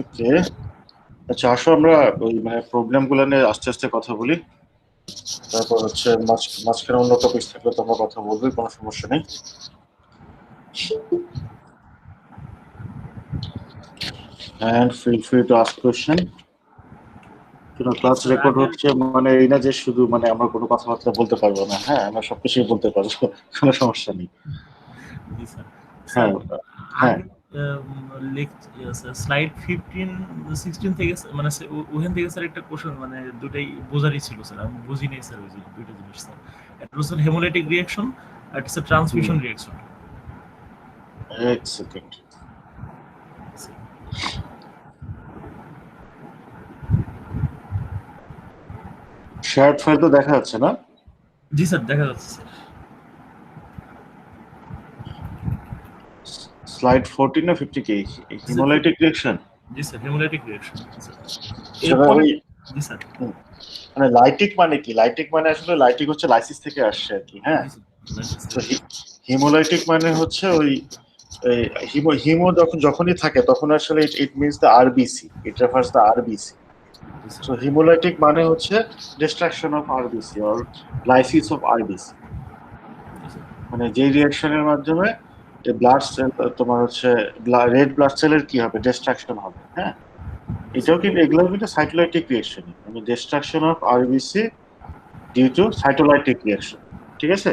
ওকে, আচ্ছা আসো আমরা ওই মানে প্রবলেমগুলো নিয়ে আস্তে আস্তে কথা বলি, তারপর হচ্ছে মাঝখানে অন্য টপিক থাকলে তোমরা কথা বলবে, কোনো সমস্যা নেই। And feel free to ask question. Class record হচ্ছে, মানে এই না যে শুধু মানে আমরা কোনো কথাবার্তা বলতে পারবো না, হ্যাঁ আমরা সবকিছুই বলতে পারবো, কোনো সমস্যা নেই। জি স্যার। হ্যাঁ হ্যাঁ, স্লাইড 15-16 থেকে মানে ওখান থেকে স্যার একটা কোশ্চেন মানে দুটাই বোঝারই ছিল স্যার, আমি বুঝি নাই স্যার ওই দুইটা জিনিস স্যার। একটা হচ্ছে হেমোলাইটিক রিঅ্যাকশন আর একটা হচ্ছে ট্রান্সমিশন রিঅ্যাকশন। এক সেকেন্ড। শেয়ার্ড ফাইল তো দেখা যাচ্ছে না? জি স্যার দেখা যাচ্ছে স্যার। স্লাইড 14 না 50 কে হেমোলাইটিক রিঅ্যাকশন? জি স্যার হেমোলাইটিক রিঅ্যাকশন স্যার। জি স্যার। মানে লাইটিক মানে কি? লাইটিক মানে আসলে লাইটিক হচ্ছে লাইসিস থেকে আসছে আর কি, হ্যাঁ। তো হিমোলাইটিক মানে হচ্ছে ওই হিমো যখনই থাকে তখন আসলে it means the RBC, it refers the RBC. So hemolytic মানে হচ্ছে destruction of RBC or lysis of RBC, মানে যে রিঅ্যাকশনের মাধ্যমে ব্লাড সেল তোমার হচ্ছে রেড ব্লাড সেলের কি হবে, ডিস্ট্রাকশন হবে, হ্যাঁ। এটাও কিন্তু এগুলো কিন্তু সাইটোলাইটিক রিঅ্যাকশন, মানে destruction of RBC due to cytolytic reaction, ঠিক আছে।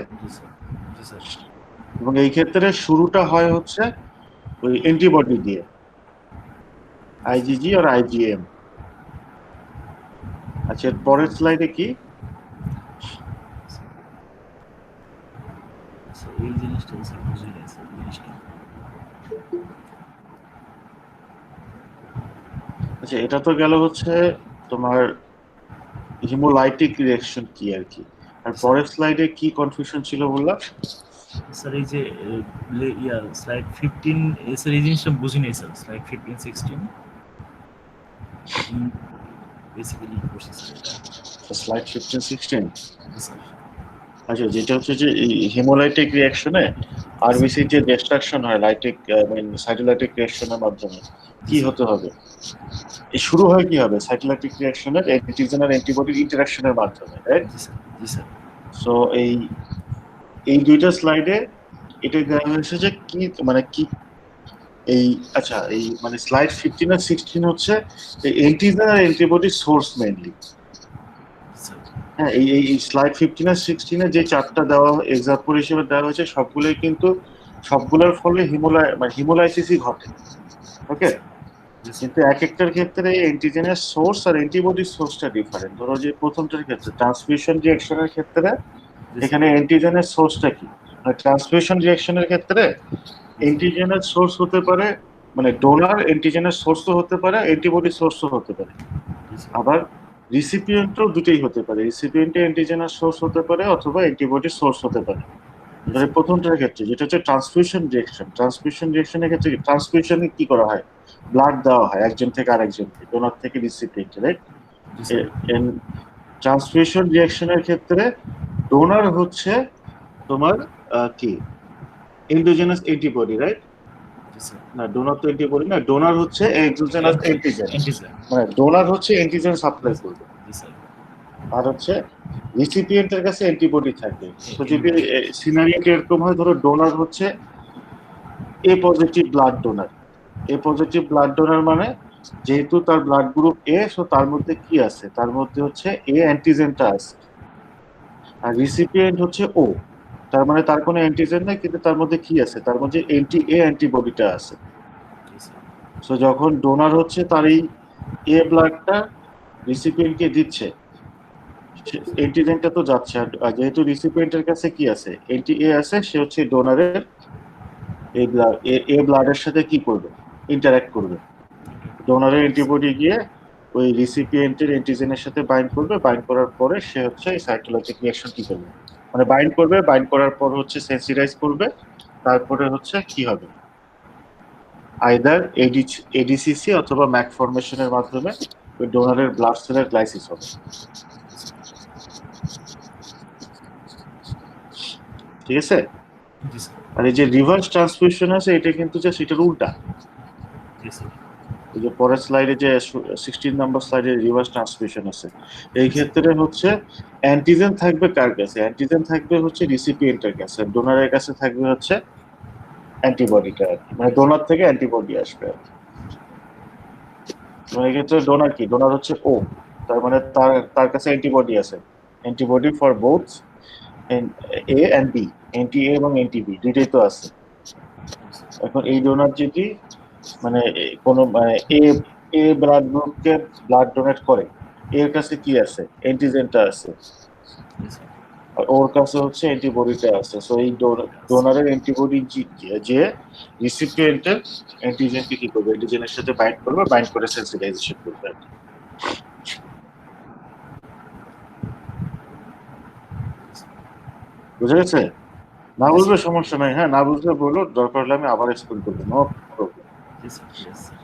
এবং এই ক্ষেত্রে শুরুটা হয় হচ্ছে ওই অ্যান্টিবডি দিয়ে, আইজিজি আর আইজিএম। আচ্ছা পরের স্লাইডে কি এই জিনিসটা স্যার বুঝি নাই স্যার জিনিসটা। আচ্ছা এটা তো গেল হচ্ছে তোমার হিমোলাইটিক রিঅ্যাকশন কি আর কি, আর পরের স্লাইডে কি কনফিউশন ছিল বললাম স্যার? এই যে স্লাইড 15 স্যার এই জিনিসটা বুঝি নাই sir. Slide 15-16 basically course sir. Slide 15-16। আচ্ছা যেটা হচ্ছে যে হিমোলাইটিক রিঅ্যাকশনে আরবিসির যে ডিস্ট্রাকশন হয় লাইটিক সাইটোলাইটিক রিঅ্যাকশনের মাধ্যমে কি হতে হবে, শুরু হয় কি হবে সাইটোলাইটিক রিঅ্যাকশনের অ্যান্টিজেন আর অ্যান্টিবডির ইন্টারঅ্যাকশনের মাধ্যমে, রাইট। সো এই দুইটা স্লাইডে এটা দেওয়া হয়েছে যে কি মানে কি এই, আচ্ছা এই মানে স্লাইড 15 আর 16 হচ্ছে অ্যান্টিজেন আর অ্যান্টিবডি সোর্স মেইনলি, হ্যাঁ। এই স্লাইড 15 আর 16 যে চারটা দেওয়া এক্সাম্পল হিসেবে দেওয়া হয়েছে সবগুলোই কিন্তু সবগুলোর ফলে হিমোলাইসিসই ঘটে, ওকে। কিন্তু এক একটার ক্ষেত্রে অ্যান্টিজেনের সোর্স আর অ্যান্টিবডির সোর্সটা ডিফারেন্ট। ধরো যে প্রথমটার ক্ষেত্রে ট্রান্সমিশন রিঅ্যাকশনের ক্ষেত্রে এখানে অ্যান্টিজেনের সোর্সটা কি, মানে ট্রান্সমিশন রিঅ্যাকশনের ক্ষেত্রে অ্যান্টিজেনের সোর্স হতে পারে, মানে ডোনার অ্যান্টিজেনের সোর্সও হতে পারে, অ্যান্টিবডি সোর্সও হতে পারে, আবার রিসিপিয়েন্টও দুটোই হতে পারে, রিসিপিয়েন্টে অ্যান্টিজেনের সোর্স হতে পারে অথবা অ্যান্টিবডি সোর্স হতে পারে। ধরে প্রথমটার ক্ষেত্রে যেটা হচ্ছে ট্রান্সমিশন রিঅ্যাকশনের ক্ষেত্রে ট্রান্সমিশনে কি করা হয়, ব্লাড দেওয়া হয় একজন থেকে আরেকজনকে, ডোনার থেকে রিসিপিয়েন্ট, রাইট। ট্রান্সমিশন রিঅ্যাকশনের ক্ষেত্রে ডোনার হচ্ছে তোমার কি এন্ডোজেনাস অ্যান্টিবডি, রাইট। না ডোনার তো অ্যান্টিবডি না, ডোনার হচ্ছে এক্সোজেনাস অ্যান্টিজেন, মানে ডোনার হচ্ছে অ্যান্টিজেন সাপ্লাই করবে, আর হচ্ছে রিসিপিয়েন্টের কাছে অ্যান্টিবডি থাকে। তো যদি সিনারিওটা এরকম হয়, ধরো ডোনার হচ্ছে এ পজিটিভ ব্লাড ডোনার, এ পজিটিভ ব্লাড ডোনার মানে যেহেতু তার ব্লাড গ্রুপ এ, সো তার মধ্যে কি আছে, তার মধ্যে হচ্ছে এ অ্যান্টিজেনটা আছে, আর রিসিপিয়েন্ট হচ্ছে ও, তার মানে তার কোনো অ্যান্টিজেন নেই কিন্তু তার মধ্যে কি আছে, তার মধ্যে অ্যান্টিবডিটা আছে। সো যখন ডোনার হচ্ছে তার এই এ ব্লাডটা রিসিপিয়েন্টকে দিচ্ছে, অ্যান্টিজেনটা তো যাচ্ছে, আর যেহেতু রিসিপিয়েন্টের কাছে কি আছে, অ্যান্টি এ আছে, সে হচ্ছে ডোনারের এ ব্লাডের সাথে কি করবে, ইন্টারঅ্যাক্ট করবে। ডোনারের অ্যান্টিবডি গিয়ে ওই রিসিপিয়েন্টের অ্যান্টিজেনের সাথে বাইন্ড করবে, বাইন্ড করার পরে সে হচ্ছে এই সাইটোলজিক রিঅ্যাকশন কি করবে, মানে বাইন্ড করবে, বাইন্ড করার পর হচ্ছে সেন্সিটাইজ করবে, তারপরে হচ্ছে কি হবে, আইদার এডিসিসি অথবা ম্যাক ফরমেশনের মাধ্যমে ওই ডোনারের ব্লাড সেলের গ্লাইসিস হবে, ঠিক আছে। জি স্যার। আর এই যে রিভার্স ট্রান্সমিশন আছে এটা কিন্তু যে সেটার উল্টা। জি স্যার। এই যে পরের স্লাইডে যে 16 নাম্বার স্লাইডে রিভার্স ট্রান্সমিশন আছে, এই ক্ষেত্রে হচ্ছে অ্যান্টিজেন থাকবে কার কাছে? অ্যান্টিজেন থাকবে হচ্ছে রিসিপিয়েন্টের কাছে, ডোনারের কাছে থাকবে হচ্ছে অ্যান্টিবডিটা আর কি, মানে ডোনার থেকে অ্যান্টিবডি আসবে আর কি। মানে এক্ষেত্রে ডোনার কি? ডোনার হচ্ছে ও, তার মানে তার তার কাছে অ্যান্টিবডি আছে, antibody for both A and B, anti A এবং এন্টি বি দুইটাই তো আছে। এখন এই ডোনার যদি মানে কোনো এ এ ব্লাড গ্রুপকে ব্লাড ডোনেট করে, এর কাছে কি আছে? অ্যান্টিজেনটা আছে, আর ওর কাছে হচ্ছে অ্যান্টিবডিটা আছে। সো এই ডোনারের অ্যান্টিবডি যে রিসিপিয়েন্টের অ্যান্টিজেনকে কি করবে? অ্যান্টিজেনের সাথে বাইন্ড করবে, বাইন্ড করে সেন্সিটাইজেশন করবে আর কি। বুঝা গেছে? না বুঝলে সমস্যা নাই, হ্যাঁ, না বুঝলে বলো, দরকার হলে আমি আবার এক্সপ্লেন করবো, নো প্রবলেম। জি স্যার। Yes sir.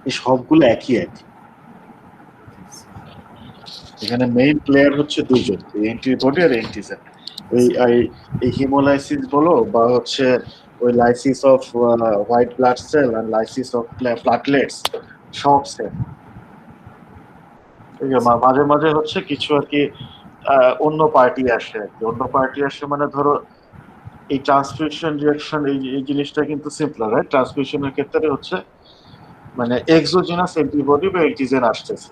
এই সবগুলো একই একই। এখানে মেইন প্লেয়ার হচ্ছে দুইজন, অ্যান্টিবডি আর অ্যান্টিজেন। এই এই হিমোলাইসিস বলো বা হচ্ছে ওই lysis of white blood cell আর লাইসিস অফ প্লাটলেটস, সব সেম। ঠিক আছে, মাঝে মাঝে হচ্ছে কিছু আর কি অন্য পার্টি আসে আর কি। অন্য পার্টি আসে মানে ধরো এই ট্রান্সক্রিপশন রিঅ্যাকশন, এই জিনিসটা কিন্তু সিম্পল, রাইট? ট্রান্সক্রিপশনের ক্ষেত্রে হচ্ছে মানে এক্সোজেনাস অ্যান্টিবডি বা অ্যান্টিজেন আসতেছে।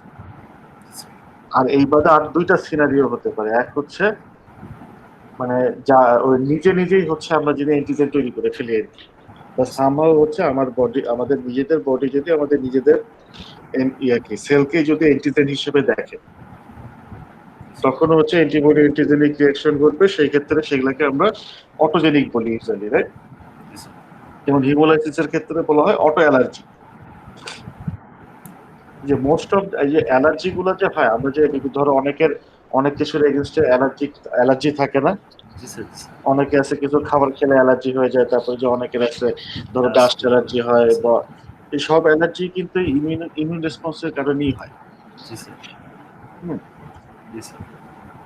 আর এই বাদে আর দুইটা সিনারিও হতে পারে। এক হচ্ছে মানে যা ওই নিজে নিজেই হচ্ছে আমরা যদি অ্যান্টিজেন তৈরি করে ফেলি আর কি, বা সামহাও হচ্ছে আমাদের নিজেদের বডি যদি আমাদের নিজেদের কি সেলকে যদি অ্যান্টিজেন হিসেবে দেখে, তখন হচ্ছে অ্যান্টিবডি অ্যান্টিজেনিক রিঅ্যাকশন ঘটবে। সেই ক্ষেত্রে সেগুলোকে আমরা অটোজেনিক বলি ইউজুয়ালি, রাইট? যেমন হিমোলাইসিসের ক্ষেত্রে বলা হয় অটো অ্যালার্জি। যে মোস্ট অফ এই যে অ্যালার্জি গুলো যে হয়, আমরা যে ধরো অনেক কিছুর এগেনস্টে অ্যালার্জি থাকে না? জি স্যার। অনেকে আছে কিছু খাবার খেলে অ্যালার্জি হয়ে যায়, তারপরে যে অনেকের আছে ধরো ডাস্ট অ্যালার্জি হয়, বা এই সব অ্যালার্জি কিন্তু ইমিউন রেসপন্সের কারণেই হয়। জি স্যার। হুম, জি স্যার।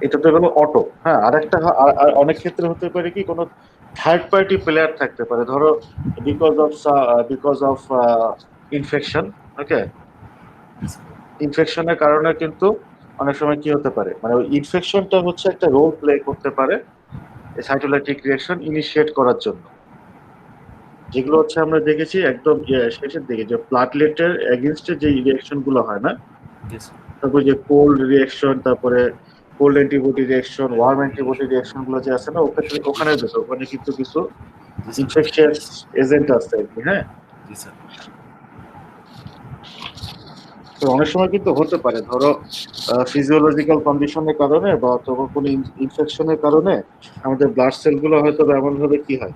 এটা তো হলো অটো। হ্যাঁ, আরেকটা আর অনেক ক্ষেত্রে হতে পারে কি কোনো থার্ড পার্টি প্লেয়ার থাকতে পারে, ধরো বিকজ অফ ইনফেকশন। ওকে, ইনফেকশনের কারণে কিন্তু অনেক সময় কি হতে পারে, মানে ওই ইনফেকশনটা হচ্ছে একটা রোল প্লে করতে পারে সাইটোলাইটিক রিঅ্যাকশন ইনিশিয়েট করার জন্য। যেগুলো হচ্ছে আমরা দেখেছি একদম শেষের দিকে, যে প্লাটলেটের এগেনস্টে যে রিঅ্যাকশন গুলো হয় না, তারপর যে কোল্ড রিঅ্যাকশন, তারপরে cold antibody reaction, warm antibody reaction গুলো যে আছে না, ওখানে দেখো ওখানে কিন্তু কিছু ইনফেকশিয়াস এজেন্ট আছে আর কি। হ্যাঁ, জি স্যার। তো অনেক সময় কিন্তু হতে পারে ধরো ফিজিওলজিক্যাল কন্ডিশনের কারণে বা তখন কোনো ইনফেকশনের কারণে আমাদের ব্লাড সেল গুলো হয়তো এমন ভাবে কি হয়,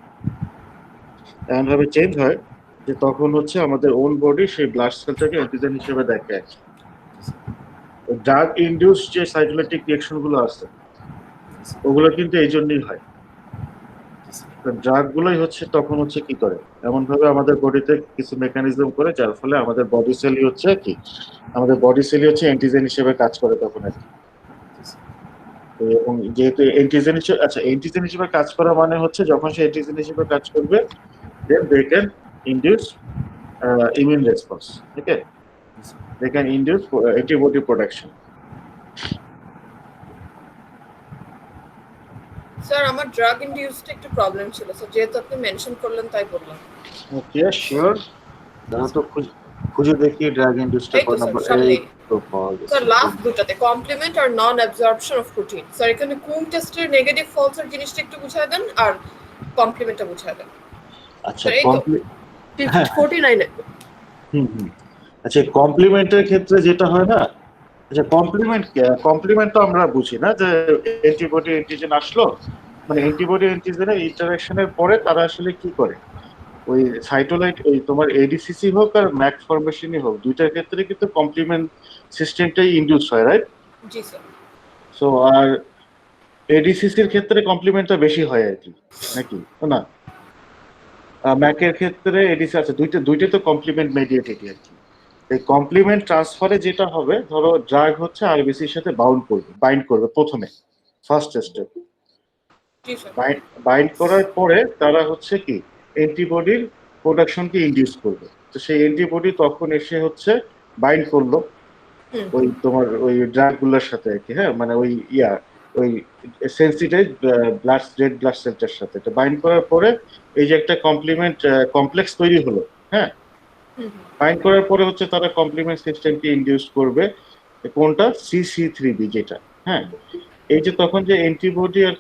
এমন ভাবে চেঞ্জ হয় যে তখন হচ্ছে আমাদের ওন বডি সেই ব্লাড সেলটাকে অ্যান্টিজেন হিসেবে দেখে। ড্রাগ ইনডিউস যে সাইটোলাইটিক রিঅ্যাকশন গুলো আছে, ওগুলো কিন্তু এই জন্যই হয়। ড্রাগ গুলোই হচ্ছে তখন হচ্ছে কি করে, এমন ভাবে আমাদের বডিতে কিছু মেকানিজম করে, যার ফলে আমাদের বডি সেলই হচ্ছে কি, আমাদের বডি সেলই হচ্ছে অ্যান্টিজেন হিসেবে কাজ করে তখন আর কি। এবং যেহেতু অ্যান্টিজেন হিসেবে, আচ্ছা, অ্যান্টিজেন হিসেবে কাজ করা মানে হচ্ছে যখন সে অ্যান্টিজেন হিসেবে কাজ করবে, then they can induce immune response. Okay, they can induce antibody production. Sir আমার ড্রাগ ইনডিউসড একটু প্রবলেম ছিল, স্যার যেহেতু আপনি মেনশন করলেন তাই বললাম। Okay, sure. দাঁড়া তো খুঁজে দেখি ড্রাগ ইন্ডাস্ট্রি এই তো কোন স্যার নাম্বার। এই সামনেই তো পাওয়া স্যার, গেছে। লাস্ট দুটাতে কমপ্লিমেন্ট আর non absorption of protein. Sir এখানে কুম টেস্টের নেগেটিভ ফলসের জিনিসটা একটু বুঝায় দেন আর কমপ্লিমেন্টটা বুঝায় দেন। আচ্ছা, স্যার এই তো 49 এ। হুম। আচ্ছা, কমপ্লিমেন্টের ক্ষেত্রে যেটা হয় না, আচ্ছা, কমপ্লিমেন্ট তো আমরা বুঝি না যে অ্যান্টিবডি অ্যান্টিজেন আসলো, মানে অ্যান্টিবডি অ্যান্টিজেনের ইন্টারঅ্যাকশনের পরে তারা আসলে কি করে, ওই সাইটোলাইট, ওই তোমার এডিসিসি হোক আর ম্যাক ফরমেশনই হোক, দুইটার ক্ষেত্রে কিন্তু কমপ্লিমেন্ট সিস্টেমটাই ইনডিউস হয়, রাইট? জি স্যার। সো আর এডিসিসির ক্ষেত্রে কমপ্লিমেন্টটা বেশি হয় আর কি, নাকি না? ম্যাকের ক্ষেত্রে এডিসি আছে, দুইটা তো কমপ্লিমেন্ট মেডিয়েটেড আর কি। এই কমপ্লিমেন্ট ট্রান্সফারে যেটা হবে, ধরো ড্রাগ হচ্ছে আরবিসির সাথে বাইন্ড করবে প্রথমে, ফার্স্ট স্টেপ। জি স্যার। বাইন্ড করার পরে তারা হচ্ছে কি অ্যান্টিবডির প্রোডাকশনকে ইনডিউস করবে। তো সেই অ্যান্টিবডি তখন এসে হচ্ছে বাইন্ড করলো ওই তোমার ওই ড্রাগ গুলোর সাথে আর কি, হ্যাঁ, মানে ওই ওই সেন্সিটাইভ রেড ব্লাড সেলটার সাথে। তো বাইন্ড করার পরে এই যে একটা কমপ্লিমেন্ট কমপ্লেক্স তৈরি হলো, হ্যাঁ, বাইন্ড করার পরে হচ্ছে তারা কমপ্লিমেন্ট সিস্টেমকে ইনডিউস করবে, কোনটা CC3B যেটা, হ্যাঁ। এই যে তখন যে অ্যান্টিবডি আর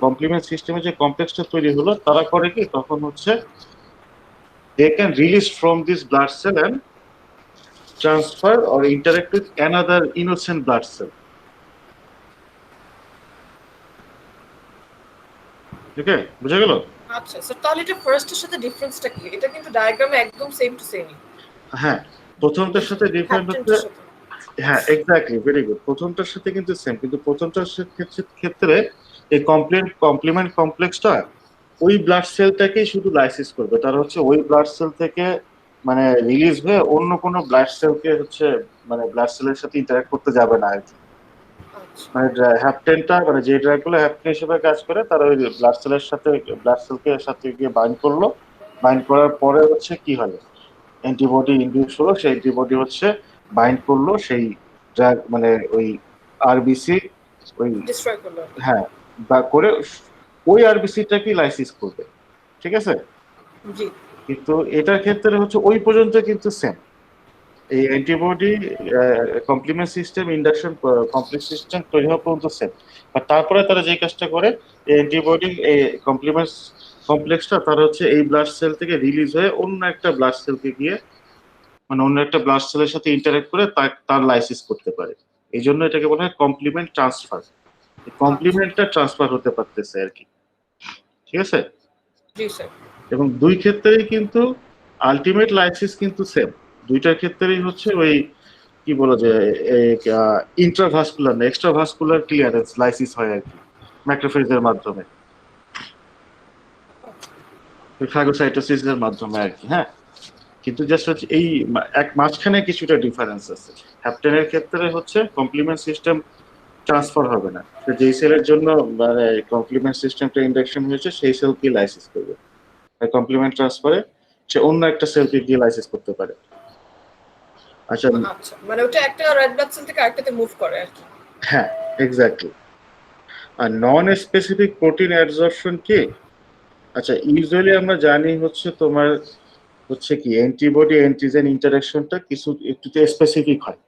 কমপ্লিমেন্ট সিস্টেমে যে কমপ্লেক্সটা তৈরি হলো, তারা করে কি তখন হচ্ছে they can release from this blood cell and transfer or interact with another innocent blood cell. ওকে, বুঝা গেল? আচ্ছা স্যার, তাহলে এটা ফার্স্টের সাথে ডিফারেন্সটা কি? এটা কিন্তু ডায়াগ্রামে একদম সেম টু সেমই। হ্যাঁ, প্রথমটার সাথে ডিফারেন্ট হচ্ছে, হ্যাঁ এক্স্যাক্টলি, ভেরি গুড। প্রথমটার সাথে কিন্তু সেম, কিন্তু প্রথমটার ক্ষেত্রে এই কমপ্লিমেন্ট কমপ্লেক্সটা ওই ব্লাড সেলটাকেই শুধু লাইসিস করবে। তার হচ্ছে ওই ব্লাড সেল থেকে মানে রিলিজ হয়ে অন্য কোনো ব্লাড সেলকে হচ্ছে মানে ব্লাড সেলের সাথে ইন্টারঅ্যাক্ট করতে যাবে না আর কি। মানে হ্যাপটেনটা মানে যে ড্রাগগুলো হ্যাপটেন হিসেবে কাজ করে, তারা ওই ব্লাড সেলকে সাথে গিয়ে বাইন্ড করলো। বাইন্ড করার পরে হচ্ছে কি হলো, অ্যান্টিবডি ইনডিউস হলো, সেই অ্যান্টিবডি হচ্ছে বাইন্ড করলো সেই ড্রাগ মানে ওই আরবিসি ওই, ডিস্ট্রয় করলো। হ্যাঁ, বা করে ওই আরবিসিটাকে লাইসিস করবে, ঠিক আছে। জি। কিন্তু এটার ক্ষেত্রে হচ্ছে ওই পর্যন্ত কিন্তু সেম, এই antibody complement system induction complex system তৈরি হওয়া পর্যন্ত সেম। আর তারপরে তারা যে কাজটা করে, এই অ্যান্টিবডি এই কমপ্লিমেন্ট কমপ্লেক্সটা তারা হচ্ছে এই ব্লাড সেল থেকে রিলিজ হয়ে অন্য একটা ব্লাড সেলকে গিয়ে মানে অন্য একটা ব্লাড সেলের সাথে ইন্টারঅ্যাক্ট করে তার লাইসিস করতে পারে। এই জন্য এটাকে বলা হয় কমপ্লিমেন্ট ট্রান্সফার। কমপ্লিমেন্টটা ট্রান্সফার হতে পারতেছে আর কি, ঠিক আছে। জি স্যার। এবং দুই ক্ষেত্রেই কিন্তু আলটিমেট লাইসিস কিন্তু সেম, দুইটার ক্ষেত্রেই হচ্ছে ওই কি বলা যায় ইন্ট্রাভাস্কুলার না এক্সট্রাভাস্কুলার ক্লিয়ারেন্স লাইসিস হয় আর কি, ম্যাক্রোফেজের মাধ্যমে, ফাগোসাইটোসিসের মাধ্যমে আর কি, হ্যাঁ। কিন্তু জাস্ট হচ্ছে এই এক মাঝখানে কিছুটা ডিফারেন্স আছে। হ্যাপটেনের ক্ষেত্রে হচ্ছে কমপ্লিমেন্ট সিস্টেম ট্রান্সফার হবে না, যেই সেলের জন্য মানে কমপ্লিমেন্ট সিস্টেমটা ইন্ডাকশন হয়েছে সেই সেলকে লাইসিস করবে। কমপ্লিমেন্ট ট্রান্সফারে সে অন্য একটা সেলকে গিয়ে লাইসিস করতে পারে। আচ্ছা, আচ্ছা, মানে ওটা একটা রেড ব্লাড সেল থেকে আরেকটাতে মুভ করে আর কি। হ্যাঁ এক্স্যাক্টলি। আর নন স্পেসিফিক প্রোটিন অ্যাবজর্পশন কি? আচ্ছা, ইউজুয়ালি আমরা জানি হচ্ছে তোমার হচ্ছে কি অ্যান্টিবডি অ্যান্টিজেন ইন্টারাকশনটা কিছু একটু স্পেসিফিক হয়,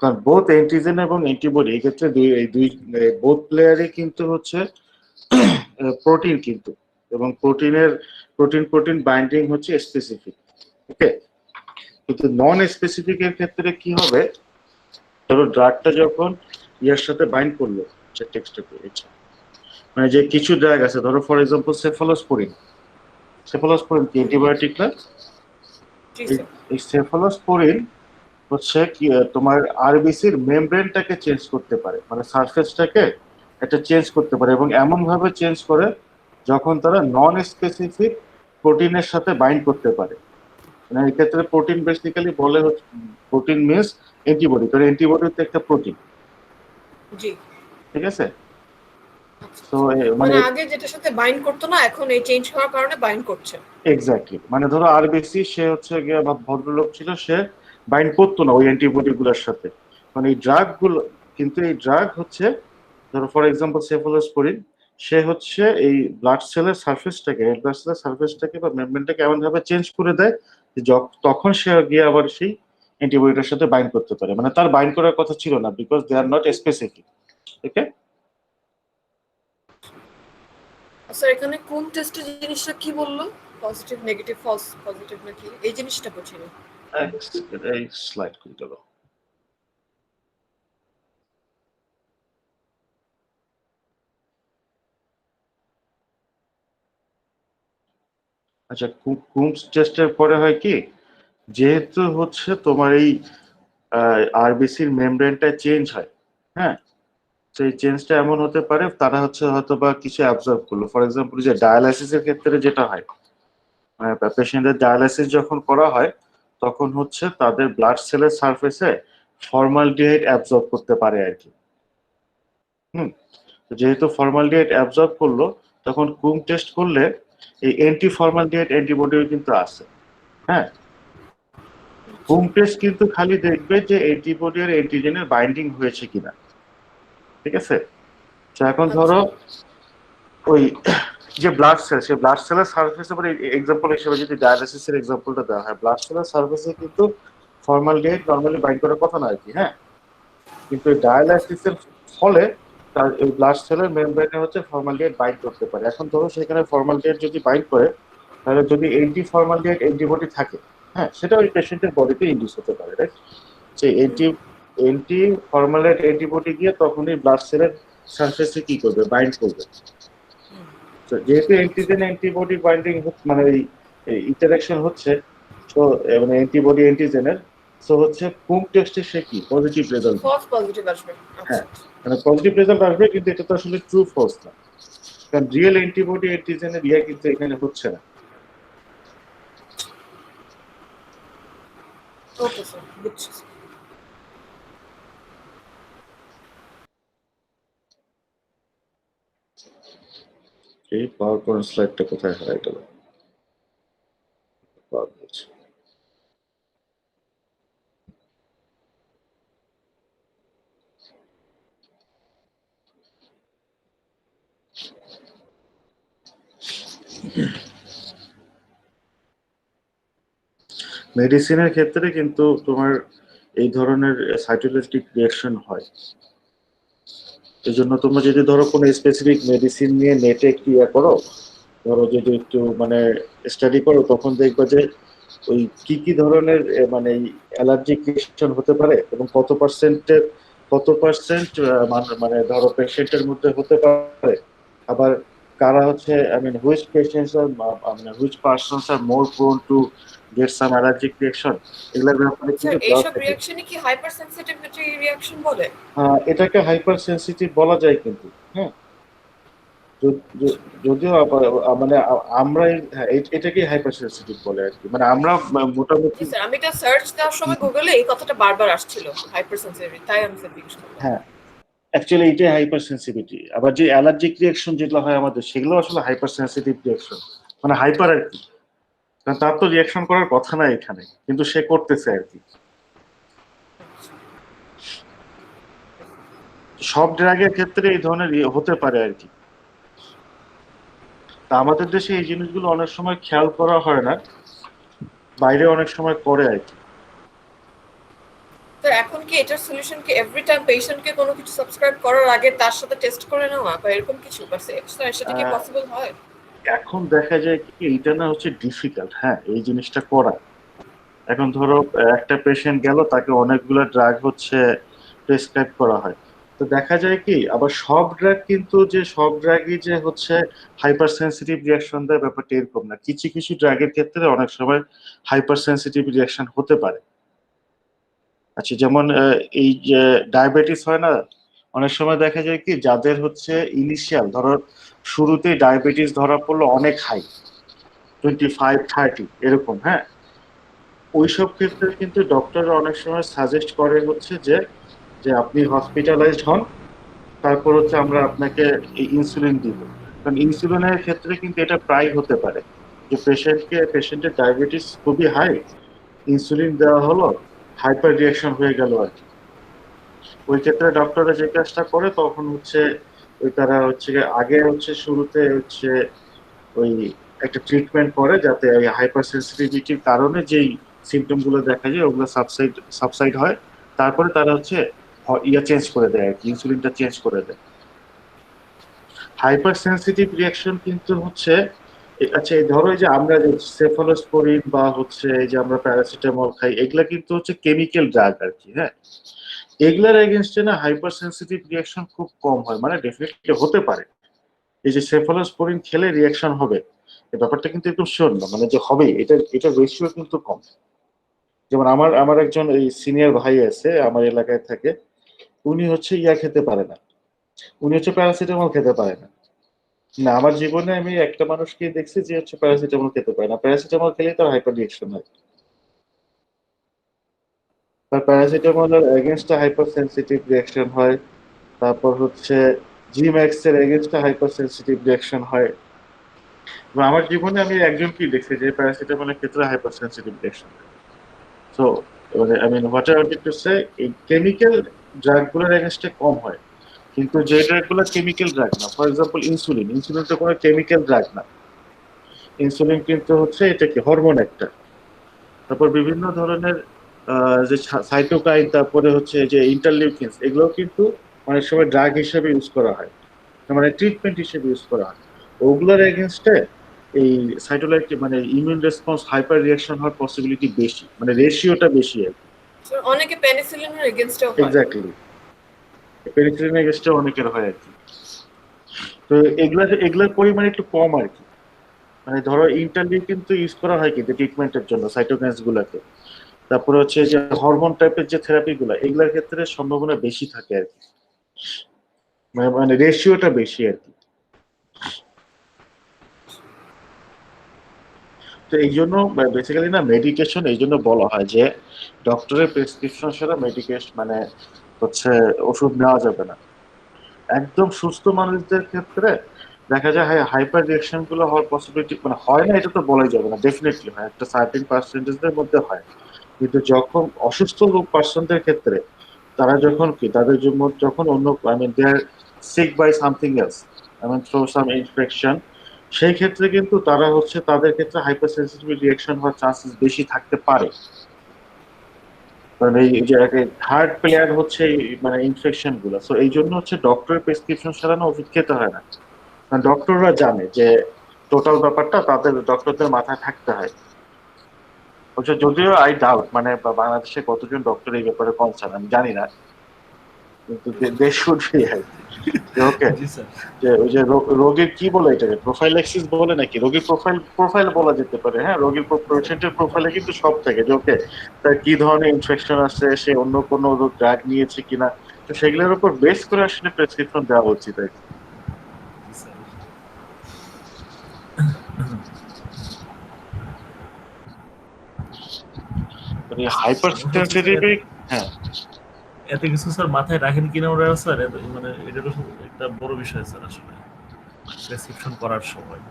কারণ বোথ অ্যান্টিজেন এবং অ্যান্টিবডি এই ক্ষেত্রে বোথ প্লেয়ারই কিন্তু হচ্ছে প্রোটিন কিন্তু, এবং প্রোটিন বাইন্ডিং হচ্ছে স্পেসিফিক, ওকে। কিন্তু নন স্পেসিফিক এর ক্ষেত্রে কি হবে, ধরো ড্রাগটা যখন ইয়ার সাথে বাইন্ড করলো, টেক্সটটা পেয়েছে মানে যে কিছু ড্রাগ আছে, ধরো ফর এক্সাম্পল সেফালোস্পোরিন কি অ্যান্টিবায়োটিক না? জি স্যার। এই সেফালোস্পোরিন হচ্ছে কি তোমার আরবিসির মেমব্রেনটাকে চেঞ্জ করতে পারে, মানে সারফেসটাকে এটা চেঞ্জ করতে পারে, এবং এমন ভাবে চেঞ্জ করে যখন তারা নন স্পেসিফিক প্রোটিনের সাথে বাইন্ড করতে পারে। মানে এই ক্ষেত্রে প্রোটিন বেসিক্যালি বলে হচ্ছে প্রোটিন মিনস অ্যান্টিবডি, কারণ অ্যান্টিবডি তো একটা প্রোটিন, জি। ঠিক আছে। তো মানে আগে যেটার সাথে বাইন্ড করতো না, এখন এই চেঞ্জ হওয়ার কারণে বাইন্ড করছে। এক্স্যাক্টলি, মানে ধরো আরবিসি সে হচ্ছে গিয়ে ভদ্রলোক ছিল, সে বাইন্ড করতো না ওই অ্যান্টিবডি গুলোর সাথে, মানে এই ড্রাগ গুলো, কিন্তু এই ড্রাগ হচ্ছে ধরো ফর এক্সাম্পল সেফালোস্পোরিন, সে হচ্ছে এই ব্লাড সেলের সারফেসটাকে রেড ব্লাড সেলের সারফেসটাকে বা মেমব্রেনটাকে এমন ভাবে চেঞ্জ করে দেয় যে তখন সে গিয়ে আবার সেই অ্যান্টিবডিটার সাথে বাইন্ড করতে পারে, মানে তার বাইন্ড করার কথা ছিল না, because they are not specific, okay. Sir এখানে কোন টেস্টের জিনিসটা কি বললো? পজিটিভ নেগেটিভ ফলস পজিটিভ নাকি এই জিনিসটা বুঝিনি। এই স্লাইড করে দেবো। আচ্ছা, কুমস টেস্টের পরে হয় কি, যেহেতু হচ্ছে তোমার এই আরবিসির মেমব্রেনটা চেঞ্জ হয়, হ্যাঁ, সেই চেঞ্জটা এমন হতে পারে তারা হচ্ছে হয়তো বা কিছু অ্যাবজর্ব করলো। ফর এক্সাম্পল যে ডায়ালাইসিসের ক্ষেত্রে যেটা হয়, পেশেন্টের ডায়ালাইসিস যখন করা হয় তখন হচ্ছে তাদের ব্লাড সেলের সারফেসে ফর্মালডিহাইড অ্যাবজর্ব করতে পারে আর কি। যেহেতু ফর্মালডিহাইড অ্যাবজর্ব করলো, তখন কুম টেস্ট করলে এই অ্যান্টি ফর্মালডিহাইড অ্যান্টিবডিও কিন্তু আছে। হ্যাঁ, কুম টেস্ট কিন্তু খালি দেখবে যে অ্যান্টিবডি আর অ্যান্টিজেনের বাইন্ডিং হয়েছে কিনা, ঠিক আছে? তো এখন ধরো ওই যে ব্লাড সেল, সেই ব্লাড সেলের সারফেসে মানে এক্সাম্পল হিসেবে যদি ডায়ালিসিসের এক্সাম্পলটা দেওয়া হয়, ব্লাড সেলের সারফেসে কিন্তু ফর্মালডিহাইড নরমালি বাইন্ড করার কথা না আর কি। হ্যাঁ, কিন্তু ডায়ালাইসিসের ফলে তার এই ব্লাড সেলের মেমব্রেনে হচ্ছে ফর্মালডিহাইড বাইন্ড করতে পারে। এখন ধরো সেখানে ফর্মালডিহাইড যদি বাইন্ড করে, তাহলে যদি অ্যান্টি ফর্মালডিহাইড অ্যান্টিবডি থাকে, হ্যাঁ, সেটা ওই পেশেন্টের বডিতে ইনডিউস হতে পারে, রাইট? সেই অ্যান্টি ফর্মালডিহাইড অ্যান্টিবডি গিয়ে তখনই ব্লাড সেলের সারফেসে কি করবে, বাইন্ড করবে। তো যেহেতু অ্যান্টিজেন অ্যান্টিবডি বাইন্ডিং মানে এই ইন্টারঅ্যাকশন হচ্ছে, তো মানে অ্যান্টিবডি অ্যান্টিজেনের, সো হচ্ছে কুম টেস্টে সে কি পজিটিভ রেজাল্ট, ফলস পজিটিভ আসবে। হ্যাঁ, মানে পজিটিভ রেজাল্ট আসবে, কিন্তু এটা তো আসলে ট্রু ফলস না, কারণ রিয়েল অ্যান্টিবডি অ্যান্টিজেনের ইয়া কিন্তু এখানে হচ্ছে না। ওকে স্যার, বুঝছি। এই পাওয়ার পয়েন্ট স্লাইডটা কোথায় হারাই গেল? মেডিসিনের ক্ষেত্রে কিন্তু তোমার এই ধরনের সাইটোলজিক রিঅ্যাকশন হয়। এই জন্য তোমরা যদি ধরো কোনো স্পেসিফিক মেডিসিন নিয়ে নেটে একটু ইয়া করো, ধরো যদি একটু মানে স্টাডি করো, তখন দেখবে যে ওই কি কি ধরনের মানে অ্যালার্জিক রিঅ্যাকশন হতে পারে এবং কত পার্সেন্ট মানে ধরো পেশেন্টের মধ্যে হতে পারে। আবার কারা হচ্ছে, I mean which patients are মানে which persons are more prone to get some allergic reaction, এগুলোর ব্যাপারে স্যার কিন্তু দেওয়া এইসব থাকে। রিঅ্যাকশনই কি হাইপার সেনসিটিভিটি রিঅ্যাকশন বলে? এটাকে হাইপার সেনসিটিভ বলা যায় কিন্তু। হ্যাঁ, যদিও মানে আমরা এটাকে হাইপার সেনসিটিভ বলে আর কি, মানে আমরা মোটামুটি। জি স্যার, আমি এটা সার্চ দেওয়ার সময় গুগলে এই কথাটা বারবার আসছিল, হাইপার সেনসিটিভিটি, তাই আমি স্যার জিজ্ঞেস করলাম। হ্যাঁ, অ্যাকচুয়ালি এটাই হাইপার সেনসিটিভিটি। আবার যে অ্যালার্জিক রিঅ্যাকশন যেগুলো হয় আমাদের, সেগুলো আসলে হাইপার সেনসিটিভ রিঅ্যাকশন, মানে হাইপার আর কি, কারণ তার তো রিঅ্যাকশন করার কথা না এখানে, কিন্তু সে করতেছে আর কি। সব ড্রাগের ক্ষেত্রে এই ধরনের হতে পারে আর কি। তা আমাদের দেশে এই জিনিসগুলো অনেক সময় খেয়াল করা হয় না, বাইরে অনেক সময় করে আর কি। স্যার এখন কি এটার সলিউশন কি এভরি টাইম পেশেন্টকে কোনো কিছু সাবস্ক্রাইব করার আগে তার সাথে টেস্ট করে নেওয়া বা এরকম কিছু, বা স্যার সেটা কি পসিবল হয়? এখন দেখা যায় কি এইটা না হচ্ছে ডিফিকাল্ট, হ্যাঁ, এই জিনিসটা করা। এখন ধরো একটা পেশেন্ট গেল, তাকে অনেকগুলো ড্রাগ হচ্ছে প্রেসক্রাইব করা হয়, তো দেখা যায় কি আবার সব ড্রাগ কিন্তু যে সব ড্রাগই যে হচ্ছে হাইপার সেনসিটিভ রিঅ্যাকশন দেয়, ব্যাপারটা এরকম না। কিছু কিছু ড্রাগের ক্ষেত্রে অনেক সময় হাইপার সেনসিটিভ রিঅ্যাকশন হতে পারে। আচ্ছা, যেমন এই যে ডায়াবেটিস হয় না, অনেক সময় দেখা যায় কি যাদের হচ্ছে ইনিশিয়াল ধরো শুরুতেই ডায়াবেটিস ধরা পড়লো অনেক হাই, 25-30 এরকম, হ্যাঁ, ওইসব ক্ষেত্রে কিন্তু ডক্টররা অনেক সময় সাজেস্ট করে হচ্ছে যে যে আপনি হসপিটালাইজড হন, তারপর হচ্ছে আমরা আপনাকে ইনসুলিন দিব। কারণ ইনসুলিনের ক্ষেত্রে কিন্তু এটা প্রায় হতে পারে যে পেশেন্টের ডায়াবেটিস খুবই হাই, ইনসুলিন দেওয়া হলো, হাইপার রিঅ্যাকশন হয়ে গেল আর কি। ওই ক্ষেত্রে ডক্টররা যে কাজটা করে তখন হচ্ছে ওই তারা হচ্ছে আগে হচ্ছে শুরুতে হচ্ছে ওই একটা ট্রিটমেন্ট করে, যাতে ওই হাইপার সেন্সিটিভিটির কারণে যেই সিমটম গুলো দেখা যায় ওগুলো সাবসাইড হয়। তারপরে তারা হচ্ছে ইয়া চেঞ্জ করে দেয় আর কি, ইনসুলিনটা চেঞ্জ করে দেয়। হাইপার সেন্সিটিভ রিঅ্যাকশন কিন্তু হচ্ছে আচ্ছা, এই ধরো এই যে আমরা যে সেফালোস্পোরিন বা হচ্ছে এই যে আমরা প্যারাসিটামল খাই, এগুলা কিন্তু হচ্ছে কেমিক্যাল ড্রাগ আর কি। হ্যাঁ, এগুলার এগেনস্টে না হাইপার সেন্সিটিভ রিঅ্যাকশন খুব কম হয়, মানে ডেফিনেটলি হতে পারে। এই যে সেফালোস্পোরিন খেলে রিঅ্যাকশন হবে, এই ব্যাপারটা কিন্তু একদম শিওর না, মানে যে হবে এটা রেশিও কিন্তু কম। যেমন আমার আমার একজন এই সিনিয়র ভাই আছে আমার এলাকায় থাকে, উনি হচ্ছে ইয়া খেতে পারে না, উনি হচ্ছে প্যারাসিটামল খেতে পারে না। না, আমার জীবনে আমি একটা মানুষকে দেখছি যে হচ্ছে প্যারাসিটামল খেতে পারে না, প্যারাসিটামল খেলেই তার হাইপার রিঅ্যাকশন হয়। আর প্যারাসিটামলের এগেনস্টে হাইপার সেনসিটিভ রিঅ্যাকশন হয়, তারপর হচ্ছে জিম্যাক্স এর এগেনস্টে হাইপার সেনসিটিভ রিঅ্যাকশন হয়। এবং আমার জীবনে আমি একজনকেই দেখছি যে প্যারাসিটামলের ক্ষেত্রে হাইপার সেনসিটিভ রিঅ্যাকশন হয়। So I mean what I wanted to say, এই কেমিক্যাল ড্রাগ গুলোর এগেনস্টে কম হয়, কিন্তু যে ড্রাগ গুলো কেমিক্যাল ড্রাগ না, ফর এক্সাম্পল ইনসুলিন, ইনসুলিন তো কোনো কেমিক্যাল ড্রাগ না। ইনসুলিন কিন্তু হচ্ছে এটা কি হরমোন একটা। তারপর বিভিন্ন ধরনের যে সাইটোকাইন, তারপরে হচ্ছে যে ইন্টারলিউকিনস, এগুলো কিন্তু অনেক সময় ড্রাগ হিসেবে ইউজ করা হয়, মানে ট্রিটমেন্ট হিসেবে ইউজ করা হয়। ওগুলোর এগেনস্টে এই সাইটোলাইট মানে ইমিউন রেসপন্স হাইপার রিঅ্যাকশন হওয়ার পসিবিলিটি বেশি, মানে রেশিওটা বেশি আর কি। অনেকে পেনিসিলিনের এগেইনস্টও হয়। এক্স্যাক্টলি, পেনিসিলিন এগেনস্টে অনেকের হয় আর কি। তো এগুলার পরিমাণ একটু কম আর কি। মানে ধরো ইন্টারলিউকিন তো ইউজ করা হয় কিন্তু ট্রিটমেন্টের জন্য সাইটোকাইনস গুলাকে। তারপরে হচ্ছে যে হরমোন টাইপের যে থেরাপি গুলা, এগুলোর ক্ষেত্রে সম্ভাবনা বেশি থাকে আর কি, মানে রেশিওটা বেশি আর কি। তো এই জন্য বেসিক্যালি না মেডিকেশন এই জন্য বলা হয় যে ডক্টরের প্রেসক্রিপশন ছাড়া মেডিকেশন মানে হচ্ছে ওষুধ নেওয়া যাবে না। একদম সুস্থ মানুষদের ক্ষেত্রে দেখা যায় হাইপার রিঅ্যাকশন গুলো হওয়ার পসিবিলিটি মানে হয় না, এটা তো বলাই যাবে না, ডেফিনেটলি হয়, একটা সার্টেন পার্সেন্টেজের মধ্যে হয়। কিন্তু যখন অসুস্থ লোক পার্সনদের ক্ষেত্রে, তারা যখন কি তাদের জন্য যখন অন্য I mean they are sick by something else, I mean through some infection, সেই ক্ষেত্রে কিন্তু তারা হচ্ছে তাদের ক্ষেত্রে হাইপার সেনসিটিভ রিঅ্যাকশন হওয়ার চান্সেস বেশি থাকতে পারে। কারণ এই যে হার্ট প্লেয়ার হচ্ছে মানে ইনফেকশন গুলো, সো এই জন্য হচ্ছে ডক্টরের প্রেসক্রিপশন ছাড়া না ওষুধ খেতে হয় না। কারণ ডক্টররা জানে যে টোটাল ব্যাপারটা তাদের ডক্টরদের মাথায় থাকতে হয়। অবশ্য যদিও আই ডাউট মানে বাংলাদেশে কতজন ডক্টর এই ব্যাপারে কনসার্ন আমি জানি না, কিন্তু দে শুড বি আর কি। ওকে, জি স্যার। যে ওই যে রোগীর কি বলে এটাকে প্রোফাইলাক্সিস বলে নাকি, রোগীর প্রোফাইল বলা যেতে পারে। হ্যাঁ, রোগীর পেশেন্টের প্রোফাইলে কিন্তু সব থাকে যে ওকে তার কি ধরনের ইনফেকশন আছে, সে অন্য কোনো ড্রাগ নিয়েছে কিনা, তো সেগুলোর উপর বেস করে আসলে প্রেসক্রিপশন দেওয়া উচিত আর কি। জি স্যার। মানে হাইপার সেনসিটিভ। হ্যাঁ, এত কিছু স্যার মাথায় রাখেন কিনা ওরা স্যার, মানে এটারও একটা বড় বিষয় স্যার আসলে প্রেসক্রিপশন করার সময়।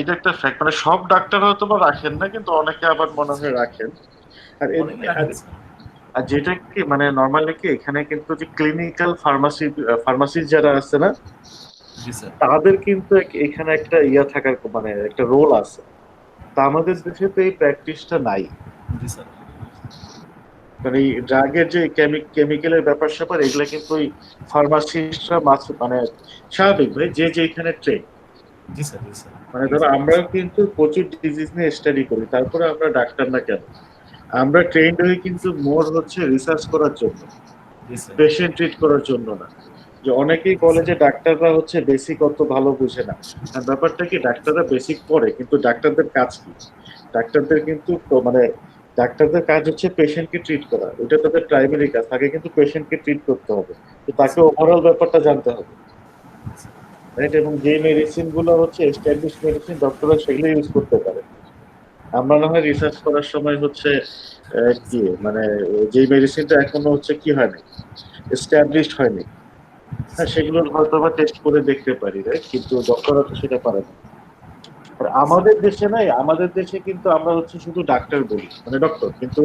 এটা একটা ফ্যাক্ট, মানে সব ডাক্তার হয়তো বা রাখেন না, কিন্তু অনেকে আবার মনে হয় রাখেন। আর অনেকে রাখেন স্যার। আর যেটা কি মানে নর্মালি কি এখানে কিন্তু যে ক্লিনিক্যাল ফার্মাসি যারা আছে না, জি স্যার। তাদের কিন্তু এখানে একটা থাকার মানে একটা রোল আছে। তা আমাদের দেশে তো এই প্র্যাকটিসটা নাই। জি স্যার। মানে এই ড্রাগের যে কেমিক্যালের ব্যাপার স্যাপার, এগুলা কিন্তু ওই ফার্মাসিস্টরা মানে স্বাভাবিক ভাই যে যেখানে ট্রেন। জি স্যার। জি স্যার। মানে ধরো আমরাও কিন্তু প্রচুর ডিজিজ নিয়ে স্টাডি করি, তারপরে আমরা ডাক্তার না কেন? আমরা ট্রেন্ড হই কিন্তু মোর হচ্ছে রিসার্চ করার জন্য, জি স্যার। পেশেন্ট ট্রিট করার জন্য না। যে অনেকেই বলে যে ডাক্তাররা হচ্ছে বেসিক অত ভালো বুঝে না। আর ব্যাপারটা কি, ডাক্তাররা বেসিক পড়ে, কিন্তু ডাক্তারদের কাজ কি? ডাক্তারদের কিন্তু মানে ডাক্তারদের কাজ হচ্ছে পেশেন্টকে ট্রিট করা, ওইটা তাদের প্রাইমারি কাজ। তাকে কিন্তু পেশেন্টকে ট্রিট করতে হবে, তো তাকে ওভারঅল ব্যাপারটা জানতে হবে, রাইট? এবং যে মেডিসিন গুলো হচ্ছে এস্টাবলিশ মেডিসিন, ডক্টররা সেগুলো ইউজ করতে পারে। আমরা না হয় রিসার্চ করার সময় হচ্ছে কি মানে যে মেডিসিনটা এখনো হচ্ছে কি হয়নি, এস্টাবলিশড হয়নি, হ্যাঁ, সেগুলো হয়তো বা টেস্ট করে দেখতে পারি, রাইট? কিন্তু ডক্টররা তো সেটা পারে না। আর আমাদের দেশে নাই, আমাদের দেশে কিন্তু আমরা হচ্ছে শুধু ডাক্তার বলি, মানে ডক্টর, কিন্তু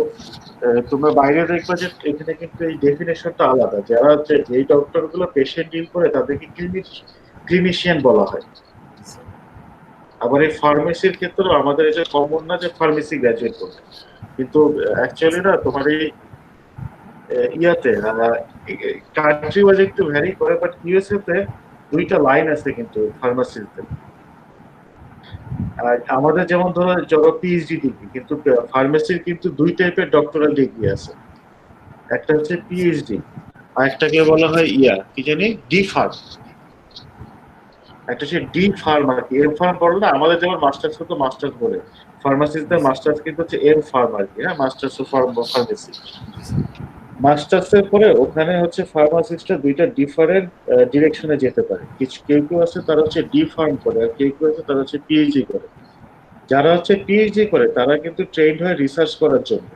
তোমরা বাইরে দেখবে যে এখানে কিন্তু এই ডেফিনেশনটা আলাদা। যারা হচ্ছে যেই ডক্টর গুলো পেশেন্ট ডিল করে তাদেরকে ক্লিনিশিয়ান বলা হয়। আবার এই ফার্মেসির ক্ষেত্রেও আমাদের এটা কমন না যে ফার্মেসি গ্রাজুয়েট করবে, কিন্তু অ্যাকচুয়ালি না তোমার এই ইয়াতে কান্ট্রি ওয়াইজ একটু ভ্যারি করে, বাট ইউএসএ তে দুইটা লাইন আছে কিন্তু ফার্মাসিতে। আর আমাদের যেমন ধরো পিএইচডি ডিগ্রি, কিন্তু ফার্মেসির কিন্তু দুই টাইপের ডক্টরাল ডিগ্রি আছে। একটা হচ্ছে পিএইচডি, আর একটাকে বলা হয় কি জানি, ডি ফার্ম। একটা হচ্ছে ডি ফার্ম আর কি, এম ফার্ম বলে না, আমাদের যেমন মাস্টার্স হতো মাস্টার্স বলে, ফার্মাসিস্টদের মাস্টার্স কিন্তু হচ্ছে এম ফার্ম আর কি, হ্যাঁ, মাস্টার্স অফ ফার্মেসি। মাস্টার্স এর পরে ওখানে হচ্ছে ফার্মাসিস্টরা দুইটা ডিফারেন্ট ডিরেকশনে যেতে পারে। কেউ কেউ আছে তারা হচ্ছে ডি ফার্ম করে, আর কেউ কেউ আছে তারা হচ্ছে পিএইচডি করে। যারা হচ্ছে পিএইচডি করে তারা কিন্তু ট্রেন্ড হয় রিসার্চ করার জন্য,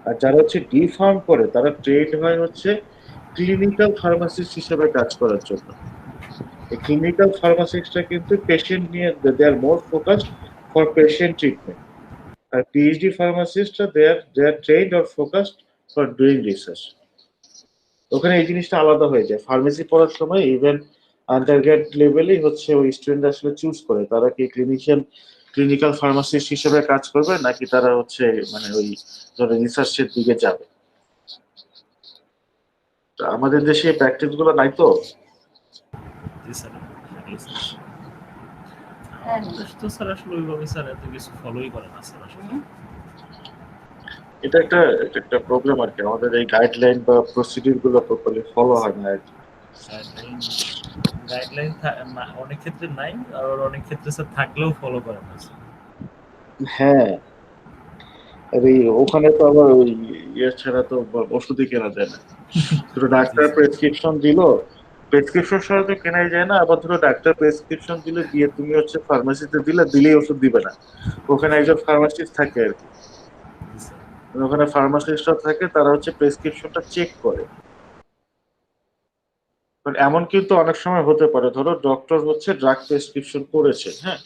আর যারা হচ্ছে ডি ফার্ম করে তারা ট্রেন্ড হয় হচ্ছে ক্লিনিক্যাল ফার্মাসিস্ট হিসেবে কাজ করার জন্য। এই ক্লিনিক্যাল ফার্মাসিস্টরা কিন্তু পেশেন্ট নিয়ে they are more focused for patient treatment. আর পিএইচডি ফার্মাসিস্টরা they are trained or focused for doing research. ওখানে এই জিনিসটা আলাদা হয়ে যায়। ফার্মেসি পড়ার সময় ইভেন আন্ডারগ্রেড লেভেলেই হচ্ছে ওই স্টুডেন্ট আসলে চুজ করে তারা কি ক্লিনিক্যাল ফার্মাসিস্ট হিসেবে কাজ করবে নাকি তারা হচ্ছে মানে ওই ধরো রিসার্চের দিকে যাবে। তো আমাদের দেশে প্র্যাকটিস গুলো নাই তো। জি স্যার, আমাদের তো স্যার আসলে ওইভাবে স্যার এত কিছু ফলোই করে না স্যার আসলে। এটা একটা প্রবলেম আর কি, আমাদের এই গাইডলাইন বা প্রসিডিউর গুলো প্রপারলি ফলো হয় না আর কি। গাইডলাইন অনেক ক্ষেত্রে নাই, আর অনেক ক্ষেত্রে স্যার থাকলেও ফলো করে না স্যার। হ্যাঁ, আর এই ওখানে তো আবার ওই ইয়ে ছাড়া তো ওষুধই কেনা যায় না। ধরো ডাক্তার প্রেসক্রিপশন দিল, প্রেসক্রিপশন ছাড়া তো কেনাই যায় না। আবার ধরো ডাক্তার প্রেসক্রিপশন দিলে দিয়ে তুমি হচ্ছে ফার্মাসিতে দিলেই ওষুধ দিবে না। ওখানে একজন ফার্মাসিস্ট থাকে আর কি, ওখানে ফার্মাসিস্টরা থাকে, তারা হচ্ছে প্রেসক্রিপশনটা চেক করে। এমন কিন্তু অনেক সময় হতে পারে, ধরো ডক্টর হচ্ছে ড্রাগ প্রেসক্রিপশন করেছে, হ্যাঁ,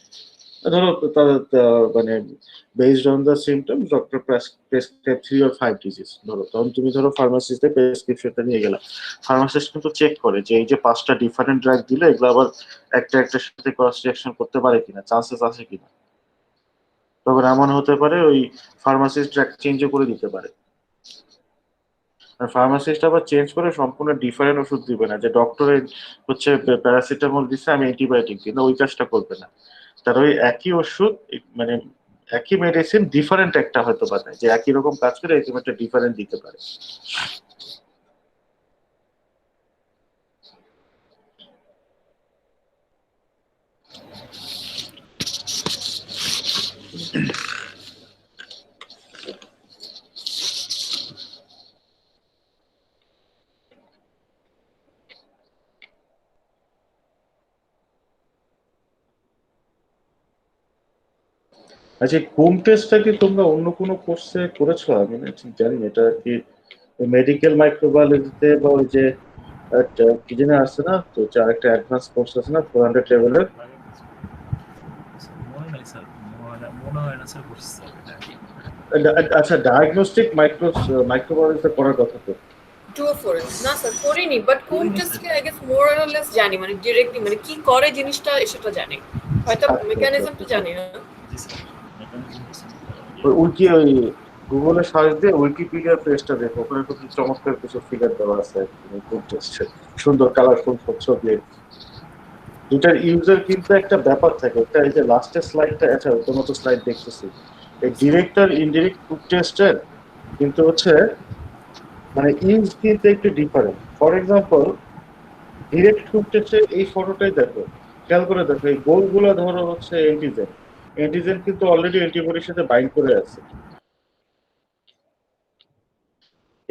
ধরো মানে based on the symptom doctor prescribe 3 or 5 disease, তখন তুমি ফার্মাসিতে প্রেসক্রিপশনটা নিয়ে গেলা। ফার্মাসিস্ট কিন্তু চেক করে যে এই যে 5টা ডিফারেন্ট ড্রাগ দিলে এগুলো আবার একটার সাথে ক্রস রিঅ্যাকশন করতে পারে কিনা, চান্সেস আছে কিনা। তখন এমন হতে পারে ওই ফার্মাসিস্ট ড্রাগ চেঞ্জও করে দিতে পারে। আর ফার্মাসিস্ট আবার চেঞ্জ করে সম্পূর্ণ ডিফারেন্ট ওষুধ দিবে না, যে ডক্টরের হচ্ছে প্যারাসিটামল দিচ্ছে আমি অ্যান্টিবায়োটিক দিই না, ওই কাজটা করবে না। তার ওই একই ওষুধ মানে একই মেডিসিন ডিফারেন্ট একটা হয়তো বা যে একই রকম কাজ করে এরকম একটা ডিফারেন্ট দিতে পারে। আচ্ছা, হোম টেস্টটা কি তোমরা অন্য কোনো কোর্সে করেছো? আমি না ঠিক জানি না, এটা কি মেডিকেল মাইক্রোবায়োলজিতে বা ওই যে একটা কি জানি আছে না, তো আরেকটা অ্যাডভান্স কোর্স আছে না 400 লেভেলের? মনে নাই স্যার, মনে হয় না স্যার করছি স্যার এটা। আচ্ছা, ডায়াগনস্টিক মাইক্রোবায়োলজিতে পড়ার কথা তো। 2 of 4 না স্যার করিনি, বাট কোন টেস্টকে I guess more or less জানি, মানে ডিরেক্টলি মানে কি করে জিনিসটা সেটা জানি, হয়তো মেকানিজমটা জানি না। জি স্যার, মেকানিজম ওই গুগলে সার্চ দিয়ে উইকিপিডিয়া পেজটা দেখো, ওখানে খুব চমৎকার কিছু ফিগার দেওয়া আছে খুব সুন্দর কালারফুল ছবি। দুটার ইউজার কিন্তু একটা ব্যাপার থাকে, একটা এই যে লাস্টের স্লাইডটা, আচ্ছা তোমার তো স্লাইড দেখতেছি, এই ডিরেক্ট আর ইনডিরেক্ট ফুড টেস্টের কিন্তু হচ্ছে মানে ইউজ কিন্তু একটু different. For example direct food টেস্টের এই ফটোটাই দেখো, খেয়াল করে দেখো, এই গোলগুলো ধরো হচ্ছে অ্যান্টিজেন, অ্যান্টিজেন কিন্তু অলরেডি অ্যান্টিবডির সাথে বাইন্ড করে আছে।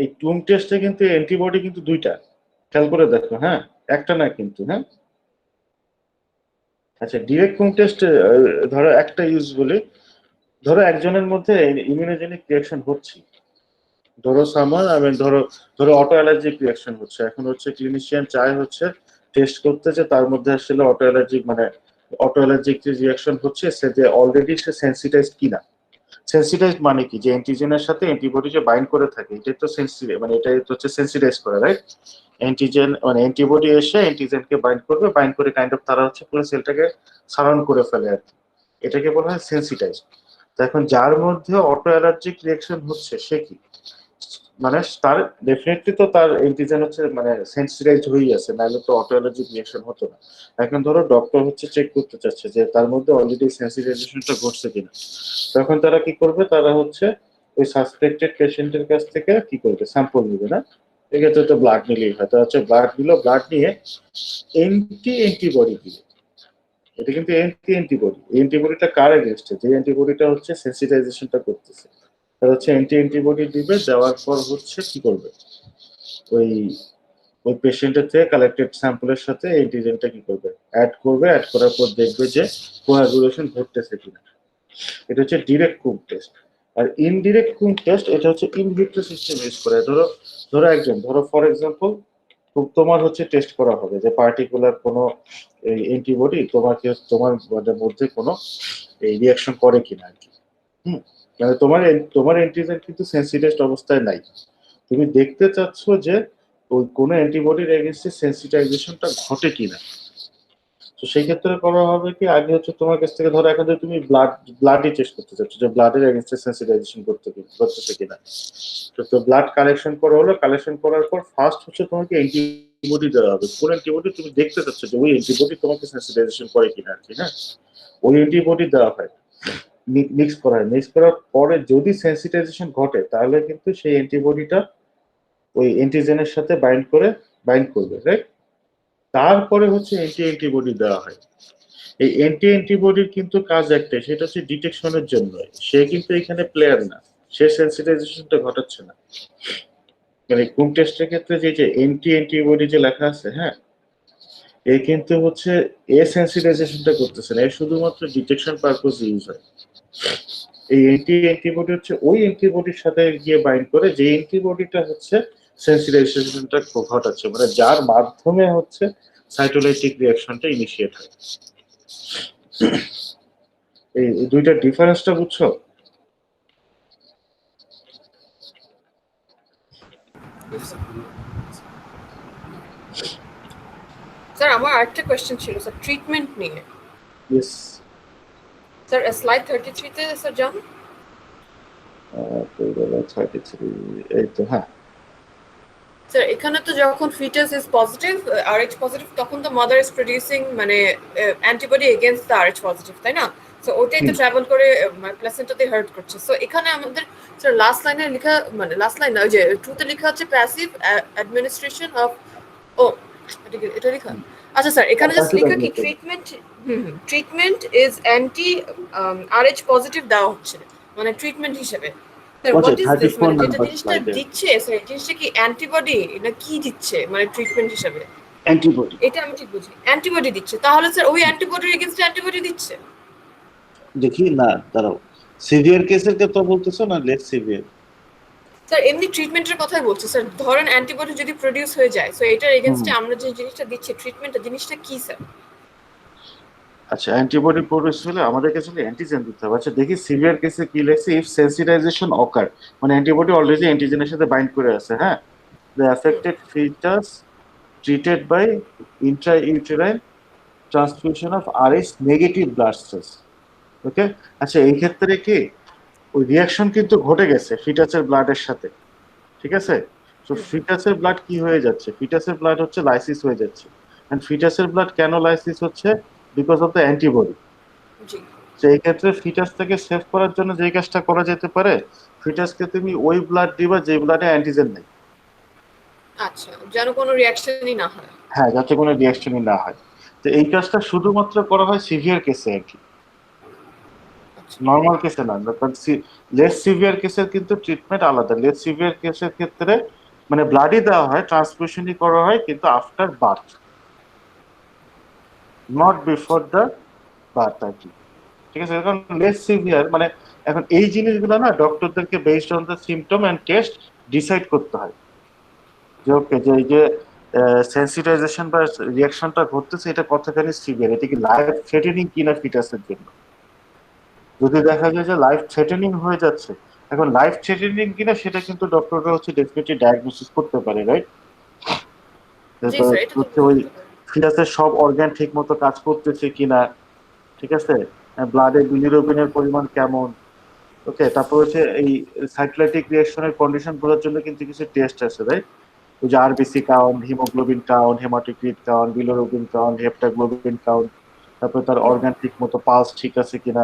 এই টুম টেস্টে কিন্তু অ্যান্টিবডি কিন্তু দুইটা, খেয়াল করে দেখো, হ্যাঁ, একটা না কিন্তু, হ্যাঁ। আচ্ছা, ডিরেক্ট টুম টেস্টে ধরো একটা ইউজ বলি, ধরো একজনের মধ্যে ইমিউনোজেনিক রিঅ্যাকশন হচ্ছে, ধরো সামার আমি ধরো ধরো অটো অ্যালার্জিক রিঅ্যাকশন হচ্ছে, এখন হচ্ছে ক্লিনিশিয়ান চায় হচ্ছে টেস্ট করতে যে তার মধ্যে আসলে অটো অ্যালার্জিক মানে অটো অ্যালার্জিক যে রিঅ্যাকশন হচ্ছে সে যে অলরেডি সে সেন্সিটাইজড কিনা। সেন্সিটাইজড মানে কি, যে অ্যান্টিজেনের সাথে অ্যান্টিবডি যে বাইন্ড করে থাকে, এটাই তো সেন্সিটাইজ, মানে এটাই হচ্ছে সেন্সিটাইজ করে, রাইট? অ্যান্টিজেন মানে অ্যান্টিবডি এসে অ্যান্টিজেনকে বাইন্ড করবে, বাইন্ড করে কাইন্ড অফ তারা হচ্ছে পুরো সেলটাকে সারাউন্ড করে ফেলে আর কি, এটাকে বলা হয় সেন্সিটাইজ। তো এখন যার মধ্যে অটো অ্যালার্জিক রিঅ্যাকশন হচ্ছে সে কি, মানে তার ডেফিনেটলি তো তার অ্যান্টিজেন হচ্ছে মানে সেন্সিটাইজড হয়ে আছে, নাহলে তো অটো অ্যালার্জিক রিঅ্যাকশন হতো না। এখন ধরো ডক্টর হচ্ছে চেক করতে চাচ্ছে যে তার মধ্যে অলরেডি সেন্সিটাইজেশনটা ঘটছে কিনা, তখন তারা কি করবে, তারা হচ্ছে ওই সাসপেক্টেড পেশেন্টের কাছ থেকে কি করবে, স্যাম্পল নিবে না, এক্ষেত্রে তো ব্লাড নিলেই হয়, তো হচ্ছে ব্লাড দিল, ব্লাড নিয়ে অ্যান্টিবডি দিবে। এটা কিন্তু অ্যান্টিবডি, অ্যান্টিবডিটা কার এগেনস্টে, যে অ্যান্টিবডিটা হচ্ছে সেন্সিটাইজেশনটা করতেছে, তারা হচ্ছে অ্যান্টিবডি দিবে, দেওয়ার পর হচ্ছে কি করবে, ওই ওই পেশেন্টের থেকে কালেক্টেড স্যাম্পলের সাথে অ্যান্টিজেনটা কি করবে, অ্যাড করার পর দেখবে যে কোয়াগুলেশন ঘটতেছে কিনা। এটা হচ্ছে ডিরেক্ট কুক টেস্ট। আর ইনডিরেক্ট কুম টেস্ট এটা হচ্ছে ইন ভিট্রো সিস্টেম ইউজ করে। ধরো একজন, ধরো ফর এক্সাম্পল তোমার হচ্ছে টেস্ট করা হবে যে পার্টিকুলার কোনো এই অ্যান্টিবডি তোমার মধ্যে কোনো এই রিয়াকশন করে কিনা আর কি। মানে তোমার অ্যান্টিজেন কিন্তু সেন্সিটাইজড অবস্থায় নাই, তুমি দেখতে চাচ্ছ যে ওই কোনো অ্যান্টিবডির এগেইনস্টে সেন্সিটাইজেশনটা ঘটে কিনা। তো সেই ক্ষেত্রে করা হবে কি, আগে হচ্ছে তোমার কাছ থেকে ধরো এখন তুমি ব্লাডই টেস্ট করতে চাচ্ছ যে ব্লাডের এগেইনস্টে সেন্সিটাইজেশন করতেছে কিনা। তো ব্লাড কালেকশন করা হলো, কালেকশন করার পর ফার্স্ট হচ্ছে তোমাকে অ্যান্টিবডি দেওয়া হবে। কোন অ্যান্টিবডি তুমি দেখতে চাচ্ছ যে ওই অ্যান্টিবডি তোমাকে সেন্সিটাইজেশন করে কিনা আর কি। হ্যাঁ, ওই অ্যান্টিবডি দেওয়া হয়, মিক্স করা হয়। মিক্স করার পরে যদি সেন্সিটাইজেশন ঘটে তাহলে কিন্তু সেই অ্যান্টিবডিটা ওই অ্যান্টিজেনের সাথে বাইন্ড করবে, রাইট? তারপরে হচ্ছে অ্যান্টিবডি দেওয়া হয়। এই অ্যান্টিবডির কিন্তু কাজ একটাই, সেটা হচ্ছে ডিটেকশনের জন্য। সে কিন্তু এখানে প্লেয়ার না, সে সেন্সিটাইজেশনটা ঘটাচ্ছে না। মানে কুম টেস্টের ক্ষেত্রে যে অ্যান্টিবডি যে লেখা আছে, হ্যাঁ, এ কিন্তু হচ্ছে সেন্সিটাইজেশনটা করতেছে না, এ শুধুমাত্র ডিটেকশন পারপোজ ইউজ হয়। এই অ্যান্টিবডি হচ্ছে ওই অ্যান্টিবডির সাথে গিয়ে বাইন্ড করে, যে অ্যান্টিবডিটা হচ্ছে সেন্সিটাইজেশনটা ঘটাচ্ছে, মানে যার মাধ্যমে হচ্ছে সাইটোলাইটিক রিঅ্যাকশনটা ইনিশিয়েট হয়। এই দুইটা ডিফারেন্সটা বুঝছো? স্যার আমার আরেকটা কোয়েশ্চেন ছিল স্যার ট্রিটমেন্ট নিয়ে। ইয়েস স্যার স্লাইড 33 তে স্যার যান। 33, এই তো, হ্যাঁ। স্যার এখানে তো যখন fetus is positive, Rh positive, তখন তো মাদার ইজ প্রোডিউসিং মানে antibody against the Rh positive, তাই না? সো ওটাই তো ট্রাভেল করে প্লাসেন্টাতে হার্ট করছে। সো এখানে আমাদের স্যার লাস্ট লাইনে লেখা, মানে লাস্ট লাইন না, ওই যে ট্রুতে লেখা হচ্ছে প্যাসিভ অ্যাডমিনিস্ট্রেশন অফ, ও এটা লেখা। আচ্ছা স্যার এখানে জাস্ট লেখা কি treatment is anti Rh positive দেওয়া হচ্ছে মানে ট্রিটমেন্ট হিসেবে। হোয়াট ইজ দিস, মানে যেটা জিনিসটা দিচ্ছে স্যার, জিনিসটা কি অ্যান্টিবডি না কি দিচ্ছে মানে ট্রিটমেন্ট হিসেবে? অ্যান্টিবডি। এটা আমি ঠিক বুঝি, অ্যান্টিবডি দিচ্ছে। তাহলে স্যার ওই অ্যান্টিবডির এগেইনস্ট অ্যান্টিবডি দিচ্ছে? দেখি না, দাঁড়াও, সিভিয়ার কেসের কথা বলতেছো না লেস সিভিয়ার? স্যার এমনি ট্রিটমেন্টের কথাই বলছি স্যার। ধরেন অ্যান্টিবডি যদি প্রোডিউস হয়ে যায়, সো এটার এগেইনস্টে আমরা যে জিনিসটা দিচ্ছি ট্রিটমেন্টটা, জিনিসটা কি স্যার? আচ্ছা, অ্যান্টিবডি প্রোডিউস হলে আমাদের কাছে অ্যান্টিজেন দিতে হবে। আচ্ছা দেখি সিভিয়ার কেসে কি লেখছে, ইফ সেন্সিটাইজেশন অকার, মানে অ্যান্টিবডি অলরেডি অ্যান্টিজেনের সাথে বাইন্ড করে আছে, হ্যাঁ, the affected fetus treated by intrauterine transfusion of Rh negative blood cells. Okay, আচ্ছা এই ক্ষেত্রে কি ওই রিয়াকশন কিন্তু ঘটে গেছে ফিটাসের ব্লাডের সাথে, ঠিক আছে? তো ফিটাসের ব্লাড কি হয়ে যাচ্ছে, ফিটাসের ব্লাড হচ্ছে লাইসিস হয়ে যাচ্ছে। এন্ড ফিটাসের ব্লাড কেন লাইসিস হচ্ছে? Because of the antibody. জি সেই ক্ষেত্রে ফিটাসটাকে সেভ করার জন্য যে কাজটা করা যেতে পারে, ফিটাসকে তুমি ওই ব্লাড দিবা যে ব্লাডে অ্যান্টিজেন নেই। আচ্ছা, যেন কোনো রিঅ্যাকশনই না হয়। হ্যাঁ, যাতে কোনো রিয়াকশনই না হয়। তো এই কাজটা শুধুমাত্র করা হয় সিভিয়ার কেসে আর কি, নর্মাল কেসে না। লেস সিভিয়ার কেসের কিন্তু ট্রিটমেন্ট আলাদা। লেস সিভিয়ার কেসের ক্ষেত্রে মানে ব্লাডই দেওয়া হয়, ট্রান্সফিউশনই করা হয়, কিন্তু after birth, not before the birth আর কি, ঠিক আছে? এখন লেস সিভিয়ার মানে এখন এই জিনিসগুলো না ডক্টরদেরকে based on the symptom and test decide করতে হয় যে ওকে, যে এই যে সেন্সিটাইজেশন বা রিয়াকশনটা ঘটতেছে এটা কতখানি সিভিয়ার, এটা কি লাইফ থ্রেটেনিং কিনা ফিটাসের জন্য। যদি দেখা যায় যে লাইফ থ্রেটেনিং হয়ে যাচ্ছে, এখন লাইফ থ্রেটেনিং কিনা সেটা কিন্তু ডক্টররা হচ্ছে ডেফিনেটলি ডায়াগনোসিস করতে পারে, রাইট? জি স্যার, এটা তো হচ্ছে ওই ফিটাসের সব অর্গান ঠিক মতো কাজ করতেছে কিনা, ঠিক আছে, ব্লাডে বিলিরুবিনের পরিমাণ কেমন, ওকে। তারপর হচ্ছে এই সাইটোলাইটিক রিঅ্যাকশনের কন্ডিশন বোঝার জন্য কিন্তু কিছু টেস্ট আছে, রাইট? ওই যে RBC count, haemoglobin count, haematocrit count, bilirubin count, haptoglobin count, তারপর তার অর্গান ঠিক মতো পালস ঠিক আছে কিনা।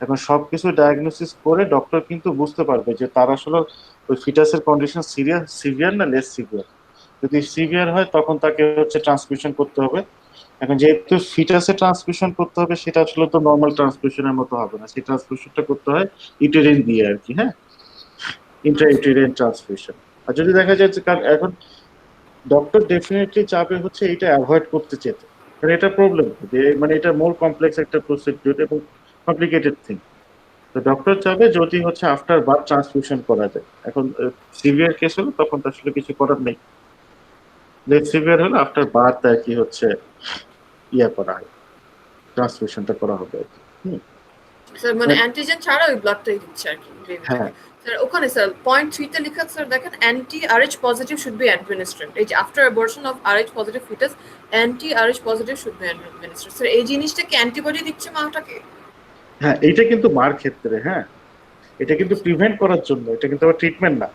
এখন সবকিছু ডায়াগনোসিস করে ডক্টর কিন্তু বুঝতে পারবে যে তার আসলে ওই ফিটাসের কন্ডিশন সিভিয়ার না লেস সিভিয়ার। যদি সিভিয়ার হয় তখন তাকে হচ্ছে ট্রান্সমিশন করতে হবে। এখন যেহেতু ফিটাসে ট্রান্সমিশন করতে হবে, সেটা আসলে তো নর্মাল ট্রান্সমিশনের মতো হবে না, সেই ট্রান্সমিশনটা করতে হয় ইউটেরিন দিয়ে আর কি, হ্যাঁ, ইন্ট্রাইউটেরিয়ান ট্রান্সমিশন। আর যদি দেখা যায় যে এখন ডক্টর ডেফিনেটলি চাপে হচ্ছে এটা অ্যাভয়েড করতে চেতে, কারণ এটা প্রবলেম যে মানে এটা মোর কমপ্লেক্স একটা প্রসিডিউর এবং কমপ্লিকেটেড থিং। তো ডক্টর চাবে যদি হচ্ছে আফটার বার্থ ট্রান্সফিউশন করা যায়। এখন সিভিয়ার কেস হলো তখন তো আসলে কিছু করার নেই। লেট সিভিয়ার হলে আফটার বার্থ আর কি হচ্ছে করা হয়, ট্রান্সফিউশনটা করা হবে আর কি। স্যার মানে অ্যান্টিজেন ছাড়া ওই ব্লাডটাই দিচ্ছে আর কি বেবি হ্যাঁ থেকে। স্যার ওখানে স্যার পয়েন্ট 3 তে লেখা স্যার দেখেন anti Rh positive should be administered. এই যে after abortion of Rh positive fetus anti Rh positive should be administered. Sir এই জিনিসটা কি অ্যান্টিবডি দিচ্ছে মাটাকে? হ্যাঁ, এইটা কিন্তু মার ক্ষেত্রে, হ্যাঁ এটা কিন্তু প্রিভেন্ট করার জন্য, এটা কিন্তু আবার ট্রিটমেন্ট না।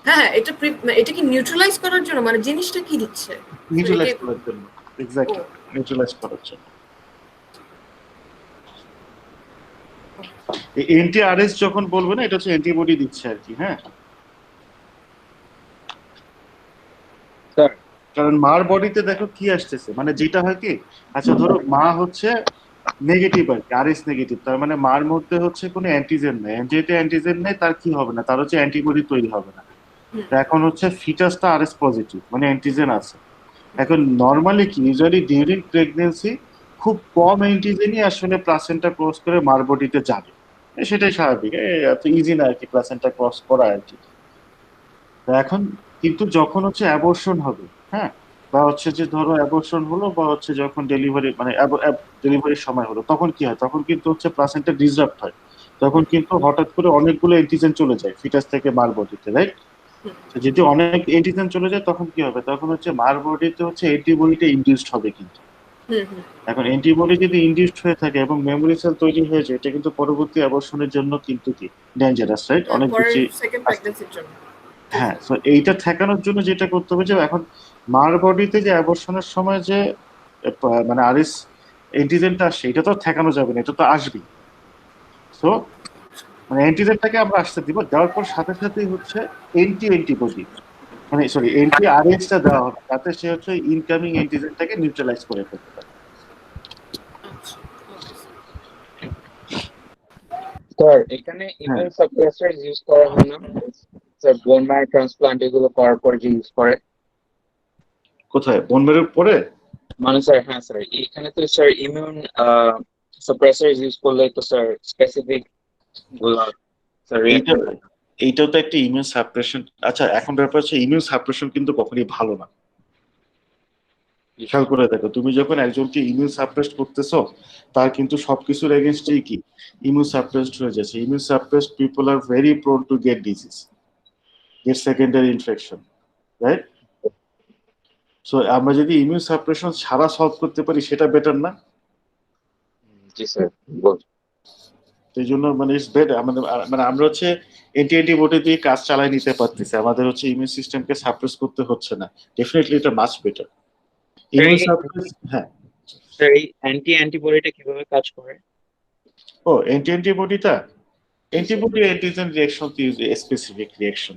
হ্যাঁ এটা কি নিউট্রালাইজ করার জন্য, মানে জিনিসটা কি দিচ্ছে? নিউট্রালাইজ করার জন্য, এক্স্যাক্টলি নিউট্রালাইজ করার জন্য। এন্টি আরএস যখন বলবো না, এটা হচ্ছে অ্যান্টিবডি দিচ্ছে আর কি। হ্যাঁ স্যার কারণ মার বডিতে দেখো কি আসতেছে, মানে যেটা হয় কি, আচ্ছা ধরো মা হচ্ছে নেগেটিভ আর কি, আরএস নেগেটিভ, তার মানে মার মধ্যে হচ্ছে কোনো অ্যান্টিজেন নেই, যেহেতু অ্যান্টিজেন নেই তার কি হবে না, তার হচ্ছে অ্যান্টিবডি তৈরি হবে না। তো এখন হচ্ছে ফিটাসটা আরএস পজিটিভ, মানে অ্যান্টিজেন আছে। এখন নর্মালি কি ইউজুয়ালি ডিউরিং প্রেগনেন্সি খুব কম অ্যান্টিজেনই আসলে প্লাসেন্টা ক্রস করে মার বডিতে যাবে, সেটাই স্বাভাবিক, এত ইজি না আর কি প্লাসেন্টা ক্রস করা আর কি। তো এখন কিন্তু যখন হচ্ছে অ্যাবর্শন হবে, হ্যাঁ বা হচ্ছে যে ধরো অ্যাবর্শন হলো বা হচ্ছে যখন ডেলিভারি মানে ডেলিভারির সময় হলো, তখন কি হয়, তখন কিন্তু হচ্ছে প্লাসেন্টা ডিসরাপ্ট হয়, তখন কিন্তু হঠাৎ করে অনেকগুলো অ্যান্টিজেন চলে যায় ফিটাস থেকে মার বডিতে, রাইট? যদি অনেক অ্যান্টিজেন চলে যায় তখন কি হবে, তখন হচ্ছে মার বডিতে হচ্ছে অ্যান্টিবডিটা ইনডিউসড হবে কিন্তু। এখন অ্যান্টিবডি যদি ইনডিউসড হয়ে থাকে এবং মেমোরি সেল তৈরি হয়ে যায়, এটা কিন্তু পরবর্তী অ্যাবর্শনের জন্য কিন্তু কি ডেঞ্জারাস, রাইট? অনেক পরের বেশি। সেকেন্ড প্রেগন্যান্সির জন্য। হ্যাঁ, তো এইটা ঠেকানোর জন্য যেটা করতে হবে যে এখন মার বডিতে যে অ্যাবর্শনের সময় যে মানে আরএস অ্যান্টিজেনটা আসছে, এটা তো ঠেকানো যাবে না, এটা তো আসবেই। সো মানে অ্যান্টিজেনটাকে আমরা আসতে দিব, দেওয়ার পর সাথে সাথেই হচ্ছে অ্যান্টিবডি মানে সরি এন্টি আরএসটা দেওয়া হবে, যাতে সে হচ্ছে ইনকামিং অ্যান্টিজেনটাকে নিউট্রালাইজ করে ফেলতে পারে। আচ্ছা স্যার এখানে হ্যাঁ, ইমিউন সাপ্রেসার ইউজ করা হয় না স্যার? বোন ম্যারো ট্রান্সপ্লান্ট এগুলো করার পর যে ইউজ করে, কোথায় বোন ম্যারোর পরে? মানে স্যার হ্যাঁ স্যার এখানে তো স্যার ইমিউন সাপ্রেসার ইউজ করলে তো স্যার স্পেসিফিক গুলো স্যার এইটা রিঅ্যাক্ট। এইটাও তো একটা ইমিউন সাপ্রেশন। আচ্ছা এখন ব্যাপার হচ্ছে ইমিউন সাপ্রেশন কিন্তু কখনোই ভালো না। খেয়াল করে দেখো, তুমি যখন একজনকে ইমিউন সাপ্রেসড করতেছো, তার কিন্তু সবকিছুর এগেনস্টেই কি ইমিউন সাপ্রেসড হয়ে যাচ্ছে। Immune suppressed people are very prone to get disease, get secondary infection, right? So আমরা যদি ইমিউন সাপ্রেশন ছাড়া সলভ করতে পারি সেটা বেটার না? জি স্যার বল। সেই জন্য মানে ইটস বেটার আমাদের, মানে আমরা হচ্ছে অ্যান্টিবডি দিয়ে কাজ চালাই নিতে পারতেছি, আমাদের হচ্ছে ইমিউন সিস্টেমকে সাপ্রেস করতে হচ্ছে না। ডেফিনেটলি এটা মাচ বেটার ইমিউন সাপ্রেস। হ্যাঁ, স্যার এই অ্যান্টিবডিটা কিভাবে কাজ করে? ও অ্যান্টিবডিটা, জি স্যার। অ্যান্টিবডি অ্যান্টিজেন রিঅ্যাকশন তো use specific reaction,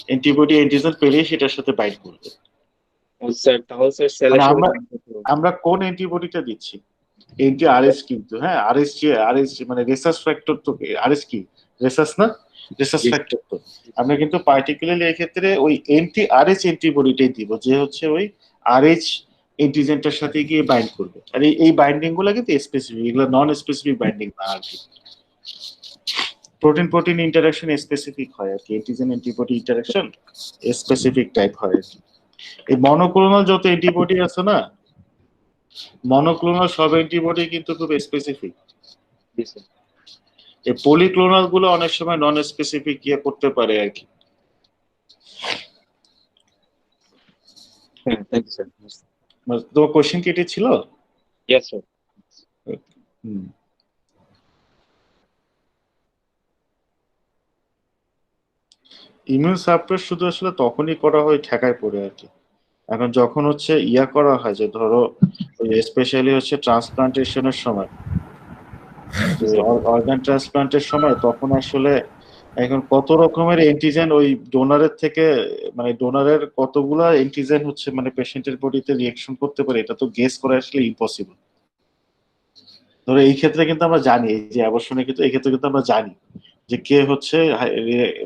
antibody antigen পেলে সেটার সাথে বাইন্ড করবে। ও স্যার তাহলে স্যার সেলের মানে সাথে আমরা bind করতে হবে। আমরা কোন অ্যান্টিবডিটা দিচ্ছি, এন্টি আরএস কিন্তু, হ্যাঁ আরএস মানে রেসাস ফ্যাক্টর তো, আরএস কি রেসাস না, রেসাস জি ফ্যাক্টর তো। আমরা কিন্তু পার্টিকুলারলি এই ক্ষেত্রে ওই এন্টি আরএস অ্যান্টিবডিটাই দিব, যে হচ্ছে ওই আরএইচ অ্যান্টিজেনটার সাথে গিয়ে বাইন্ড করবে। আর এই বাইন্ডিং গুলো কিন্তু স্পেসিফিক, এগুলো নন স্পেসিফিক বাইন্ডিং না আর কি। প্রোটিন প্রোটিন ইন্টারাকশন স্পেসিফিক হয় আর কি, antigen antibody interaction specific type হয় আর কি। এই মনোক্লোনাল যত অ্যান্টিবডি আছে না, মনোক্লোনাল সব অ্যান্টিবডি কিন্তু খুব স্পেসিফিক। জি স্যার। এই পলিক্লোনাল গুলো অনেক সময় নন স্পেসিফিক ইয়ে করতে পারে আর কি। হ্যাঁ থ্যাংক ইউ স্যার। তোমার কোশ্চেন কি এটা ছিল? Yes sir. Hmm. Immune suppress শুধু আসলে তখনই করা হয় ঠেকায় পড়ে আর কি। এখন যখন হচ্ছে ইয়া করা হয় যে ধরো স্পেশালি হচ্ছে ট্রান্সপ্লান্টেশনের সময়, অর্গান ট্রান্সপ্লান্টের সময়, তখন আসলে এখন কত রকমের অ্যান্টিজেন ওই ডোনারের থেকে, মানে ডোনারের কতগুলা অ্যান্টিজেন হচ্ছে মানে পেশেন্টের বডিতে রিঅ্যাকশন করতে পারে, এটা তো গেস করা আসলে ইম্পসিবল। ধরো এই ক্ষেত্রে কিন্তু আমরা জানি, এই যে অ্যাবর্শনের ক্ষেত্রে, এই ক্ষেত্রে কিন্তু আমরা জানি যে কে হচ্ছে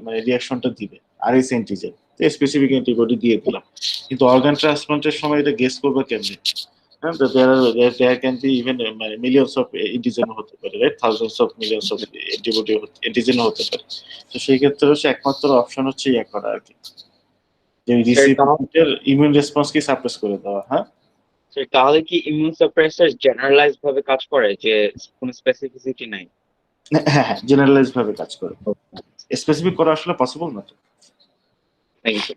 মানে রিঅ্যাকশনটা দিবে, আর এই অ্যান্টিজেন স্পেসিফিক অ্যান্টিবডি দিয়ে দিলাম। কিন্তু অর্গান ট্রান্সপ্লান্টের সময় এটা গেস করবে কেমনে? And there can be even millions of antigen হতে পারে, right? Thousands of millions of antibody antigen হতে পারে। তো সেই ক্ষেত্রে হচ্ছে একমাত্র অপশন হচ্ছে ইয়ে করা আর কি, যে রিসিপিয়েন্টের ইমিউন রেসপন্স কি সাপ্রেস করে দেওয়া। হ্যাঁ, তাহলে কি ইমিউন সাপ্রেসার জেনারেলাইজড ভাবে কাজ করে, যে কোনো স্পেসিফিসিটি নাই? হ্যাঁ হ্যাঁ, জেনারেলাইজ ভাবে কাজ করে, স্পেসিফিক করা আসলে পসিবল না তো। Thank you.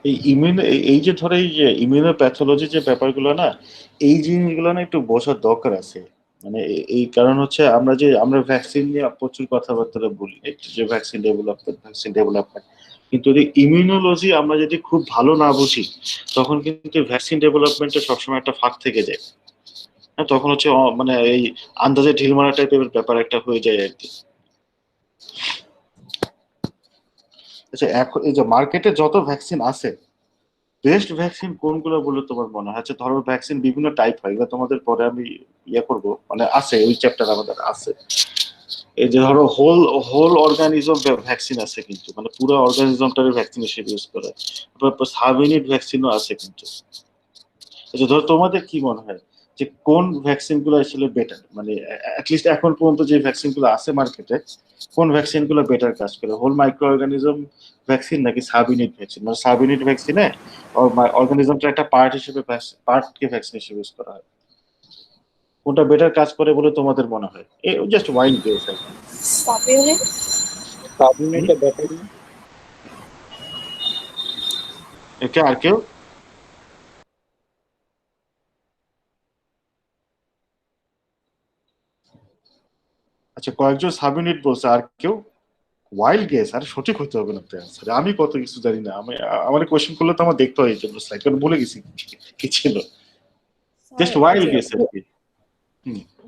এই ইমিউন, এই যে ধরো এই যে ইমিউনোপ্যাথোলজি যে ব্যাপারগুলো না, এই জিনিসগুলো না একটু বোঝার দরকার আছে। মানে এই কারণ হচ্ছে আমরা ভ্যাকসিন নিয়ে প্রচুর কথাবার্তা বলি, যে ভ্যাকসিন ডেভেলপমেন্ট, কিন্তু যদি ইমিউনোলজি আমরা যদি খুব ভালো না বুঝি, তখন কিন্তু ভ্যাকসিন ডেভেলপমেন্টে সবসময় একটা ফাঁক থেকে যায়। হ্যাঁ, তখন হচ্ছে মানে এই আন্দাজে ঢিল মারা টাইপের ব্যাপার একটা হয়ে যায় আর কি। আচ্ছা, এখন এই যে মার্কেটে যত ভ্যাকসিন আছে, বেস্ট ভ্যাকসিন কোনগুলো বলে তোমার মনে হয়? আচ্ছা ধরো ভ্যাকসিন বিভিন্ন টাইপ হয়, এগুলো তোমাদের পরে আমি ইয়ে করবো, মানে আছে ওই চ্যাপ্টার আমাদের আছে। এই যে ধরো হোল হোল অর্গানিজম ভ্যাকসিন আছে, কিন্তু মানে পুরো অর্গানিজমটারে ভ্যাকসিন হিসেবে ইউজ করা। তারপর সাব ইউনিট ভ্যাকসিনও আছে কিন্তু। আচ্ছা ধরো তোমাদের কি মনে হয় যে কোন ভ্যাকসিন গুলো আসলে বেটার, মানে অ্যাটলিস্ট এখন পর্যন্ত যে ভ্যাকসিন গুলো আছে মার্কেটে, কোন ভ্যাকসিন গুলো বেটার কাজ করে, হোল মাইক্রো অর্গানিজম ভ্যাকসিন নাকি সাব ইউনিট ভ্যাকসিন? মানে সাব ইউনিট ভ্যাকসিনে অর্গানিজমটা একটা পার্ট হিসেবে, পার্টকে ভ্যাকসিন হিসেবে ইউজ করা হয়, কোনটা বেটার কাজ করে বলে তোমাদের মনে হয়? জাস্ট ওয়াইল্ড গেস আর কি। সাবইউনিট। সাবইউনিটটা বেটার না? এটা আর কেউ? আচ্ছা, কয়েকজন সাব ইউনিট বলছে, আর কেউ? ওয়াইল্ড গেস, আর সঠিক হতে হবে না তো অ্যান্সার। আমি কত কিছু জানি না, আমি আমার কোশ্চেন করলে তো আমার দেখতে হয় এই জন্য স্লাইড, কারণ ভুলে গেছি কি ছিল। স্যার জাস্ট ওই ওয়াইল্ড যে গেস আর কি।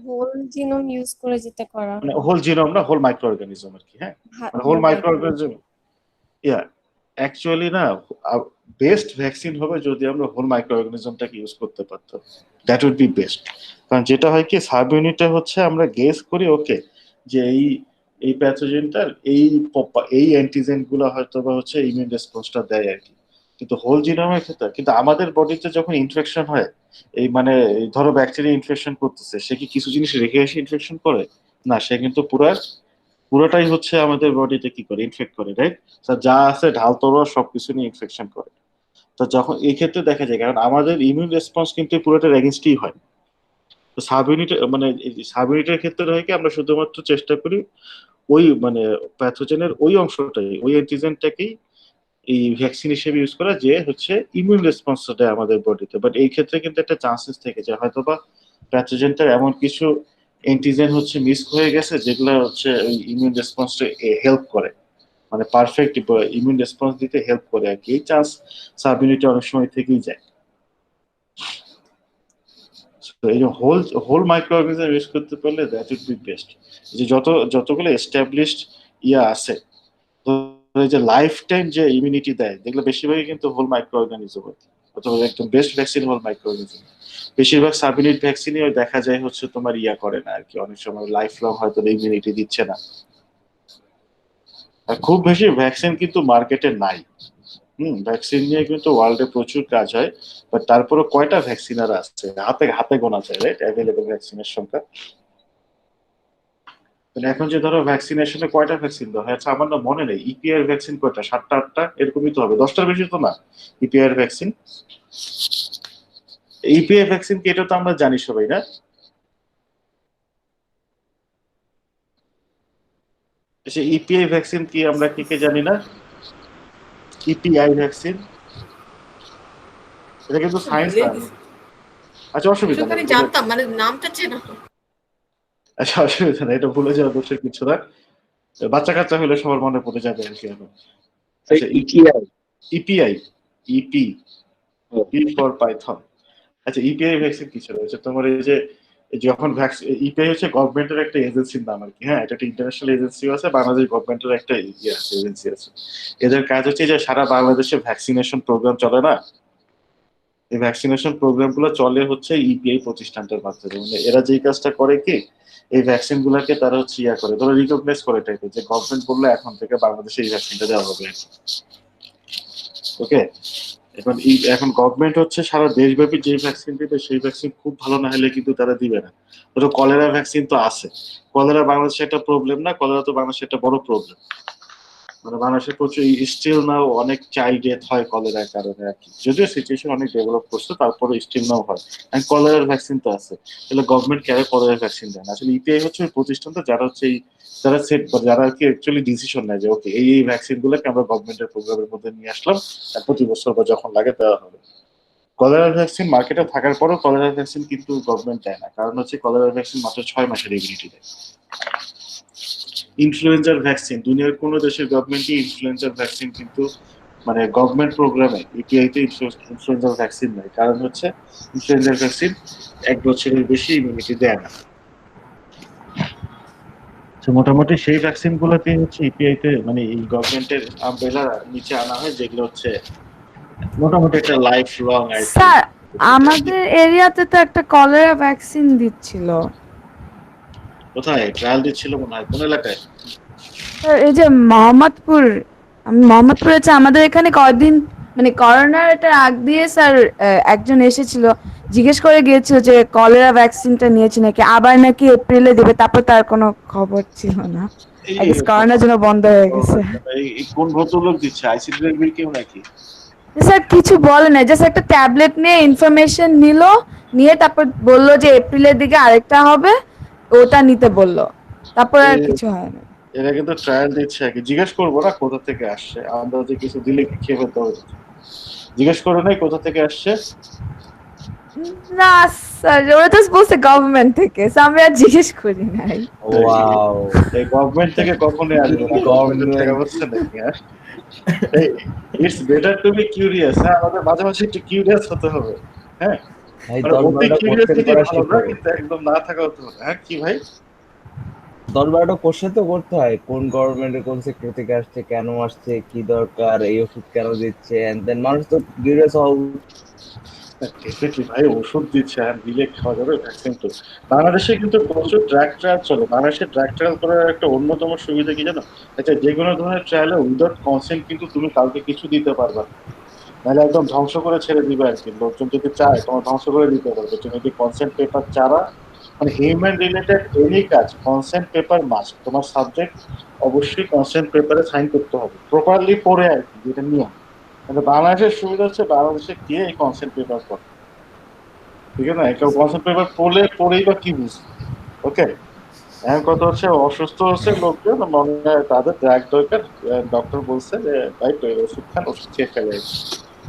হোল জিনোম ইউজ করে যেটা করা মানে হয়। হোল জিনোম না, হোল মাইক্রো অর্গানিজম আর কি। হ্যাঁ, মানে whole whole micro microorganism. Yeah, actually না, বেস্ট ভ্যাকসিন হবে যদি আমরা হোল মাইক্রো অর্গানিজমটাকে ইউজ করতে পারতাম, দ্যাট উড বি বেস্ট। কারণ যেটা হয় কি, সাব ইউনিটে হচ্ছে আমরা গেস করি ওকে, যে এই প্যাথোজেনটার এই অ্যান্টিজেন গুলো হয়তো বা হচ্ছে ইমিউন রেসপন্সটা দেয় আর কি। কিন্তু হোল জিনোমের ক্ষেত্রে কিন্তু আমাদের বডিতে যখন ইনফেকশন হয়, মানে এই ধরো ব্যাকটেরিয়া ইনফেকশন করতেছে, সে কি কিছু জিনিস রেখে এসে ইনফেকশন করে? না, সে কিন্তু পুরোটাই হচ্ছে আমাদের বডিতে কি করে, ইনফেক্ট করে, রাইট? যা আছে ঢাল তলোয়ার সবকিছু নিয়ে ইনফেকশন করে। তো যখন এই ক্ষেত্রে দেখা যায়, কারণ আমাদের ইমিউন রেসপন্স কিন্তু পুরোটার এগেনস্টই হয়। তো সাব ইউনিট মানে সাব ইউনিটের ক্ষেত্রে হয় কি, আমরা শুধুমাত্র চেষ্টা করি ওই মানে প্যাথোজেনের ওই অংশটাই, ওই অ্যান্টিজেনটাকেই এই ভ্যাকসিন হিসেবে ইউজ করা, যে হচ্ছে ইমিউন রেসপন্স দেয় আমাদের বডিতে। বাট এই ক্ষেত্রে কিন্তু একটা চান্সেস থেকে যায় হয়তো বা প্যাথোজেনটার এমন কিছু অ্যান্টিজেন হচ্ছে মিস হয়ে গেছে, যেগুলো হচ্ছে ওই ইমিউন রেসপন্সটা হেল্প করে, মানে পারফেক্ট ইমিউন রেসপন্স দিতে হেল্প করে আর কি। এই চান্স সাব ইউনিটে অনেক সময় থেকেই যায়। তো এই যে হোল মাইক্রো অর্গানিজম ইউজ করতে পারলে দ্যাট উড বি বেস্ট। যে যতগুলো এস্টাবলিশড আছে, তো এই যে লাইফ টাইম যে ইমিউনিটি দেয়, যেগুলো বেশিরভাগই কিন্তু হোল মাইক্রো অর্গানিজম আর কি, অথবা একদম best vaccine whole micro organism. বেশিরভাগ সাব ইউনিট ভ্যাকসিনই দেখা যায় হচ্ছে তোমার করে না আর কি, অনেক সময় লাইফ লং হয়তো ইমিউনিটি দিচ্ছে না। আর খুব বেশি ভ্যাকসিন কিন্তু মার্কেটে নাই। ভ্যাকসিন নিয়ে কিন্তু ওয়ার্ল্ডে প্রচুর কাজ হয়, বাট তারপরে কয়টা ভ্যাকসিন আর আছে, হাতে হাতে গোনা যায়, রাইট? অ্যাভেলেবল ভ্যাকসিনের সংখ্যা। মানে এখন যে ধরো ভ্যাকসিনেশনে কয়টা ভ্যাকসিন দেওয়া হয়, আচ্ছা আমার না মনে নেই, ইপিআর ভ্যাকসিন কয়টা, 7টা 8টা এরকমই তো হবে, 10টার বেশি তো না ইপিআর ভ্যাকসিন। ইপিআই ভ্যাকসিন কি, এটা তো আমরা জানি সবাই, না? আচ্ছা, ইপিআই ভ্যাকসিন কি আমরা কি কে জানি না? ইপিআই ভ্যাকসিন, এটা কিন্তু সায়েন্স ভুলে না। গেছি। আচ্ছা অসুবিধা একটুখানি নেই, জানতাম, মানে নামটা চেনা। আচ্ছা অসুবিধা নেই, এটা ভুলে যাওয়া দোষের কিছু না। বাচ্চা কাচ্চা হলে সবার মনে পড়ে যাবে আর কি এখন। আচ্ছা, ETI. EPI, EP, P for Python. আচ্ছা, ইপিআই ভ্যাকসিন কি ছিল? হচ্ছে তোমার এই যে যখন ভ্যাকসিন, ইপিআই হচ্ছে গভর্নমেন্টের একটা এজেন্সির নাম আর কি। হ্যাঁ, এটা একটা ইন্টারন্যাশনাল এজেন্সিও আছে, বাংলাদেশ গভর্নমেন্টের একটা এজেন্সি আছে। এদের কাজ হচ্ছে যে সারা বাংলাদেশে ভ্যাকসিনেশন প্রোগ্রাম চলে না, এই ভ্যাকসিনেশন প্রোগ্রাম গুলো চলে হচ্ছে ইপিআই প্রতিষ্ঠানটার মাধ্যমে। মানে এরা যেই কাজটা করে কি, এই ভ্যাকসিন গুলাকে তারা হচ্ছে ইয়া করে, ধরো রিকগনাইজ করে টাইপের, যে গভর্নমেন্ট বললো এখন থেকে বাংলাদেশে এই ভ্যাকসিনটা দেওয়া হবে। ওকে, এখন গভর্নমেন্ট হচ্ছে সারা দেশব্যাপী যে ভ্যাকসিন দিবে সেই ভ্যাকসিন খুব ভালো না হলে কিন্তু তারা দিবে না। ধরো কলেরা ভ্যাকসিন তো আছে, কলেরা বাংলাদেশে একটা প্রবলেম না? কলেরা তো বাংলাদেশে একটা বড় প্রবলেম। মানে বাংলাদেশে প্রচুর স্টিল নাও অনেক চাইল্ড ডেথ হয় কলেরার কারণে আর কি, যদিও সিচুয়েশন অনেক ডেভেলপ করছে তারপরে স্টিল নাও হয়। আর কলেরার ভ্যাকসিন তো আছে, তাহলে গভর্নমেন্ট কেন কলেরার ভ্যাকসিন দেয় না? আসলে ইপিআই হচ্ছে ওই প্রতিষ্ঠানটা যারা হচ্ছে এই যারা সেট যারা আর কি অ্যাকচুয়ালি ডিসিশন নেয় যে ওকে এই ভ্যাকসিন গুলোকে আমরা গভর্নমেন্টের প্রোগ্রামের মধ্যে নিয়ে আসলাম, আর প্রতি বছর বা যখন লাগে দেওয়া হবে। কলেরার ভ্যাকসিন মার্কেটে থাকার পরও কলেরার ভ্যাকসিন কিন্তু গভর্নমেন্ট দেয় না, কারণ হচ্ছে কলেরার ভ্যাকসিন মাত্র 6 মাসের এবিলিটি দেয়। ইনফ্লুয়েঞ্জার ভ্যাকসিন দুনিয়ার কোনো দেশের গভর্নমেন্টই ইনফ্লুয়েঞ্জার ভ্যাকসিন কিন্তু মানে গভর্নমেন্ট প্রোগ্রামে ইপিআই তে ইনফ্লুয়েঞ্জার ভ্যাকসিন নেয়, কারণ হচ্ছে ইনফ্লুয়েঞ্জার ভ্যাকসিন 1 বছরের বেশি ইমিউনিটি দেয় না। তো মোটামুটি সেই ভ্যাকসিন গুলোকে হচ্ছে ইপিআই তে মানে এই গভর্নমেন্টের আমব্রেলার নিচে আনা হয়, যেগুলো হচ্ছে মোটামুটি একটা লাইফ লং আর কি। স্যার আমাদের এরিয়াতে তো একটা কলেরা ভ্যাকসিন দিচ্ছিল। কোথায় ট্রায়াল দিচ্ছিল মনে হয়, কোন এলাকায়? স্যার এই যে মোহাম্মদপুর, আমি মোহাম্মদপুরে আছি, আমাদের এখানে কয়দিন মানে করোনার একটা আগ দিয়ে স্যার একজন এসেছিল, জিজ্ঞেস করে গিয়েছিল যে কলেরা ভ্যাকসিনটা নিয়েছি নাকি, আবার নাকি এপ্রিলে দেবে, তারপর তার কোনো খবর ছিল না। করোনার জন্য বন্ধ হয়ে গেছে। এই কোন ভদ্রলোক দিচ্ছে? আইসিডি এর বিল কেউ নাকি? স্যার কিছু বলে না, জাস্ট একটা ট্যাবলেট নিয়ে ইনফরমেশন নিলো, নিয়ে তারপর বললো যে এপ্রিলের দিকে আরেকটা হবে, ওটা নিতে বললো, তারপর আর কিছু হয় না। এরা কিন্তু ট্রায়াল দিচ্ছে আর কি। জিজ্ঞেস করবো না কোথা থেকে আসছে, আন্দাজে কিছু দিলে কি খেয়ে ফেলতে হবে? জিজ্ঞেস করো নাই কোথা থেকে আসছে? না স্যার, ওরা তো বলছে গভর্নমেন্ট থেকে, so আমি আর জিজ্ঞেস করি নাই। ওয়াও, এই গভর্নমেন্ট থেকে কখনোই আসবে না, গভর্নমেন্ট থেকে বলছে নাকি? হ্যাঁ, it's better to be curious. হ্যাঁ, আমাদের মাঝে মাঝে একটু কিউরিয়াস হতে হবে। হ্যাঁ, ভাই মানে অতি 10-12টা কিউরিয়াসিটি কোশ্চেন করা ভালো না, শিখবে। কিন্তু একদম না থাকা হতে হবে। হ্যাঁ কি ভাই? 10-12টা কোশ্চেন তো করতে হয়, কোন গভর্নমেন্টের কোন সেক্টর থেকে আসছে, কেন আসছে, কি দরকার, এই ওষুধ কেন দিচ্ছে, এন্ড দেন মানুষ তো কিউরিয়াস হওয়া উচিত। ডেফিনেটলি ভাই, ওষুধ দিচ্ছে আর দিলে খাওয়া যাবে ভ্যাকসিন তো। বাংলাদেশে কিন্তু প্রচুর ড্রাগ ট্রায়াল চলে। বাংলাদেশে ড্রাগ ট্রায়াল করার একটা অন্যতম সুবিধা কি জানো? আচ্ছা, যে কোনো ধরনের ট্রায়ালে উইদাউট কনসেন্ট কিন্তু তুমি কাউকে কিছু দিতে পারবা না, নাহলে একদম ধ্বংস করে ছেড়ে দিবে আর কি। লোকজন যদি চায় তোমার ধ্বংস করে দিতে পারবে, তুমি যদি কনসেন্ট পেপার ছাড়া মানে হিউম্যান রিলেটেড এনি কাজ কনসেন্ট পেপার মাস্ট। তোমার সাবজেক্ট অবশ্যই কনসেন্ট পেপারে সাইন করতে হবে, প্রপারলি পড়ে আর কি, যেটা নিয়ম। কিন্তু বাংলাদেশের সুবিধা হচ্ছে বাংলাদেশে গিয়ে এই কনসেন্ট পেপার পড়ে, ঠিক আছে না? কেউ কনসেন্ট পেপার পড়েই বা কি বুঝবে? ওকে, এখন কথা হচ্ছে অসুস্থ হচ্ছে লোকজন, মনে হয় তাদের ড্রাগ দরকার, ডক্টর বলছে যে ভাই ওষুধ খান, ওষুধ খেয়ে ফেলে।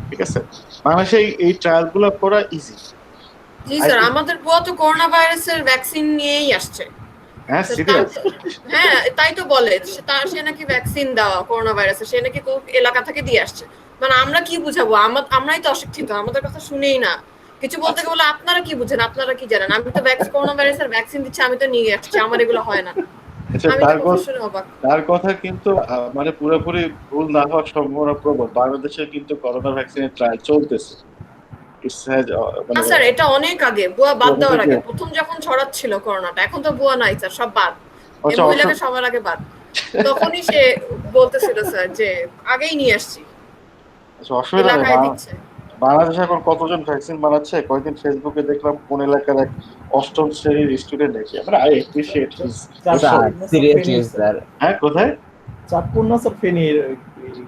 ঠিক আছে, বাংলাদেশে এই ট্রায়াল গুলো করা ইজি। জি স্যার, আমাদের বুয়া তো করোনা ভাইরাসের ভ্যাকসিন নিয়েই আসছে। হ্যাঁ সিরিয়াস? হ্যাঁ তাই তো বলে, সে নাকি ভ্যাকসিন দেওয়া করোনা ভাইরাসের, সে নাকি কোন এলাকা থেকে দিয়ে আসছে। মানে আমরা কি বুঝাবো? আমরাই তো অশিক্ষিত, আমাদের কথা শুনেই না। কিছু বলতে গেলে আপনারা কি বুঝেন, আপনারা কি জানেন? আমি তো করোনা ভাইরাসের ভ্যাকসিন দিচ্ছি, আমি তো নিয়ে আসছি, আমার এগুলো হয় না। আচ্ছা, আমি তো কথা শুনে অবাক। তার কথা কিন্তু মানে পুরোপুরি ভুল না হওয়ার সম্ভাবনা প্রবল। বাংলাদেশে কিন্তু করোনা ভ্যাকসিনের ট্রায়াল চলতেছে। না স্যার, এটা অনেক আগে, বুয়া বাদ দেওয়ার আগে, প্রথম যখন ছড়াচ্ছিল করোনাটা। এখন তো বুয়া নাই স্যার, সব বাদ। এই মহিলাকে সবার আগে বাদ। তখনই সে বলতেছিল স্যার যে আগেই নিয়ে আসছি। আচ্ছা, অসুবিধা নেই। এলাকায় দিচ্ছে। বাংলাদেশে এখন কতজন ভ্যাকসিন বানাচ্ছে? কয়েকদিন ফেসবুকে দেখলাম কোন এলাকার এক 8ম শ্রেণীর স্টুডেন্ট নাকি। আমরা I appreciate his. Seriously sir, হ্যাঁ কোথায়? চাঁদপুর না স্যার, ফেনীর।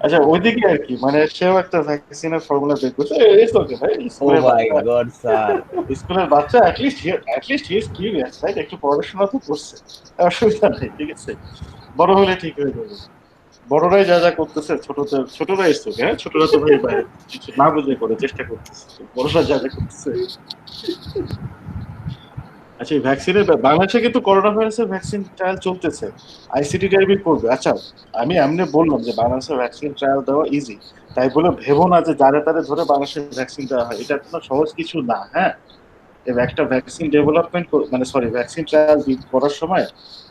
আচ্ছা, ওইদিকে আর কি, মানে সেও একটা ভ্যাকসিনের ফর্মুলা বের করছে। ইটস ওকে ভাই, ও মাই গড স্যার, স্কুলের বাচ্চা at least he is curious right, একটু পড়াশোনা তো করছে, অসুবিধা নেই। ঠিক আছে, বড় হলে ঠিক হয়ে যাবে। বড়রাই যা যা করতেছে ছোটরা এসছে। হ্যাঁ, ছোটরা তো ভাই বাইরে কিছু না বুঝে করে চেষ্টা করতেছে, বড়রা যা যা করতেছে। আচ্ছা, এই ভ্যাকসিনের বাংলাদেশে কিন্তু করোনা ভাইরাসের ভ্যাকসিন ট্রায়াল চলতেছে, আইসিটি টাইপই করবে। আচ্ছা, আমি এমনি বললাম যে বাংলাদেশের ভ্যাকসিন ট্রায়াল দেওয়া ইজি, তাই বলে ভেবো না যে যারে তারে ধরে বাংলাদেশের ভ্যাকসিন দেওয়া হয়। এটা কোনো সহজ কিছু না। হ্যাঁ, একটা ভ্যাকসিন ডেভেলপমেন্ট মানে ভ্যাকসিন ট্রায়াল করার সময়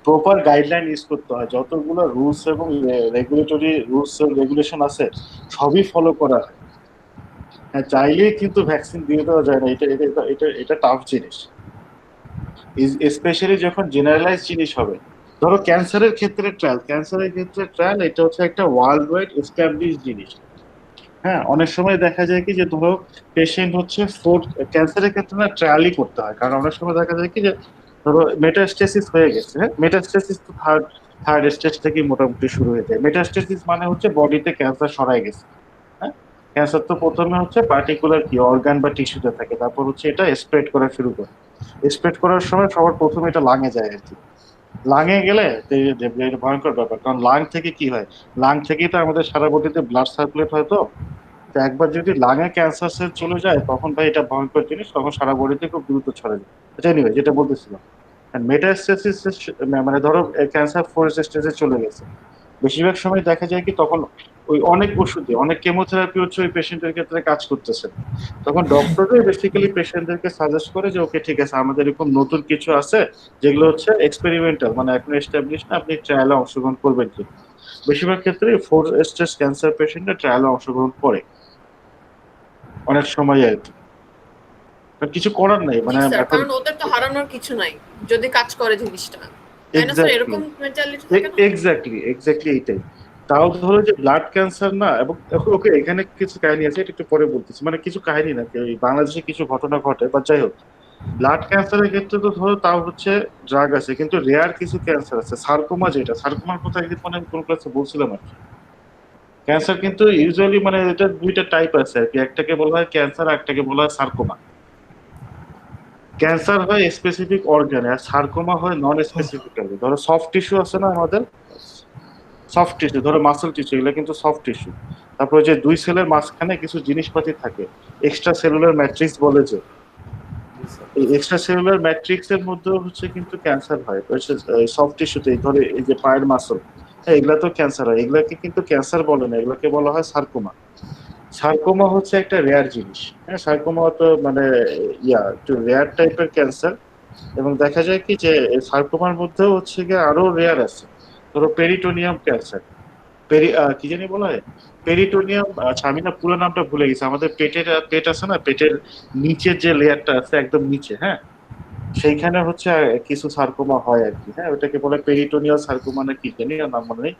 প্রপার গাইডলাইন ইউজ করতে হয়। যতগুলো রুলস এবং রেগুলেটরি রুলস রেগুলেশন আছে সবই ফলো করা হয়। হ্যাঁ, চাইলেই কিন্তু ভ্যাকসিন দিয়ে দেওয়া যায় না, এটা টাফ জিনিস, স্পেশালি যখন জেনারেলাইজ জিনিস হবে। ধরো ক্যান্সারের ক্ষেত্রে ট্রায়াল এটা হচ্ছে একটা ওয়ার্ল্ড ওয়াইড এস্টাবলিশ জিনিস। হ্যাঁ, অনেক সময় দেখা যায় কি যে ধরো পেশেন্ট হচ্ছে ক্যান্সারের ক্ষেত্রে না ট্রায়ালই করতে হয়, কারণ অনেক সময় দেখা যায় কি যে ধরো মেটাস্টেসিস হয়ে গেছে। হ্যাঁ, মেটাস্টেসিস তো থার্ড থার্ড স্টেজ থেকে মোটামুটি শুরু হয়ে যায়। মেটাস্টেসিস মানে হচ্ছে বডিতে ক্যান্সার ছড়ায় গেছে। হ্যাঁ, ক্যান্সার তো প্রথমে হচ্ছে পার্টিকুলার কি অর্গান বা টিস্যুতে থাকে, তারপর হচ্ছে এটা স্প্রেড করা শুরু করে। স্প্রেড করার সময় সবার প্রথমে এটা লাঙে যায় আর কি। লাঙে গেলে এটা ভয়ঙ্কর ব্যাপার, কারণ লাং থেকে কি হয়, লাং থেকেই তো আমাদের সারা বডিতে ব্লাড সার্কুলেট হয়। তো তো একবার যদি লাঙে ক্যান্সার সেল চলে যায় তখন ভাই এটা ভয়ঙ্কর জিনিস, তখন সারা বডিতে খুব দ্রুত ছড়ে যায়। আচ্ছা, এনিওয়ে যেটা বলতেছিলাম, মেটাস্টেসিস মানে ধরো ক্যান্সার ফোর্থ স্টেজে চলে গেছে, বেশিরভাগ সময় দেখা যায় কি তখন ওই অনেক ওষুধে অনেক কেমোথেরাপি হচ্ছে ওই পেশেন্টের ক্ষেত্রে কাজ করতেছে না। তখন ডক্টরই বেসিক্যালি পেশেন্টদেরকে সাজেস্ট করে যে ওকে ঠিক আছে, আমাদের এরকম নতুন কিছু আছে যেগুলো হচ্ছে এক্সপেরিমেন্টাল, মানে এখন এস্টাবলিশ না, আপনি ট্রায়ালে অংশগ্রহণ করবেন কি। বেশিরভাগ ক্ষেত্রে ফোর্থ স্টেজ ক্যান্সার পেশেন্টরা ট্রায়ালে অংশগ্রহণ করে অনেক সময় আর কি। কারণ কিছু করার নাই, জি মানে স্যার, এখন কারণ ওদের তো হারানোর কিছু নাই যদি কাজ করে জিনিসটা, তাই না স্যার? এক্স্যাক্টলি এরকম মেন্টালিটি থাকে না? এক্স্যাক্টলি এইটাই। তাও ধরো যে ব্লাড ক্যান্সার না, এবং ওকে এখানে কিছু কাহিনী আছে, এটা একটু পরে বলতেছি, মানে কিছু কাহিনী না, এই বাংলাদেশে কিছু ঘটনা ঘটে বা যাই হোক। ব্লাড ক্যান্সারের ক্ষেত্রে তো ধরো তাও হচ্ছে ড্রাগ আছে, কিন্তু রেয়ার কিছু ক্যান্সার আছে, সার্কোমা, যেটা সার্কোমার কথা একদিন মানে আমি কোন ক্লাসে বলছিলাম আর কি। ক্যান্সার কিন্তু ইউজুয়ালি মানে এটা দুইটা টাইপ আছে আর কি, একটাকে বলা হয় ক্যান্সার, আর একটাকে বলা হয় সার্কোমা। ক্যান্সার হয় স্পেসিফিক অর্গানে, আর সার্কোমা হয় নন স্পেসিফিক্যালি। ধরো সফট টিস্যু আছে না আমাদের, সফট টিস্যু ধরো মাসল টিস্যু, এগুলো কিন্তু সফট টিস্যু। তারপরে যে দুই সেলের মাঝখানে কিছু জিনিসপাতি থাকে, এক্সট্রা সেলুলার ম্যাট্রিক্স বলে যে, এই এক্সট্রা সেলুলার ম্যাট্রিক্স এর মধ্যেও হচ্ছে কিন্তু ক্যান্সার হয় সফট টিস্যুতে। ধরে এই যে পায়ের মাসল, হ্যাঁ, এগুলা তো ক্যান্সার হয়, এগুলাকে কিন্তু ক্যান্সার বলে না, এগুলাকে বলা হয় সার্কোমা। সার্কোমা হচ্ছে একটা রেয়ার জিনিস। হ্যাঁ, সার্কোমা তো মানে একটু রেয়ার টাইপের ক্যান্সার। এবং দেখা যায় কি যে সার্কোমার মধ্যেও হচ্ছে গিয়ে আরো রেয়ার আছে। ধরো পেরিটোনিয়াম ক্যান্সার, কি জানি বলা হয়, পেরিটোনিয়াম। আচ্ছা, আমি না পুরো নামটা ভুলে গেছি। আমাদের পেট আছে না, পেটের নিচের যে লেয়ারটা আছে একদম নিচে, হ্যাঁ, সেইখানে হচ্ছে কিছু সার্কোমা হয় আর কি। হ্যাঁ, ওটাকে বলে পেরিটোনিয়াল সার্কোমা না কি জানি, আর নাম মনে নেই।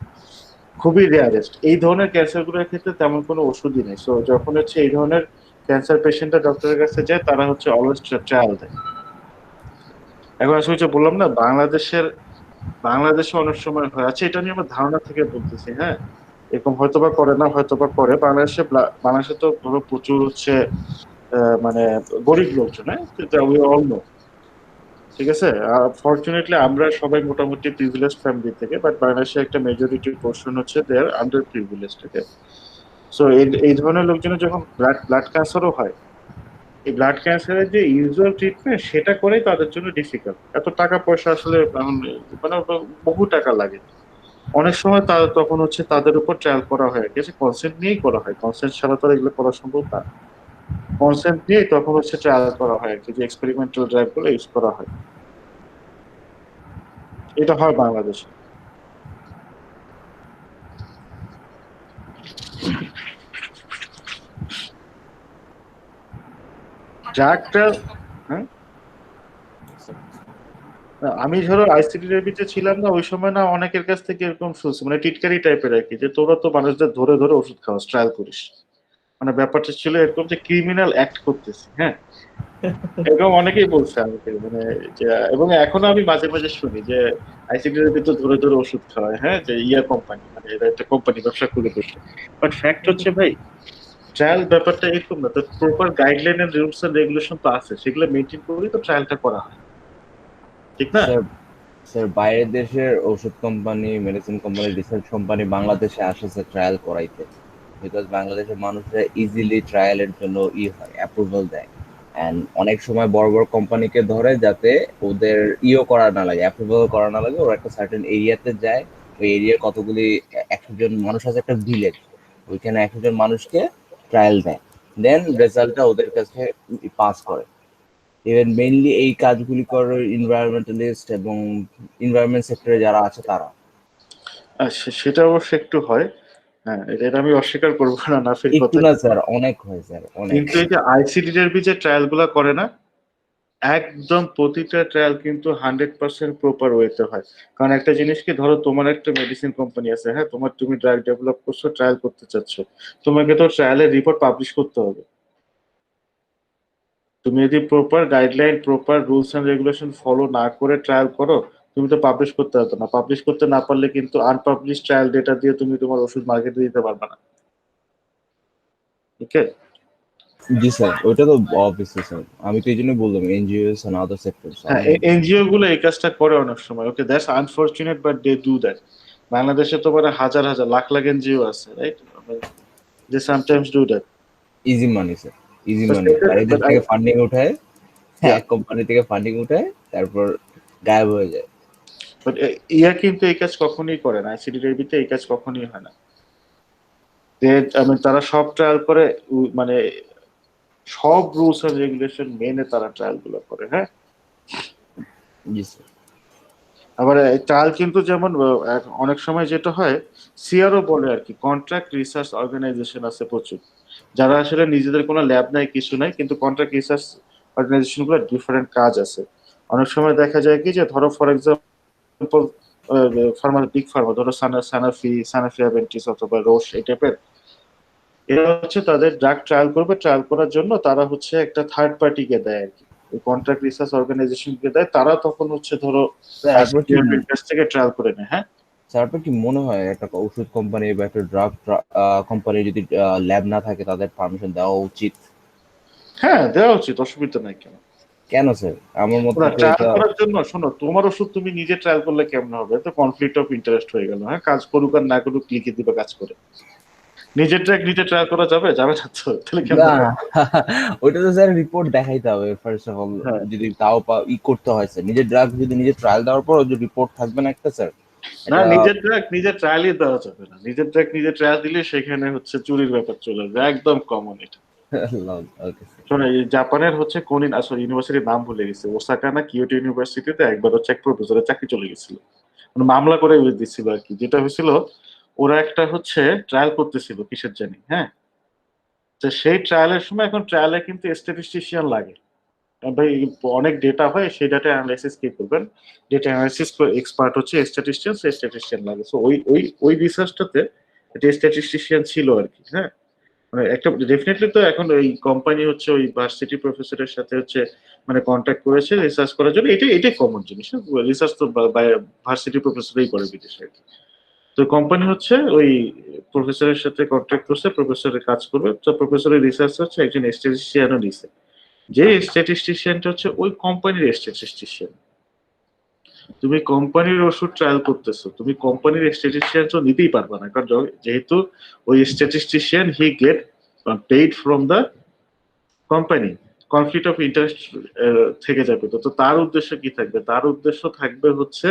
খুবই রেয়ারেস্ট এই ধরনের ক্যান্সার গুলোর ক্ষেত্রে তেমন কোনো ওষুধই নেই। সো যখন হচ্ছে এই ধরনের ক্যান্সার পেশেন্টরা ডক্টরের কাছে যায়, তারা হচ্ছে অলওয়েজ ট্রায়াল দেয়। এখন আসলে যে বললাম না, বাংলাদেশে অনেক সময় হয়, আচ্ছা এটা নিয়ে আমার ধারণা থেকে বলতেছি। হ্যাঁ, এরকম হয়তোবা করে না, হয়তোবা করে। বাংলাদেশে তো ধরো প্রচুর হচ্ছে মানে গরিব লোকজন, হ্যাঁ, উই অল নো। ঠিক আছে, ফরচুনেটলি আমরা সবাই মোটামুটি প্রিভিলেজ ফ্যামিলি থেকে, বাট বাংলাদেশে একটা মেজরিটি পোর্শন হচ্ছে দেয়ার আন্ডার প্রিভিলেজ থেকে। সো এই ধরনের লোকজনের যখন ব্লাড ক্যান্সারও হয়, এই ব্লাড ক্যান্সারের যে ইউজুয়াল ট্রিটমেন্ট সেটা করেই তাদের জন্য ডিফিকাল্ট। এত টাকা পয়সা আসলে এখন মানে বহু টাকা লাগে। অনেক সময় তখন হচ্ছে তাদের উপর ট্রায়াল করা হয় আর কি, কনসেন্ট নিয়েই করা হয়, কনসেন্ট ছাড়া তো আর এগুলো করা সম্ভব না। কনসেন্ট নিয়েই তখন হচ্ছে ট্রায়াল করা হয় আর কি, যে এক্সপেরিমেন্টাল ড্রাগ গুলো ইউজ করা হয়। এটা হয় বাংলাদেশে। ড্রাগটা, হ্যাঁ, আমি ধরো আইসিডি রেবিতে ছিলাম না, ওই সময় না অনেকের কাছ থেকে এরকম শুনছি, মানে টিটকারি টাইপের আর কি, যে তোরা তো মানুষদের ধরে ধরে ওষুধ খাওয়াস, ট্রায়াল করিস। মানে ব্যাপারটা ছিল এরকম যে ক্রিমিনাল অ্যাক্ট করতেছি। হ্যাঁ, এরকম অনেকেই বলছে আমাকে, মানে যে, এবং এখনো আমি মাঝে মাঝে শুনি যে আইসিডি রেবি তো ধরে ধরে ওষুধ খাওয়ায়, হ্যাঁ, যে কোম্পানি, মানে এরা একটা কোম্পানি ব্যবসা করে বসে। বাট ফ্যাক্ট হচ্ছে ভাই, ট্রায়াল ব্যাপারটা এরকম না, তো proper guideline and rules and regulation তো আছে, সেগুলো মেনটেন করেই তো ট্রায়ালটা করা হয়, ঠিক না? স্যার স্যার বাইরের দেশের ওষুধ company, medicine company, research company বাংলাদেশে আসে স্যার ট্রায়াল করাইতে, বিকজ বাংলাদেশের মানুষরা ইজিলি ট্রায়ালের জন্য হয় অ্যাপ্রুভাল দেয়। অ্যান্ড অনেক সময় বড় বড় কোম্পানিকে ধরে যাতে ওদের করা না লাগে, অ্যাপ্রুভাল করা না লাগে, ওরা একটা সার্টেন এরিয়াতে যায়, ওই এরিয়ার কতগুলি 100 জন মানুষ আছে, একটা ভিলেজ, ওইখানে 100 জন মানুষকে ট্রায়াল দেয়, দেন রেজাল্টটা ওদের কাছে পাস করে। ইভেন মেইনলি এই কাজগুলি করে এনভায়রনমেন্টালিস্ট এবং এনভায়রনমেন্ট সেক্টরে যারা আছে তারা। সেটা অবশ্য একটু হয়। হ্যাঁ, এটা আমি অস্বীকার করবো না, নাফির একটু কথা। না স্যার, অনেক হয় স্যার, অনেক। কিন্তু এই যে আইসিডিআরবি যে ট্রায়াল গুলা করে না, একদম প্রতিটা ট্রায়াল কিন্তু 100% প্রপার ওয়েতে হয়। কারণ একটা জিনিস কি, ধরো তোমার একটা মেডিসিন কোম্পানি আছে, হ্যাঁ, তুমি ড্রাগ ডেভেলপ করছো, ট্রায়াল করতে চাচ্ছ, তোমাকে তো ট্রায়ালের রিপোর্ট পাবলিশ করতে হবে। তুমি যদি proper guideline, proper rules and regulation follow না করে ট্রায়াল করো, তুমি তো পাবলিশ করতে পারতো না। পাবলিশ করতে না পারলে কিন্তু আনপাবলিশ ট্রায়াল ডেটা দিয়ে তুমি তোমার ওষুধ মার্কেটে দিতে পারবে না। ওকে। জি স্যার, ওইটা তো অবভিয়াসলি স্যার, আমি তো এই জন্য বললাম এনজিওস এন্ড আদার সেক্টরস। হ্যাঁ, এনজিও গুলো এই কাজটা করে অনেক সময়। Okay, that's unfortunate, but they do that. বাংলাদেশে তো মানে হাজার হাজার লাখ লাখ এনজিও আছে, right? They sometimes do that. Easy money sir, easy But money. বাইরের থেকে ফান্ডিং উঠায়, yeah, এক কোম্পানি থেকে ফান্ডিং উঠায়, তারপর গায়েব হয়ে যায়। but ইয়া কিন্তু এই কাজ কখনোই করে না, আইসিডিডিআরবিতে এই কাজ কখনোই হয় না। তারা সব ট্রায়াল করে, মানে সব রুলস এন্ড রেগুলেশন মেনে তারা ট্রায়াল গুলো করে। হ্যাঁ, জি স্যার। আবার ট্রায়াল কিন্তু যেমন অনেক সময় যেটা হয়, সিআরও বলে আর কি, কন্ট্রাক্ট রিসার্চ অর্গানাইজেশন আছে প্রচুর, যারা আসলে নিজেদের কোনো ল্যাব নাই, কিছু নাই, কিন্তু কন্ট্রাক্ট রিসার্চ অর্গানাইজেশন গুলো ডিফারেন্ট কাজ আছে। অনেক সময় দেখা যায় কি যে, ধরো for example Pharma, big Pharma, ধরো সানাফি অ্যাভেন্টিস অথবা রোশ, এই টাইপের, এরা হচ্ছে তাদের ড্রাগ ট্রায়াল করবে, ট্রায়াল করার জন্য তারা হচ্ছে একটা থার্ড পার্টিকে দেয় আর কি, ওই কন্ট্রাক্ট রিসার্চ অর্গানাইজেশনকে দেয়, তারা তখন হচ্ছে ধরো স্যার আপনার কি আইসিডিআরবির কাছ থেকে ট্রায়াল করে নেয়। হ্যাঁ, স্যার, আপনার কি মনে হয় একটা ওষুধ কোম্পানি বা একটা ড্রাগ কোম্পানি যদি ল্যাব না থাকে, তাদের পারমিশন দেওয়া উচিত? হ্যাঁ, দেওয়া উচিত, অসুবিধা নাই। কেন কেন স্যার? আমার মতে ওরা তো ট্রায়াল এটা। করার জন্য, শোনো, তোমার ওষুধ তুমি নিজে ট্রায়াল করলে কেমন হবে? তো কনফ্লিক্ট অফ ইন্টারেস্ট হয়ে গেল। হ্যাঁ, কাজ করুক আর না করুক, লিখে দিবে কাজ করে। নিজের ট্র্যাক নিজে ট্রায়াল করা যাবে, যাবে না তো, তাহলে কেমন না, হবে? ওইটা তো স্যার রিপোর্ট দেখাইতে হবে ফার্স্ট অফ অল। হ্যাঁ, যদি তাও করতে হয় স্যার, নিজের ড্রাগ যদি নিজে ট্রায়াল দেওয়ার পর যদি রিপোর্ট থাকবে না একটা স্যার, না, এটা। নিজের ট্র্যাক নিজের ট্রায়ালই দেওয়া যাবে না। নিজের ট্র্যাক নিজে ট্রায়াল দিলে সেখানে হচ্ছে চুরির ব্যাপার চলে আসবে, একদম কমন এটা। Okay sir. শোনো, এই জাপানের হচ্ছে কোন আসলে ইউনিভার্সিটির নাম ভুলে গেছে, ওসাকা না কিয়োটো ইউনিভার্সিটিতে একবার হচ্ছে এক প্রফেসরের চাকরি চলে গেছিল, মানে মামলা করে দিচ্ছিল আর কি। যেটা হয়েছিল, ওরা একটা হচ্ছে ট্রায়াল করতেছিল কিসের জানি, হ্যাঁ, তো সেই ট্রায়ালের সময়, এখন ট্রায়ালে কিন্তু স্ট্যাটিস্টিশিয়ান লাগে। ভাই, অনেক ডেটা হয়, সেই ডেটা অ্যানালাইসিস কে করবেন? ডেটা অ্যানালাইসিস এক্সপার্ট হচ্ছে স্ট্যাটিস্টিয়ান, সেই স্ট্যাটিস্টিয়ান লাগে। সো ওই রিসার্চটাতে একটা স্ট্যাটিস্টিশিয়ান ছিল আর কি। হ্যাঁ, মানে একটা ডেফিনেটলি তো এখন ওই কোম্পানি হচ্ছে ওই ভার্সিটি প্রফেসরের সাথে হচ্ছে মানে কন্ট্যাক্ট করেছে রিসার্চ করার জন্য। এটাই কমন জিনিস। রিসার্চ তো ভার্সিটি প্রফেসরই করে বিদেশে আর কি। তো কোম্পানি হচ্ছে ওই প্রফেসরের সাথে কন্ট্যাক্ট করছে, প্রফেসরের কাজ করবে, তো প্রফেসরের রিসার্চ হচ্ছে একজন স্ট্যাটিস্টিশিয়ানও নিছে, যে স্ট্যাটিস্টিশিয়ানটা হচ্ছে ওই কোম্পানির স্ট্যাটিস্টিশিয়ান। তুমি কোম্পানির ওষুধ ট্রায়াল করতেছো, তুমি কোম্পানির স্ট্যাটিস্টিশিয়ান তো নিতেই পারবে না, কারণ যেহেতু ওই statistician he get paid from the company, conflict of interest থেকে যাবে। তো তো তার উদ্দেশ্য কি থাকবে? তার উদ্দেশ্য থাকবে হচ্ছে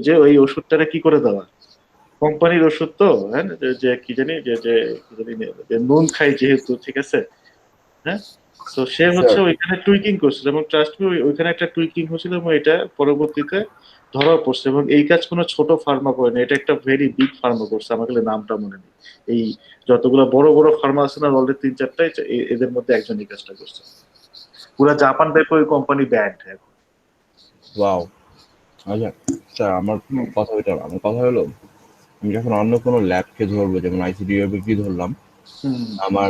যে ওই ওষুধটা কি করে দেওয়া, কোম্পানির ওষুধ তো, হ্যাঁ, যে কি জানি, কি জানি, যে নুন খাই যেহেতু, ঠিক আছে, হ্যাঁ, তো সে হচ্ছে স্যার ওইখানে টুইকিং করছিল, এবং ট্রাস্ট মি, ওইখানে একটা টুইকিং হয়েছিল, এবং এটা পরবর্তীতে ধরা পড়ছে। এবং এই কাজ কোনো ছোট ফার্মা করে না, এটা একটা ভেরি বিগ ফার্মা করছে, আমার কাছে নামটা মনে নেই। এই যতগুলো বড় বড় ফার্মা আছে না, অলরেডি 3-4টা, এদের মধ্যে একজন এই কাজটা করছে। পুরা জাপান ব্যাপী ওই কোম্পানি ব্যান্ড এখন। ওয়াও। আচ্ছা স্যার, আমার হুম, কথা ওইটা না। আমার কথা হলো, আমি যখন অন্য কোনো ল্যাবকে ধরবো, যেমন আইসিডিআরবি ধরলাম, হুম, আমার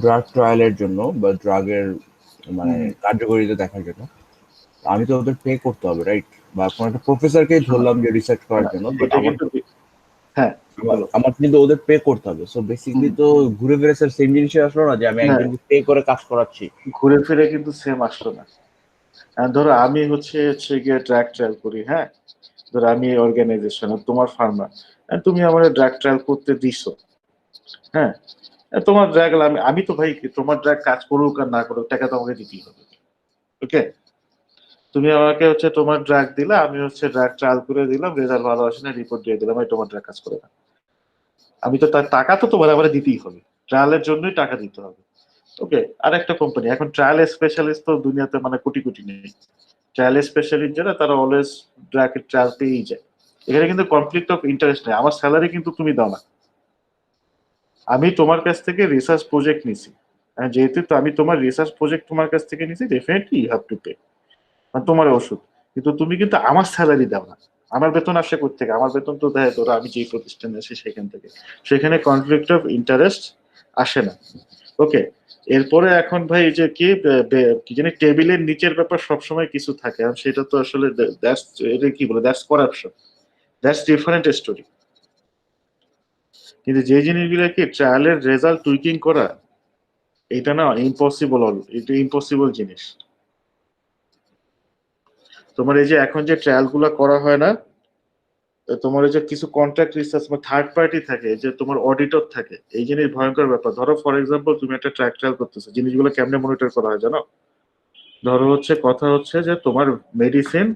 ড্রাগ ট্রায়ালের জন্য বা ড্রাগের মানে হুম। কার্যকারিতা দেখার জন্য, আমি তো ওদের পে করতে হবে, রাইট? বা কোনো একটা প্রফেসরকেই শোনো, ধরলাম যে রিসার্চ করার না, জন্য, বাট এটা আমার কিন্তু হ্যাঁ, বলো। আমার কিন্তু ওদের পে করতে হবে। সো হুম, বেসিক্যালি তো ঘুরে ফিরে স্যার সেম জিনিসই আসলো না, যে আমি না, একজনকে পে করে কাজ করাচ্ছি। ঘুরে ফিরে কিন্তু সেম আসলো না। ধরো আমি হচ্ছে গিয়ে ড্রাগ ট্রায়াল করি, হ্যাঁ, ধরো আমি অর্গানাইজেশন, তোমার ফার্মা, তুমি আমার ড্রাগ ট্রায়াল করতে দিছো, হ্যাঁ, তোমার ড্রাগ, আমি তো ভাই, তোমার ড্রাগ কাজ করুক আর না করুক, টাকা তো আমাকে দিতেই হবে। ওকে, তুমি আমাকে হচ্ছে তোমার ড্রাগ দিলা, আমি হচ্ছে ড্রাগ ট্রায়াল করে দিলাম, রেজাল্ট ভালো আসে না, রিপোর্ট দিয়ে দিলাম, এই তোমার ড্রাগ কাজ করে না। আমি তো তার টাকা তো তোমার আমার দিতেই হবে, ট্রায়ালের জন্যই টাকা দিতে হবে। ওকে, আর একটা কোম্পানি এখন ট্রায়াল স্পেশালিস্ট তো দুনিয়াতে মানে কোটি কোটি নেই। ট্রায়াল স্পেশালিস্ট যারা, তারা অলওয়েজ ড্রাগ ট্রায়াল পেয়েই যায়। এখানে কিন্তু কনফ্লিক্ট অফ ইন্টারেস্ট নেই, আমার স্যালারি কিন্তু তুমি দাও না, আমি তোমার কাছ থেকে রিসার্চ প্রজেক্ট নিছি, যেহেতু তো আমি তোমার রিসার্চ প্রজেক্ট তোমার কাছ থেকে নিছি, definitely you have to pay, তোমার ওষুধ। কিন্তু তুমি কিন্তু আমার স্যালারি দাও না, আমার বেতন আসে থেকে, আমার বেতন তো দেয় ধরো আমি যে প্রতিষ্ঠানে আছি সেখান থেকে, সেখানে কনফ্লিক্ট অফ ইন্টারেস্ট আসে না। ওকে, এরপরে এখন ভাই এই যে কি জানি টেবিলের নিচের ব্যাপার সবসময় কিছু থাকে, আর সেটা তো আসলে এটা কি বলে, that's corruption, that's different story. কিন্তু যে জিনিসগুলো কি ট্রায়ালের রেজাল্ট টুইকিং করা, এটা না ইম্পসিবল, এটা ইম্পসিবল জিনিস। তোমার এই যে এখন যে ট্রায়াল গুলা করা হয় না, তোমার এই যে কিছু কন্ট্রাক্ট রিসার্চ বা থার্ড পার্টি থাকে, যে তোমার অডিটর থাকে, এই জিনিস ভয়ঙ্কর ব্যাপার। ধরো ফর এক্সাম্পল তুমি একটা ট্রায়াল করতেছো, জিনিসগুলো কেমনে মনিটর করা হয় জানো? ধরো কথা হচ্ছে যে তোমার মেডিসিন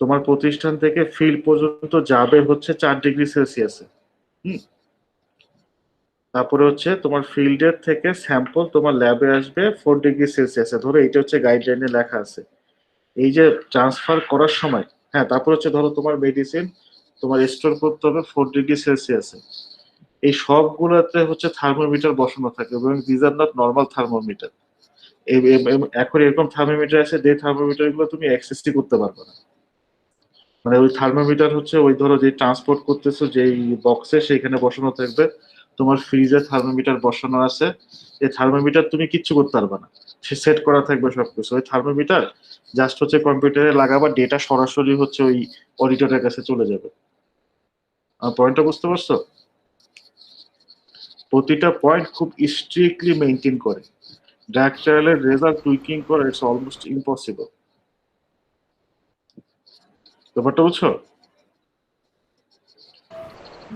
তোমার প্রতিষ্ঠান থেকে ফিল্ড পর্যন্ত যাবে হচ্ছে 4°C। তারপরে হচ্ছে তোমার ফিল্ডের থেকে স্যাম্পল তোমার ল্যাবে আসবে 4°C। ধরো এটা হচ্ছে গাইডলাইনে লেখা আছে। এই যে ট্রান্সফার করার সময়, হ্যাঁ, তারপর হচ্ছে ধরো তোমার মেডিসিন তোমার স্টোর করতে হবে 4°C। এই সবগুলোতে হচ্ছে থার্মোমিটার বসানো থাকে, এবং these are not normal thermometer. এখন এরকম থার্মোমিটার আছে, যে থার্মোমিটার গুলো তুমি অ্যাক্সেসই করতে পারবে না। মানে ওই থার্মোমিটার হচ্ছে ওই ধরো যে ট্রান্সপোর্ট করতেছো যেই বক্সে, সেইখানে বসানো থাকবে। তোমার ফ্রিজে থার্মোমিটার বসানো আছে, এই থার্মোমিটার তুমি কিচ্ছু করতে পারবে না, সে সেট করা থাকবে সবকিছু। ওই থার্মোমিটার জাস্ট হচ্ছে কম্পিউটারে লাগাবা, ডেটা সরাসরি হচ্ছে ওই অডিটরের কাছে চলে যাবে। পয়েন্টটা বুঝতে পারছো? প্রতিটা পয়েন্ট খুব স্ট্রিক্টলি মেনটেন করে। ড্রাগ ট্রায়ালের রেজাল্ট টুইকিং করা ইটস অলমোস্ট ইম্পসিবল। ব্যাপারটা বুঝছো?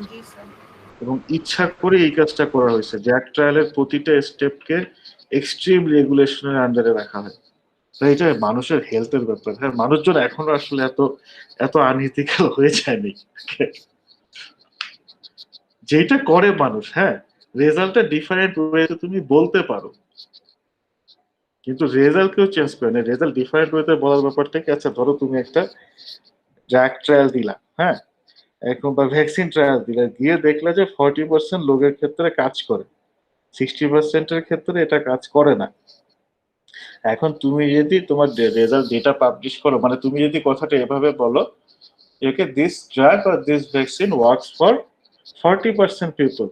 জি স্যার। এবং ইচ্ছা করে এই কাজটা করা হয়েছে, ড্রাগ ট্রায়ালের প্রতিটা স্টেপকে এক্সট্রিম রেগুলেশনের আন্ডারে রাখা হয়। তো এটা মানুষের হেলথের ব্যাপার। হ্যাঁ, মানুষজন এখনো আসলে এত এত আনইথিক্যাল হয়ে যায়নি। যেটা করে মানুষ, হ্যাঁ, রেজাল্টটা ডিফারেন্ট ওয়েতে তুমি বলতে পারো, কিন্তু রেজাল্ট কেউ চেঞ্জ করে না। রেজাল্ট ডিফারেন্ট ওয়েতে বলার ব্যাপারটা কি, আচ্ছা ধরো তুমি একটা ড্রাগ ট্রায়াল দিলা, হ্যাঁ, এখন বা ভ্যাকসিন ট্রায়াল দিলা, দিয়ে দেখলা যে 40% লোকের ক্ষেত্রে কাজ করে, 60%-এর ক্ষেত্রে এটা কাজ করে না। এখন তুমি যদি তোমার রেজাল্ট ডেটা পাবলিশ করো, মানে তুমি যদি কথাটা এভাবে বলো, okay, this drug or this vaccine works for 40% people,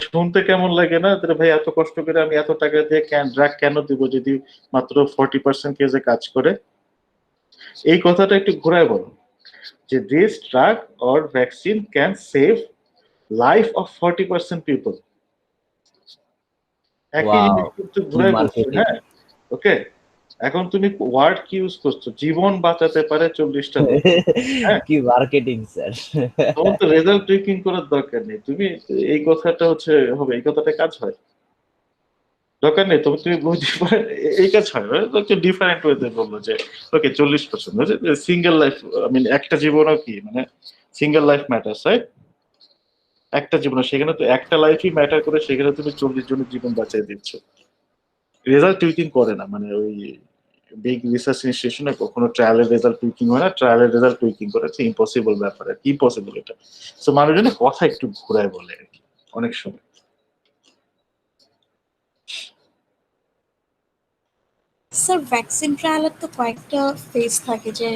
শুনতে কেমন লাগে না? ভাই এত কষ্ট করে আমি এত টাকা দিয়ে ড্রাগ কেন দিব যদি মাত্র 40% কেজে কাজ করে? এই কথাটা একটু ঘুরায় বলো, যে this drug or vaccine can save life of 40% people. একই ওয়াও, জিনিস কিন্তু কি ঘুরায় বলছো, মার্কেটিং! হ্যাঁ। ওকে, এখন তুমি ওয়ার্ড কি ইউজ করছো, জীবন বাঁচাতে পারে 40টা লোক, হ্যাঁ। কি মার্কেটিং স্যার! তোমার তো রেজাল্ট ট্রেকিং করার দরকার নেই, তুমি এই কথাটা হচ্ছে হবে, এই কথাটা কাজ হয়, দরকার নেই। তবে তুমি বুঝতে পারে এই কাজ হয়, একটু ডিফারেন্ট ওয়েতে বললো যে ওকে 40%, সিঙ্গেল লাইফ, আই মিন একটা জীবনও কি, মানে সিঙ্গেল লাইফ ম্যাটার্স, রাইট? একটা জীবন, সেখানে তো একটা লাইফই ম্যাটার করে, সেখানে তুমি 40 জনের জীবন বাঁচিয়ে দিচ্ছ। রেজাল্ট টুইকিং করে না, মানে ওই বিগ রিসার্চ ইনস্টিটিউশনে কখনো ট্রায়ালের রেজাল্ট টুইকিং হয় না, ট্রায়ালের রেজাল্ট টুইকিং করে হচ্ছে ইম্পসিবল ব্যাপার, আর কি ইম্পসিবল এটা। তো মানুষজনের কথা একটু ঘুরায় বলে আর কি অনেক সময়। স্যার ভ্যাকসিন ট্রায়ালের তো কয়েকটা ফেজ থাকে, যে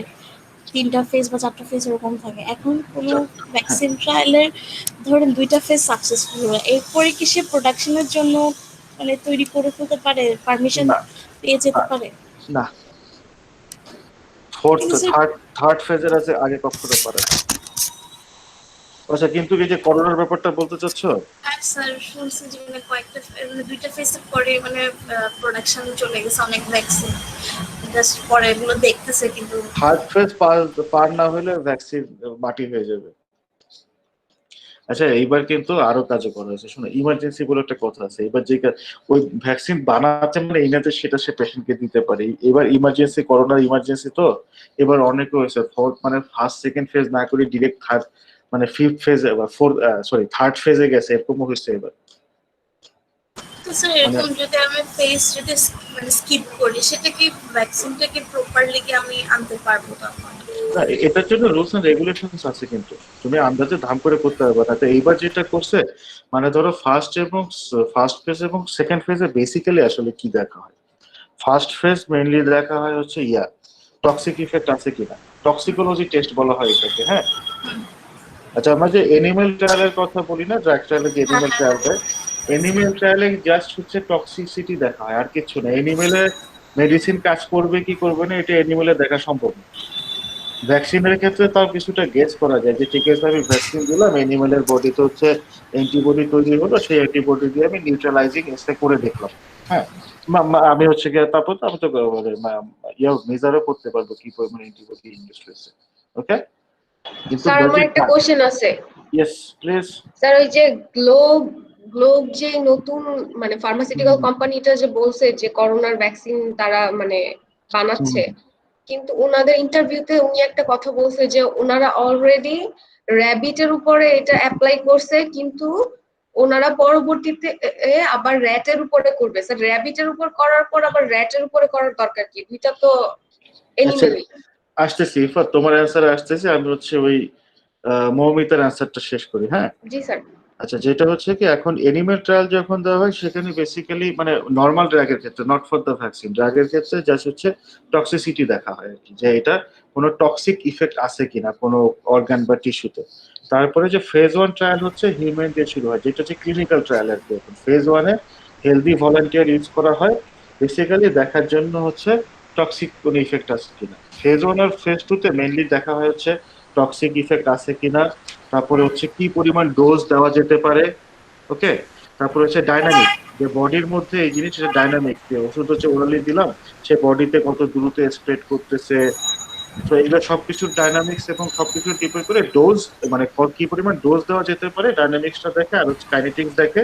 3টা ফেজ বা 4টা ফেজ এরকম থাকে। এখন কোনো হ্যাঁ, ভ্যাকসিন ট্রায়ালের ধরেন 2টা ফেজ সাকসেসফুল হলো, এরপরে কি সে প্রোডাকশনের জন্য মানে তৈরি করে ফেলতে পারে, পারমিশন না পেয়ে যেতে না পারে? না, ফোর্থ কিন্তু স্যার থার্ড ফেজের আছে, আগে কখনো পারে না। আচ্ছা, কিন্তু এই যে করোনার ব্যাপারটা বলতে চাচ্ছ, স্যার শুনছি যে মানে কয়েকটা মানে 2টা ফেজ পরে মানে প্রোডাকশন চলে গেছে অনেক ভ্যাকসিন, জাস্ট পরে এগুলো দেখতেছে কিন্তু। থার্ড ফেজ পার না হলে ভ্যাকসিন মাটি হয়ে যাবে। আচ্ছা, এইবার কিন্তু আরো কাজে করা হয়েছে, শোনো, ইমার্জেন্সি বলে একটা কথা আছে। এবার যে ওই ভ্যাকসিন বানাতে মানে এই না যে সেটা সে পেশেন্টকে দিতে পারে। এবার ইমার্জেন্সি, করোনার ইমার্জেন্সি তো এবার অনেকে হয়েছে মানে ফার্স্ট সেকেন্ড ফেজ না করে ডিরেক্ট থার্ড, মানে ফিফথ ফেজে বা থার্ড ফেজে গেছে, এরকম হয়েছে এবার। তো স্যার এরকম যদি আমি ফেস যদি মানে স্কিপ করি সেটা কি ভ্যাকসিনটা কি প্রপারলি কি আমি আনতে পারবো তখন? না, এটার জন্য রুলস এন্ড রেগুলেশনস আছে, কিন্তু তুমি আন্দাজে ধাম করে করতে পারবে না। তো এইবার যেটা করছে, মানে ধরো ফার্স্ট ফেজ এবং সেকেন্ড ফেজে বেসিক্যালি আসলে কি দেখা হয়। ফার্স্ট ফেজ মেইনলি দেখা হয় হচ্ছে টক্সিক ইফেক্ট আছে কিনা, টক্সিকোলজি টেস্ট বলা হয় এটাকে, হ্যাঁ। আচ্ছা, আমরা যে এনিমেল ট্রায়ালের কথা বলি না, ড্রাগ ট্রায়ালে যে এনিমেল ট্রায়াল হয়, এনিমেল ট্রায়ালে জাস্ট হচ্ছে টক্সিসিটি দেখা হয়, আর কিছু না। এনিমেলে মেডিসিন কাজ করবে কি করবে না এটা এনিমেলে দেখা সম্ভব না। ভ্যাকসিনের ক্ষেত্রে তাও কিছুটা গেস করা যায় যে ঠিক আছে, আমি ভ্যাকসিন দিলাম, এনিমেলের বডিতে হচ্ছে অ্যান্টিবডি তৈরি হলো, সেই অ্যান্টিবডি দিয়ে আমি নিউট্রালাইজিং এসে করে দেখলাম, হ্যাঁ। আমি হচ্ছে গিয়ে তারপর তো আমি তো মেজারও করতে পারবো কি পরিমাণ অ্যান্টিবডি ইন্ডিউস হয়েছে, ওকে। কিন্তু স্যার আমার একটা কোশ্চেন আছে। Yes please. স্যার ওই যে গ্লোব গ্লোব যে নতুন মানে ফার্মাসিউটিক্যাল কোম্পানিটা যে বলছে যে করোনার ভ্যাকসিন তারা মানে বানাচ্ছে, কিন্তু ওনাদের ইন্টারভিউতে উনি একটা কথা বলছে যে ওনারা অলরেডি র্যাবিটের উপরে এটা অ্যাপ্লাই করছে, কিন্তু ওনারা পরবর্তীতে আবার র্যাটের উপরে করবে। স্যার র্যাবিটের উপর করার পর আবার র্যাটের উপরে করার দরকার কি? দুইটা তো এনিমেলই। আসতেছি ইরফাত, তোমার অ্যান্সার আসতেছে। আমি হচ্ছে ওই মৌমিতার অ্যান্সারটা শেষ করি, হ্যাঁ। জি স্যার। আচ্ছা, যেটা হচ্ছে কি, এখন এনিমেল ট্রায়াল যখন দেওয়া হয় সেখানে বেসিক্যালি মানে নর্মাল ড্রাগের ক্ষেত্রে, নট ফর দ্য ভ্যাকসিন, ড্রাগের ক্ষেত্রে জাস্ট হচ্ছে টক্সিসিটি দেখা হয় আর কি, যে এটা কোনো টক্সিক ইফেক্ট আছে কিনা কোনো অর্গান বা টিস্যুতে। তারপরে যে ফেজ 1 ট্রায়াল হচ্ছে হিউম্যান দিয়ে শুরু হয়, যেটা হচ্ছে ক্লিনিক্যাল ট্রায়াল আর কি। এখন ফেজ 1-এ হেলদি ভলান্টিয়ার ইউজ করা হয় বেসিক্যালি দেখার জন্য হচ্ছে টক্সিক কোনো ইফেক্ট আছে কিনা। ফেজ 1 আর ফেজ 2-তে মেইনলি দেখা হয় হচ্ছে টক্সিক ইফেক্ট আছে কিনা, তারপরে হচ্ছে কি পরিমাণ ডোজ দেওয়া যেতে পারে, ওকে। তারপরে হচ্ছে ডাইনামিক, যে বডির মধ্যে এই জিনিসটা ডাইনামিক, ওষুধ হচ্ছে ওরালি দিলাম, সে বডিতে কত দ্রুত স্প্রেড করতেছে। তো এগুলো সবকিছুর ডাইনামিক্স এবং সবকিছু ডিপেন্ড করে ডোজ, মানে কি পরিমাণ ডোজ দেওয়া যেতে পারে, ডাইনামিক্সটা দেখে, আর হচ্ছে কাইনেটিক্স দেখে,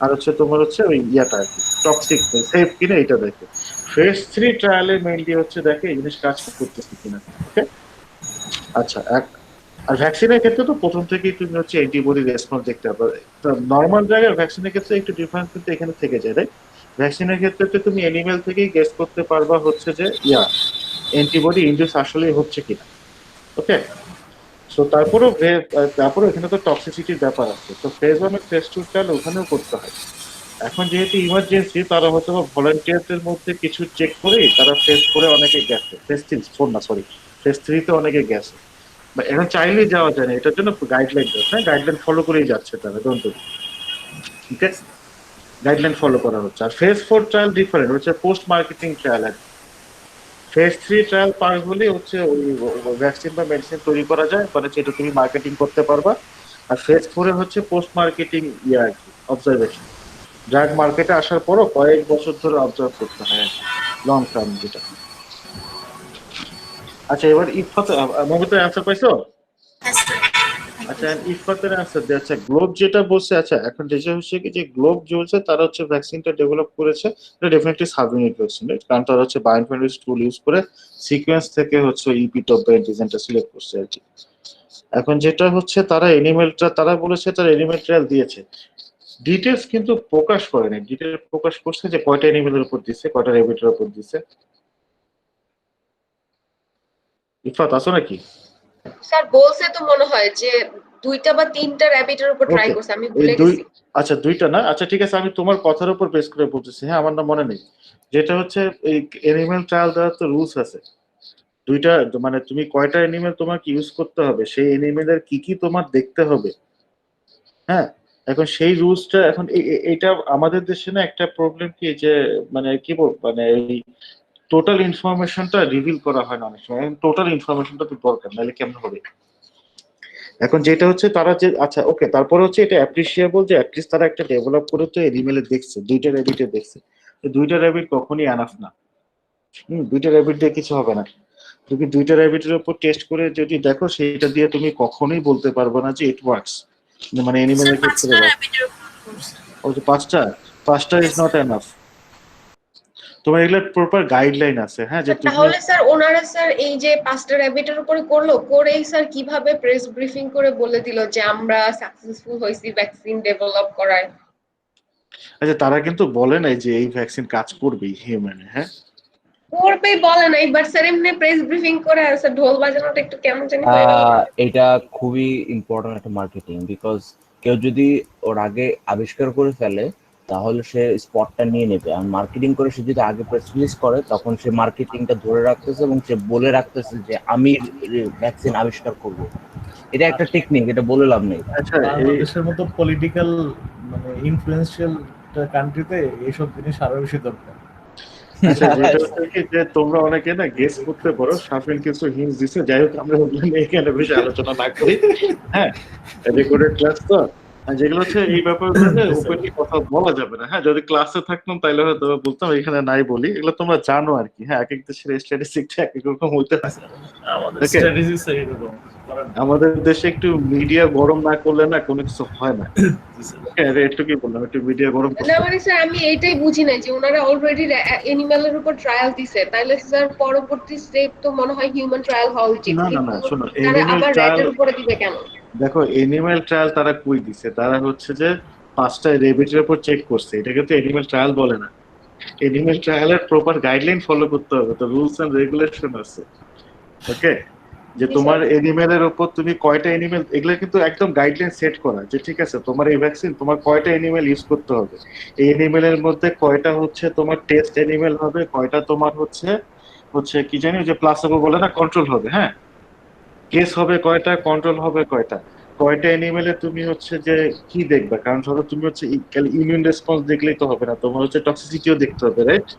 আর হচ্ছে তোমার হচ্ছে ওই ইয়াটা আর কি, টক্সিক সেফ কিনা এটা দেখে। ফেজ 3 ট্রায়ালে মেইনলি হচ্ছে দেখে এই জিনিস কাজ করতেছে কিনা, ওকে। আচ্ছা, আর ভ্যাকসিনের ক্ষেত্রে তো প্রথম থেকেই তুমি হচ্ছে অ্যান্টিবডি রেসপন্স দেখতে পাবে। নর্মাল জায়গায় ভ্যাকসিনের ক্ষেত্রে একটু ডিফারেন্স কিন্তু এখানে থেকে যায়, রাইট। ভ্যাকসিনের ক্ষেত্রে তো তুমি অ্যানিমেল থেকেই গেস করতে পারবা হচ্ছে যে অ্যান্টিবডি ইনডিউস আসলে হচ্ছে কিনা, ওকে। সো তারপরে এখানে তো টক্সিসিটির ব্যাপার আছে। তো ফেজ 1 আর ফেজ 2 ট্রায়াল ওখানেও করতে হয়। এখন যেহেতু ইমার্জেন্সি, তারা হয়তো ভলান্টিয়ারদের মধ্যে কিছু চেক করে তারা ফেজ 4-এ অনেকে গেছে, ফেজ 3-তে অনেকে গেছে। এখন চাইলেই যাওয়া যায় না, এটার জন্য গাইডলাইন আছে, হ্যাঁ। গাইডলাইন ফলো করেই যাচ্ছে তারা, don't worry, okay. Guideline follow করা হচ্ছে। আর ফেজ 4 ট্রায়াল ডিফারেন্ট, হচ্ছে পোস্ট মার্কেটিং ট্রায়াল। আর ফেজ 3 ট্রায়াল পার হলে হচ্ছে ওই ভ্যাকসিন বা মেডিসিন তৈরি করা যায়, মানে সেটা তুমি মার্কেটিং করতে পারবা। আর ফেজ 4-এ হচ্ছে পোস্ট মার্কেটিং আর কি, অবজারভেশন। ড্রাগ মার্কেটে আসার পরও কয়েক বছর ধরে অবজার্ভ করতে হয় আর কি, লং টার্ম যেটা। আচ্ছা, এবার ইফাত মমতা অ্যান্সার পাইছো? আচ্ছা, ইফাতের আনসার দিয়ে, আচ্ছা গ্লোব যেটা বলছে, আচ্ছা এখন যেটা হচ্ছে কি, যে গ্লোব চলছে তারা হচ্ছে ভ্যাকসিনটা ডেভেলপ করেছে, এটা ডেফিনেটলি সাবইউনিট ভ্যাকসিন, কারণ তারা হচ্ছে বায়োইনফরমেটিক্স টুল ইউজ করে সিকোয়েন্স থেকে হচ্ছে ইপিটপ বা অ্যান্টিজেনটা সিলেক্ট করছে আর কি। এখন যেটা হচ্ছে তারা বলেছে তারা এনিমেল ট্রায়াল দিয়েছে, ডিটেলস কিন্তু প্রকাশ করেনি। ডিটেল প্রকাশ করছে যে কয়টা এনিমেলের উপর দিচ্ছে, কয়টা রেবিটের উপর দিচ্ছে। ইফাত আছো নাকি? স্যার বলছে তো মনে হয় যে 2টা বা 3টা র্যাবিটের উপর ট্রাই ওকে, করছে, আমি এই ভুলে গেছি। আচ্ছা 2টা না, আচ্ছা ঠিক আছে, আমি তোমার কথার উপর বেস করে বলতেছি, হ্যাঁ। আমার না মনে নেই, যেটা হচ্ছে এই এনিমেল ট্রায়াল দেওয়ার তো রুলস আছে। 2টা, মানে তুমি কয়টা এনিমেল তোমাকে ইউজ করতে হবে, সেই এনিমেলের কি কি তোমার দেখতে হবে, হ্যাঁ। এখন সেই রুলসটা, এখন এটা আমাদের দেশে না একটা প্রবলেম কি, যে মানে কি বল, মানে এই টোটাল ইনফরমেশনটা রিভিল করা হয় না অনেক সময়। টোটাল ইনফরমেশনটা তো দরকার, নাহলে কেমন হবে। এখন যেটা হচ্ছে তারা যে, আচ্ছা ওকে, তারপরে হচ্ছে এটা অ্যাপ্রিসিয়েবল যে অ্যাটলিস্ট তারা একটা ডেভেলপ করে তো এনিমেলে দেখছে, 2টা র্যাবিটে দেখছে। 2টা র্যাবিট কখনই এনাফ না। 2টা র্যাবিট দিয়ে কিছু হবে না। তুমি 2টা র্যাবিটের উপর টেস্ট করে যদি দেখো, সেটা দিয়ে তুমি কখনোই বলতে পারবে না যে ইট ওয়ার্কস, মানে এনিমেলের ক্ষেত্রে। ও যে 5টা ইজ নট এনাফ। তোমার এগুলোর প্রপার গাইডলাইন আছে, হ্যাঁ, যে তুমি। তাহলে স্যার ওনারা স্যার এই যে 5টা র্যাবিটের উপরে করলো, করেই স্যার কিভাবে প্রেস ব্রিফিং করে বলে দিল যে আমরা সাকসেসফুল হইছি ভ্যাকসিন ডেভেলপ করায়? আচ্ছা, তারা কিন্তু বলে নাই যে এই ভ্যাকসিন কাজ করবে হিউম্যানে, হ্যাঁ? করবেই বলে নাই, বাট স্যার এমনি প্রেস ব্রিফিং করে আছে, ঢোল বাজানোটা একটু কেমন জানি হয়ে গেল। এটা খুবই ইম্পর্টেন্ট একটা মার্কেটিং, বিকজ কেউ যদি ওর আগে আবিষ্কার করে ফেলে তাহলে সে স্পটটা নিয়ে নেবে, আর মার্কেটিং করে সে যদি আগে প্রেস রিলিজ করে তখন সে মার্কেটিংটা ধরে রাখতেছে এবং সে বলে রাখতেছে যে আমি ভ্যাকসিন আবিষ্কার করব। এটা একটা টেকনিক, এটা বলে লাভ নেই। আচ্ছা, বাংলাদেশের মতো পলিটিক্যাল মানে ইনফ্লুয়েন্সিয়াল কান্ট্রিতে এইসব জিনিস আরো বেশি দরকার। আচ্ছা, যেটা হচ্ছে কি যে তোমরা অনেকে না গেস করতে পারো, সাফিন কিছু হিন্টস দিছে, যাই হোক আমরা ওগুলো নিয়ে এখানে বেশি আলোচনা না করি, হ্যাঁ? রেকর্ডেড ক্লাস তো, আর যেগুলো হচ্ছে এই ব্যাপারগুলো নিয়ে ওপেনলি কথা বলা যাবে না, হ্যাঁ? যদি ক্লাসে থাকতাম তাহলে হয়তো বলতাম, এখানে নাই বলি, এগুলো তোমরা জানো আর কি, হ্যাঁ? এক এক দেশের স্ট্যাটিস্টিকটা এক এক রকম হইতে পারে। আমাদের Okay. স্ট্র্যাটেজি এরকম করার আমাদের দেশে একটু মিডিয়া গরম না করলে না কোনো কিছু হয় না। একটু কি বললাম, একটু মিডিয়া গরম না করতে মানে স্যার আমি এইটাই বুঝি না যে ওনারা অলরেডি অ্যানিমালের উপর ট্রায়াল দিছে, তাইলে স্যার পরবর্তী স্টেপ তো মনে হয় হিউম্যান ট্রায়াল হওয়া উচিত, না না না, কিন্তু শোনো, তারা এনিম্যাল আবার ট্রায়াল, র্যাটের উপরে দিবে কেন? দেখো এনিম্যাল ট্রায়াল তারা কই দিছে, তারা হচ্ছে যে 5টা রেবিটের উপর চেক করছে, এটা কিন্তু এনিম্যাল ট্রায়াল বলে না। এনিম্যাল ট্রায়ালের প্রপার গাইডলাইন ফলো করতে হবে, তো রুলস এন্ড রেগুলেশন আছে, ওকে? যে তোমার এনিমেলের উপর তুমি কয়টা এনিমেল, এগুলো কিন্তু একদম গাইডলাইন সেট করা, যে ঠিক আছে তোমার এই ভ্যাকসিন তোমার কয়টা এনিমেল ইউজ করতে হবে, এই এনিমেলের মধ্যে কয়টা হচ্ছে তোমার টেস্ট এনিমেল হবে, কয়টা তোমার হচ্ছে হচ্ছে কি জানি যে প্লাসেবো বলে না, কন্ট্রোল হবে, হ্যাঁ? কেস হবে কয়টা, কন্ট্রোল হবে কয়টা, কয়টা এনিমেলে তুমি হচ্ছে যে কি দেখবা, কারণ ধরো তুমি হচ্ছে ইমিউন রেসপন্স দেখলেই তো হবে না, তোমার হচ্ছে টক্সিসিটিও দেখতে হবে, রাইট?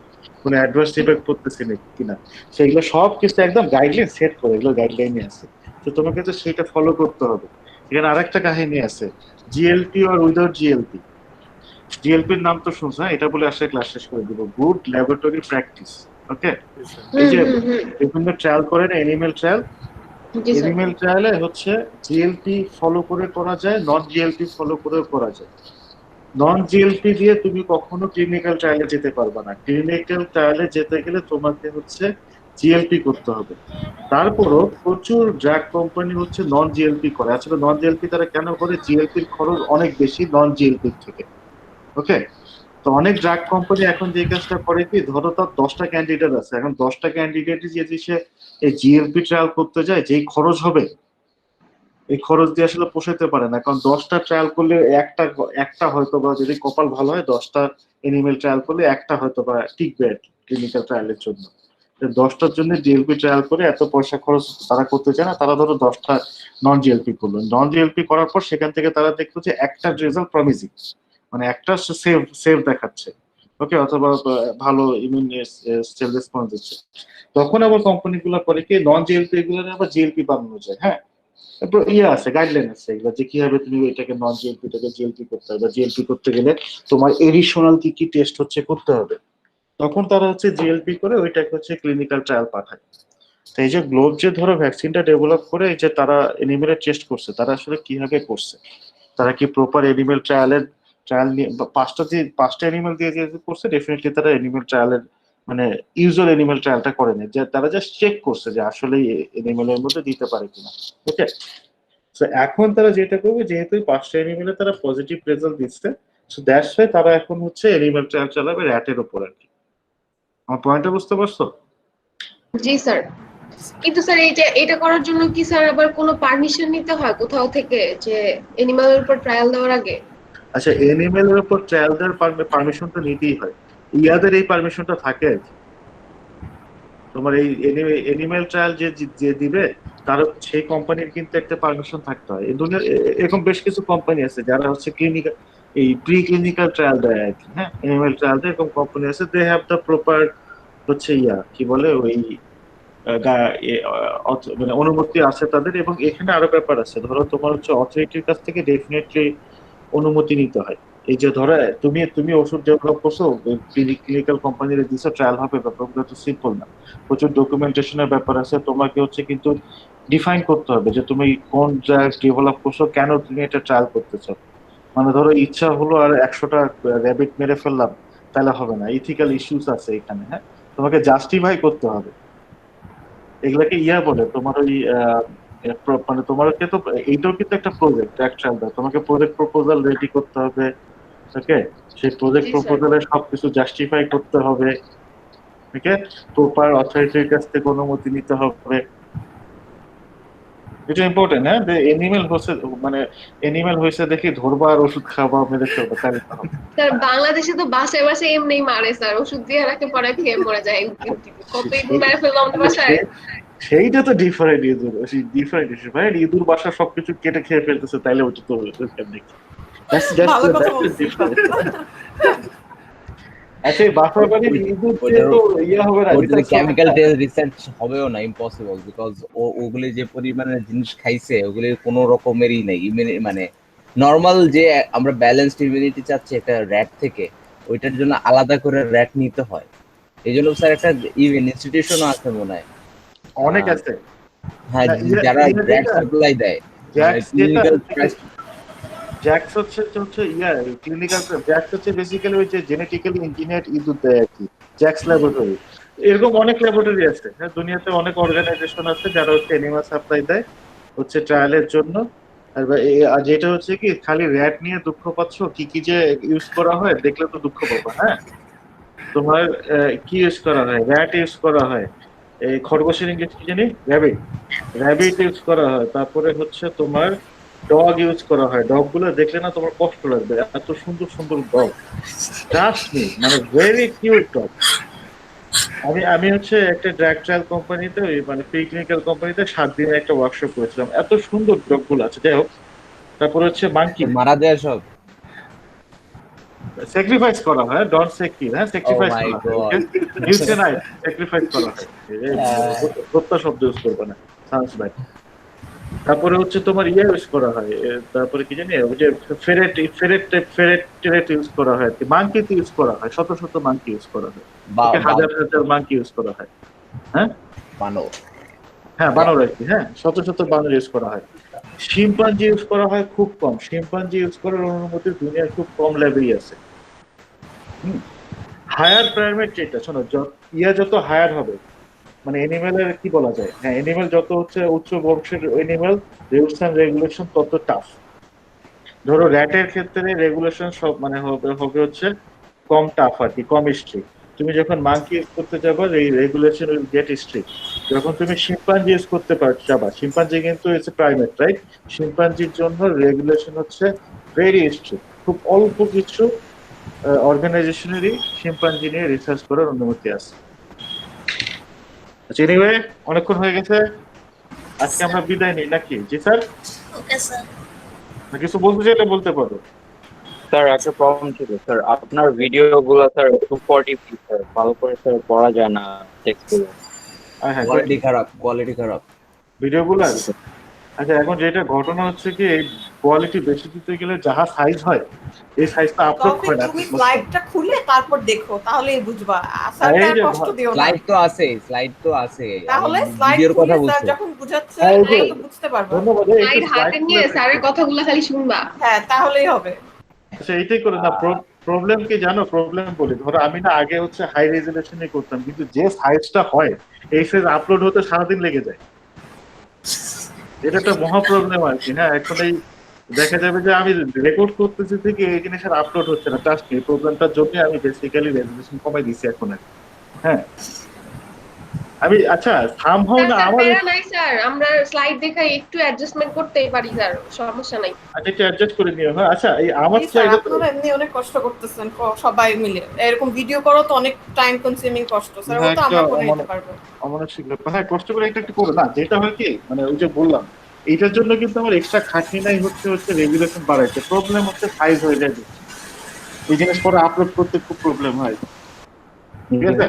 কোনো অ্যাডভার্স ইফেক্ট করতেছে কিনা, সেগুলো সব কিছু একদম গাইডলাইন সেট করে, এগুলো গাইডলাইনে আছে, তো তোমাকে তো সেটা ফলো করতে হবে। এখানে আরেকটা কাহিনী আছে, জিএলপি আর উইদাউট জিএলপি। জিএলপির নাম তো শুনছ, হ্যাঁ? এটা বলে আসলে ক্লাস শেষ করে দিব, গুড ল্যাবরেটরি প্র্যাকটিস, ওকে? এই যে বিভিন্ন ট্রায়াল করেন, এনিমেল ট্রায়াল, জি স্যার। এনিমেল ট্রায়ালে হচ্ছে জিএলপি ফলো করে করা যায়, নন জিএলপি ফলো করে করা যায়। নন জিএলপি দিয়ে তুমি কখনো ক্লিনিক্যাল ট্রায়ালে যেতে পারবে না, ক্লিনিক্যাল ট্রায়ালে যেতে গেলে তোমাকে হচ্ছে জিএলপি করতে হবে। তারপরও প্রচুর ড্রাগ কোম্পানি হচ্ছে নন জিএলপি করে, আসলে নন জিএলপি তারা কেন করে, জিএলপির খরচ অনেক বেশি নন জিএলপির থেকে, ওকে? তো অনেক ড্রাগ কোম্পানি এখন যে কাজটা করে কি, ধরো তার 10টা ক্যান্ডিডেট আছে, এখন 10টা ক্যান্ডিডেট যদি সে এই জিএলপি ট্রায়াল করতে যায়, যেই খরচ হবে এই খরচ দিয়ে আসলে পোষাতে পারে না, কারণ 10টা ট্রায়াল করলে একটা একটা হয়তো বা যদি কপাল ভালো হয়, 10টা এনিমেল ট্রায়াল করলে একটা হয়তো বা টিকবে ক্লিনিক্যাল ট্রায়ালের জন্য। 10টার জন্য জিএলপি ট্রায়াল করে এত পয়সা খরচ তারা করতে চায় না, তারা ধরো 10টা নন জিএলপি করলো, নন জিএলপি করার পর সেখান থেকে তারা দেখলো যে একটা রেজাল্ট প্রমিজিং, মানে একটা সেভ সেভ দেখাচ্ছে, ওকে, অথবা ভালো ইমিউন সেল রেসপন্স দিচ্ছে, তখন আবার কোম্পানিগুলো করে কি নন জিএলপি গুলো আবার জিএলপি বানানো যায়, হ্যাঁ? তারপর ইয়ে আছে, গাইডলাইন আছে এগুলো, যে কিভাবে তুমি এটাকে নন জিএলপি টাকে জিএলপি করতে হবে, জিএলপি করতে গেলে তোমার এডিশনাল কি কি টেস্ট হচ্ছে করতে হবে, তখন তারা হচ্ছে জিএলপি করে ওইটাকে হচ্ছে ক্লিনিক্যাল ট্রায়াল পাঠায়। তো এই যে গ্লোব যে ধরো ভ্যাকসিনটা ডেভেলপ করে, এই যে তারা এনিমেলের টেস্ট করছে, তারা আসলে কিভাবে করছে, তারা কি প্রপার এনিমেল ট্রায়াল নিয়ে, 5টা এনিমেল দিয়ে যে করছে, ডেফিনেটলি তারা এনিমেল ট্রায়ালের মানে ইউজুয়াল এনিমেল ট্রায়ালটা করেনি, যে তারা জাস্ট চেক করছে যে আসলে এনিমেলের মধ্যে দিতে পারে কিনা, ওকে? সো এখন তারা যেটা করবে, যেহেতু 5টা এনিমেলে তারা পজিটিভ রেজাল্ট দিচ্ছে, সো দ্যাটস ওয়াই তারা এখন হচ্ছে এনিমেল ট্রায়াল চালাবে র্যাটের উপর আর কি। আমার পয়েন্টটা বুঝতে পারছো? জি স্যার। কিন্তু স্যার এটা করার জন্য কি স্যার আবার কোনো পারমিশন নিতে হয় কোথাও থেকে, যে এনিমালের উপর ট্রায়াল দেওয়ার আগে? আচ্ছা, এনিমেলের উপর ট্রায়াল দেওয়ার পারমিশন তো নিতেই হয়, ইয়াদের এই পারমিশনটা থাকে আর কি। তোমার এই এনিমেল ট্রায়াল যে যে দিবে, তার সেই কোম্পানির কিন্তু একটা পারমিশন থাকতে হয়। এই দুনিয়ার এরকম বেশ কিছু কোম্পানি আছে যারা হচ্ছে ক্লিনিক্যাল, এই প্রি ক্লিনিক্যাল ট্রায়াল দেয় আর কি, হ্যাঁ? এনিমেল ট্রায়াল দেয়, এরকম কোম্পানি আছে, দে হ্যাভ দ্য প্রপার হচ্ছে কি বলে ওই মানে অনুমতি আছে তাদের। এবং এখানে আরো ব্যাপার আছে, ধরো তোমার হচ্ছে অথরিটির কাছ থেকে ডেফিনেটলি অনুমতি নিতে হয়। এই যে ধরো তুমি তুমি ওষুধ ডেভেলপ করছো, ক্লিনিক্যাল কোম্পানির দিছো, ট্রায়াল হবে, ব্যাপারগুলো তো সিম্পল না, প্রচুর ডকুমেন্টেশনের ব্যাপার আছে, তোমাকে হচ্ছে কিন্তু ডিফাইন করতে হবে যে তুমি কোন ডেভেলপ করছো, কেন তুমি এটা ট্রায়াল করতেছো। মানে ধরো ইচ্ছা হলো আর 100টা র্যাবিট মেরে ফেললাম, তাহলে হবে না, ইথিক্যাল ইস্যুস আছে এখানে, হ্যাঁ? তোমাকে জাস্টিফাই করতে হবে, এগুলাকে বলে তোমার ওই মানে তোমাকে তো এইটাও কিন্তু একটা প্রজেক্ট, তোমাকে প্রজেক্ট প্রপোজাল রেডি করতে হবে, ওকে, সেই প্রজেক্ট জি স্যার। প্রপোজালে সবকিছু জাস্টিফাই করতে হবে, ওকে, প্রপার অথরিটির কাছ থেকে অনুমতি নিতে হবে। এটা ইম্পর্টেন্ট, হ্যাঁ, যে এনিমেল হচ্ছে মানে এনিমেল হয়েছে দেখি ধরবা আর ওষুধ খাওয়া মেরে ফেলবো, তাই না হবে। স্যার বাংলাদেশে তো বাসায় বাসায় এমনি মারে স্যার, ওষুধ দিয়ে রাখে পরে খেয়ে মরে যায়। কত ইঁদুর মেরে ফেললো আমাদের বাসায়। সেইটা তো ডিফারেন্ট ইঁদুর, ডিফারেন্ট ইস্যু ভাই। ইঁদুর বাসা সবকিছু কেটে খেয়ে ফেলতেছে, তাইলে ওটা তো ভালো কথা বলছিস। আচ্ছা, এই বাসার বাড়ির ইঁদুর দিয়ে তো ইয়ে হবে না, ওটাতে research হবে কেমিক্যাল না। রিসার্চ হবেও না, ইম্পসিবল, বিকজ ওগুলি যে পরিমাণে জিনিস খাইছে ওগুলি কোনো রকমেরই নেই মানে নর্মাল যে আমরা ব্যালেন্সড ইমিউনিটি চাচ্ছি একটা র্যাট থেকে, ওইটার জন্য আলাদা করে র্যাট নিতে হয়। এই জন্য স্যার একটা ইনস্টিটিউশনও আছে মনে হয়, অনেক আছে। হ্যাঁ, না, যারা র্যাট সাপ্লাই দেয়, জ্যাক্স হচ্ছে ক্লিনিক্যাল জ্যাক্স হচ্ছে বেসিক্যালি ওই যে জেনেটিক্যালি ইঞ্জিনিয়ার্ড ইঁদুর দেয় আর কি, জ্যাক্স ল্যাবরেটরি। এরকম অনেক ল্যাবরেটরি আছে, হ্যাঁ, দুনিয়াতে অনেক অর্গানাইজেশন আছে যারা হচ্ছে এনিমাল সাপ্লাই দেয় হচ্ছে ট্রায়ালের জন্য। আর যেটা হচ্ছে কি, খালি র্যাট নিয়ে দুঃখ পাচ্ছ, কি কি যে ইউজ করা হয় দেখলে তো দুঃখ পাবা। হ্যাঁ, তোমার কি ইউজ করা হয়, র্যাট ইউজ করা হয়, এই খরগোশের ইংলিশ কি জানি, র্যাবিট, র্যাবিট ইউজ করা হয়, তারপরে হচ্ছে তোমার ডগ ইউজ করা হয়। ডগ গুলো দেখলে না তোমার কষ্ট লাগবে, এত সুন্দর সুন্দর ডগ, ট্রাস্ট মি, মানে ভেরি কিউট ডগ। আমি হচ্ছে একটা ড্রাগ ট্রায়াল কোম্পানিতে, মানে প্রি ক্লিনিক্যাল কোম্পানিতে 7 দিনের একটা ওয়ার্কশপ করেছিলাম, এত সুন্দর ডগ গুলো আছে। যাই হোক, তারপরে হচ্ছে মাঙ্কি মারা যায় সব। স্যাক্রিফাইস করা হয়, ডন্ট সে কিল, হ্যাঁ, স্যাক্রিফাইস Oh my করা হয়, God. ওকে, ইউথেনাইজ, স্যাক্রিফাইস করা হয়, হত্যা শব্দ ইউজ করবে না, সাউন্ডস ব্যাড। তারপরে হচ্ছে তোমার ইয়ে ইউজ করা হয়, তারপরে কি জানি ওই যে ফেরেট ফেরেট ফেরেট টেরেট ইউজ করা হয়, মাঙ্কি ইউজ করা হয়, শত শত মাঙ্কি ইউজ করা হয়, হাজার হাজার মাঙ্কি ইউজ করা হয়। হ্যাঁ, বানর, হ্যাঁ, বানর আর কি, হ্যাঁ, শত শত বানর ইউজ করা হয়। শিম্পাঞ্জি ইউজ করা হয় খুব কম, শিম্পাঞ্জি ইউজ করার অনুমতি দুনিয়ার খুব কম লেভেলই আছে। হায়ার প্রাইমেট যেটা, শোনো, যত হায়ার হবে, মানে এনিমেলের কি বলা যায়, হ্যাঁ, এনিমেল যত হচ্ছে উচ্চ বংশের এনিমেল, রুলস এন্ড রেগুলেশন তত টাফ। ধরো র্যাটের ক্ষেত্রে রেগুলেশন সব মানে হবে হচ্ছে কম টাফ আর কি, কম স্ট্রিক্ট। তুমি যখন মাঙ্কি ইউজ করতে যাবে, এই রেগুলেশন উইল গেট স্ট্রিক্ট। যখন তুমি শিম্পাঞ্জি ইউজ করতে যাবা, শিম্পাঞ্জি কিন্তু ইটস প্রাইমেট, রাইট, শিম্পাঞ্জির জন্য রেগুলেশন হচ্ছে ভেরি স্ট্রিক্ট। খুব অল্প কিছু অর্গানাইজেশনেরই শিম্পাঞ্জি নিয়ে রিসার্চ করার অনুমতি আছে। আচ্ছা, এনিওয়ে, অনেকক্ষণ হয়ে গেছে, আজকে আমরা বিদায় নিই নাকি? জি স্যার, ওকে স্যার। কিছু বলতে চাইলে বলতে পারো। স্যার একটা প্রবলেম ছিল স্যার, আপনার ভিডিও গুলো স্যার 240p স্যার, ভালো করে স্যার পড়া যায় না টেক্সট গুলো। হ্যাঁ, কোয়ালিটি খারাপ। ভিডিওগুলো আছে। আচ্ছা, এখন যেটা ঘটনা হচ্ছে কি, এই কোয়ালিটি বেশি দিতে গেলে যাহা সাইজ হয়, এই সাইজটা আপলোড হয় না। তুমি স্লাইডটা খুলে তারপর দেখো, তাহলেই বুঝবা। আসারটা কষ্ট দিও না। স্লাইড তো আছে। তাহলে স্লাইড ভিডিওর কথা খুলে স্যার বলছো। যখন বুঝাচ্ছে হ্যাঁ, তো বুঝতে পারবা। ধন্যবাদ। স্লাইড হাতে নিয়ে স্যারের কথাগুলো খালি শুনবা। হ্যাঁ, তাহলেই হবে। আচ্ছা, এইটাই করে না। প্রবলেম কি জানো, প্রবলেম বলি, ধরো আমি না আগে হচ্ছে হাই রেজুলেশনে করতাম, কিন্তু যে সাইজটা হয়, এই সাইজ আপলোড হতে সারাদিন লেগে যায়। এটা একটা মহা প্রবলেম আর কি। হ্যাঁ, এখন এই দেখা যাবে যে আমি রেকর্ড করতেছি থেকে এই জিনিসের আপলোড হচ্ছে না। ট্রাস্ট মি, প্রবলেমটার জন্য আমি বেসিক্যালি রেজুলেশন কমাই দিছি এখন আর কি। হ্যাঁ, আমি আচ্ছা সামহাও না আমার নাই স্যার, আমরা স্লাইড দেখাই একটু অ্যাডজাস্টমেন্ট করতেই পারি স্যার, সমস্যা নাই। আচ্ছা, একটু অ্যাডজাস্ট করে নিও। হ্যাঁ, আচ্ছা, এই আমার স্যার আপনারা এমনি অনেক কষ্ট করতেছেন সবাই মিলে, এরকম ভিডিও করো তো অনেক টাইম কনজিউমিং কষ্ট স্যার, ও তো আমরা করে নিতে পারবো। অমানসিক ব্যাপার। হ্যাঁ, কষ্ট করে একটু করো না, যেটা হয় কি, মানে ওই যে বললাম, এইটার জন্য কিন্তু আমার এক্সট্রা খাটনি নাই, হচ্ছে রেগুলেশন বাড়াইছে। প্রবলেম হচ্ছে সাইজ হয়ে যায়, এই জিনিস পরে আপলোড করতে খুব প্রবলেম হয়। ঠিক আছে,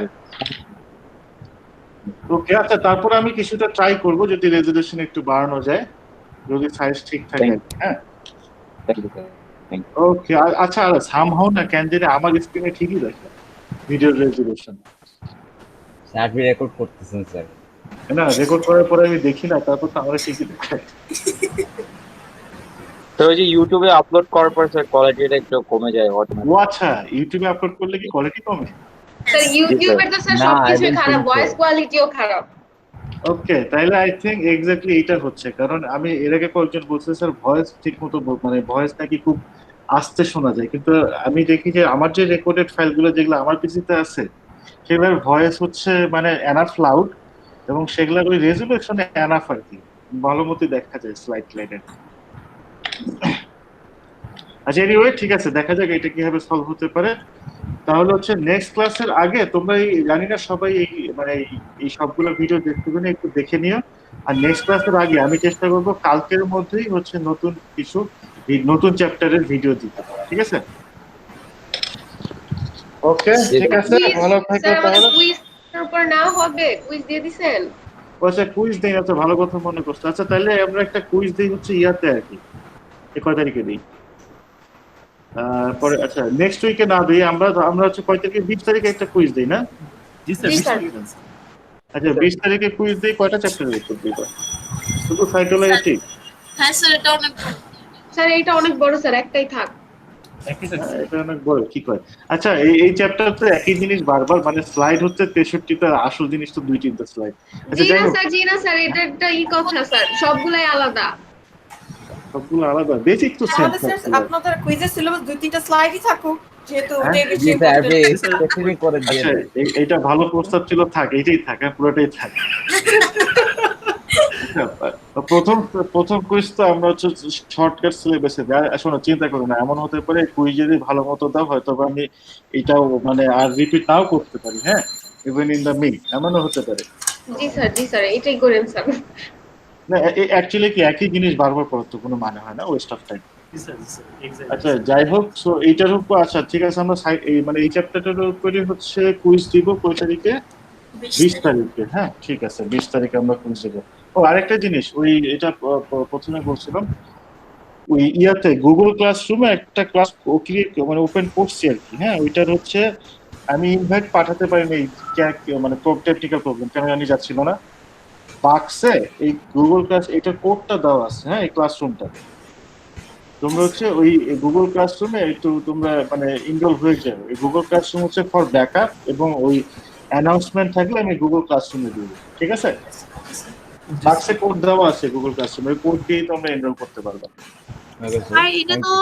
ওকে। আচ্ছা, তারপরে আমি কিছুটা ট্রাই করব যদি রেজুলেশন একটু বাড়ানো যায়, যদি সাইজ ঠিক থাকে। হ্যাঁ, ওকে। আচ্ছা, সামহাও না কেন জানি আমার স্ক্রিনে ঠিকই দেখে ভিডিও রেজুলেশন। স্যার আপনি রেকর্ড করতেছেন স্যার? না, রেকর্ড করার পরে আমি দেখি না, তারপর তো আমরা ঠিকই দেখায়। তো ওই যে ইউটিউবে আপলোড করার পর স্যার কোয়ালিটিটা একটু কমে যায় অটোমেটিক। ও আচ্ছা, ইউটিউবে আপলোড করলে কি কোয়ালিটি কমে? স্যার ইউটিউবের তো স্যার সবকিছুই খারাপ, ভয়েস কোয়ালিটিও খারাপ। ওকে, তাহলে আই থিংক এক্স্যাক্টলি এইটা হচ্ছে কারণ। আমি এর আগে কয়েকজন বলছে স্যার ভয়েস ঠিক মতো মানে ভয়েস নাকি খুব আস্তে শোনা যায়, কিন্তু আমি দেখি যে আমার যে রেকর্ডেড ফাইলগুলো যেগুলো আমার পিসিতে আছে সেগুলোর ভয়েস হচ্ছে মানে এনাফ লাউড, এবং সেগুলোর ওই রেজুলেশনে এনাফ আর কি, ভালো মতো দেখা যায় স্লাইড লাইনের। আচ্ছা এনিওয়ে ঠিক আছে, দেখা যাক এটা কিভাবে সলভ হতে পারে। তাহলে হচ্ছে নেক্সট ক্লাসের আগে তোমরা এই জানি না সবাই এই মানে এই সবগুলো ভিডিও দেখতে পারে একটু দেখে নিও। আর নেক্সট ক্লাসের আগে আমি চেষ্টা করব কালকের মধ্যেই হচ্ছে নতুন কিছু নতুন চ্যাপ্টারের ভিডিও দিতে, ঠিক আছে? ওকে ঠিক আছে, ভালো থাকো স্যার আমাদের তাহলে। কুইজ উপর না হবে, কুইজ দিয়ে দিছেন? আচ্ছা কুইজ দেই, আচ্ছা ভালো কথা মনে করছো। আচ্ছা তাহলে আমরা একটা কুইজ দিই হচ্ছে ইয়াতে আর কি, কয় তারিখে দিই পরে, আচ্ছা নেক্সট উইকে না দিই আমরা, আমরা হচ্ছে কয় তারিখে 20 তারিখে একটা কুইজ দিই না? জি স্যার, জি, স্যার। আচ্ছা 20 তারিখে কুইজ দিই, কয়টা চ্যাপ্টারের উত্তর দিবা? শুধু সাইটোলজি? হ্যাঁ স্যার, এটা অনেক স্যার এটা অনেক বড় স্যার, একটাই থাক। এটা অনেক বড় কি কয়। আচ্ছা এই চ্যাপ্টার তো একই জিনিস বারবার, মানে স্লাইড হচ্ছে 63টা, আসল জিনিস তো 2-3টা স্লাইড। আচ্ছা জি যাই না হোক, স্যার, জি না স্যার, এটা একটা কথা স্যার, সবগুলাই আলাদা। সবগুলো আলাদা, বেসিক তো সেম তাহলে স্যার আপনাদের কুইজের সিলেবাস 2-3টা স্লাইডই থাকুক, যেহেতু ওটাই বেশি জি স্যার, আপনি ইম্পর্টেন্ট। স্পেসিফিক করে দিয়ে আচ্ছা দেন। এইটা ভালো প্রস্তাব ছিল, থাক এইটাই থাক, পুরোটাই থাক। প্রথম প্রথম কুইজ তো আমরা হচ্ছে শর্টকাট সিলেবাসে দেয়, শোনো চিন্তা করো না, এমন হতে পারে কুইজ যদি ভালো মতো দাও হয়তো আমি এটাও মানে আর রিপিট নাও করতে পারি, হ্যাঁ, ইভেন ইন দা মিড এমনও হতে পারে। জি স্যার, এটাই করেন স্যার। না অ্যাকচুয়ালি কি একই জিনিস বারবার করার তো কোনো মানে হয় না, West of time. G sir, G sir, exactly. আচ্ছা যাই হোক, সো এইটার উপর আচ্ছা ঠিক আছে, আমরা এই মানে এই চ্যাপ্টারটার উপরে হচ্ছে কুইজ দিব কয় তারিখে? 20 তারিখে, হ্যাঁ ঠিক আছে 20 তারিখে আমরা কুইজ দেবো। ও আরেকটা জিনিস, ওই এটা প্রথমে বলছিলাম, ওই ইয়াতে গুগল ক্লাসরুমে একটা ক্লাস মানে ওপেন করছি আর কি, হ্যাঁ ওইটার হচ্ছে আমি ইনভাইট পাঠাতে পারিনি, মানে টেকনিক্যাল প্রবলেম কেন জানি যাচ্ছিল না। বাক্সে এই গুগল ক্লাস এটা কোডটা দেওয়া আছে, হ্যাঁ এই ক্লাসরুমটা, তোমরা হচ্ছে ওই গুগল ক্লাসরুমে একটু তোমরা মানে ইনভলভ হয়ে যাবে। এই গুগল ক্লাসরুম হচ্ছে ফর ব্যাকআপ, এবং ওই অ্যানাউন্সমেন্ট থাকলে আমি গুগল ক্লাসরুমে দিব, ঠিক আছে? বাক্সে কোড দেওয়া আছে গুগল ক্লাসরুমে, ওই কোড দিয়েই তোমরা এনরোল করতে পারবে। আর এটা তো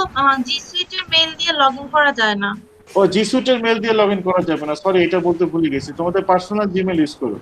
জি সুইটের মেইল দিয়ে লগইন করা যায় না। ও জি সুইটের মেল দিয়ে লগ ইন করা যাবে না, সরি এটা বলতে ভুলে গেছি, তোমাদের পার্সোনাল জিমেল ইউজ করো।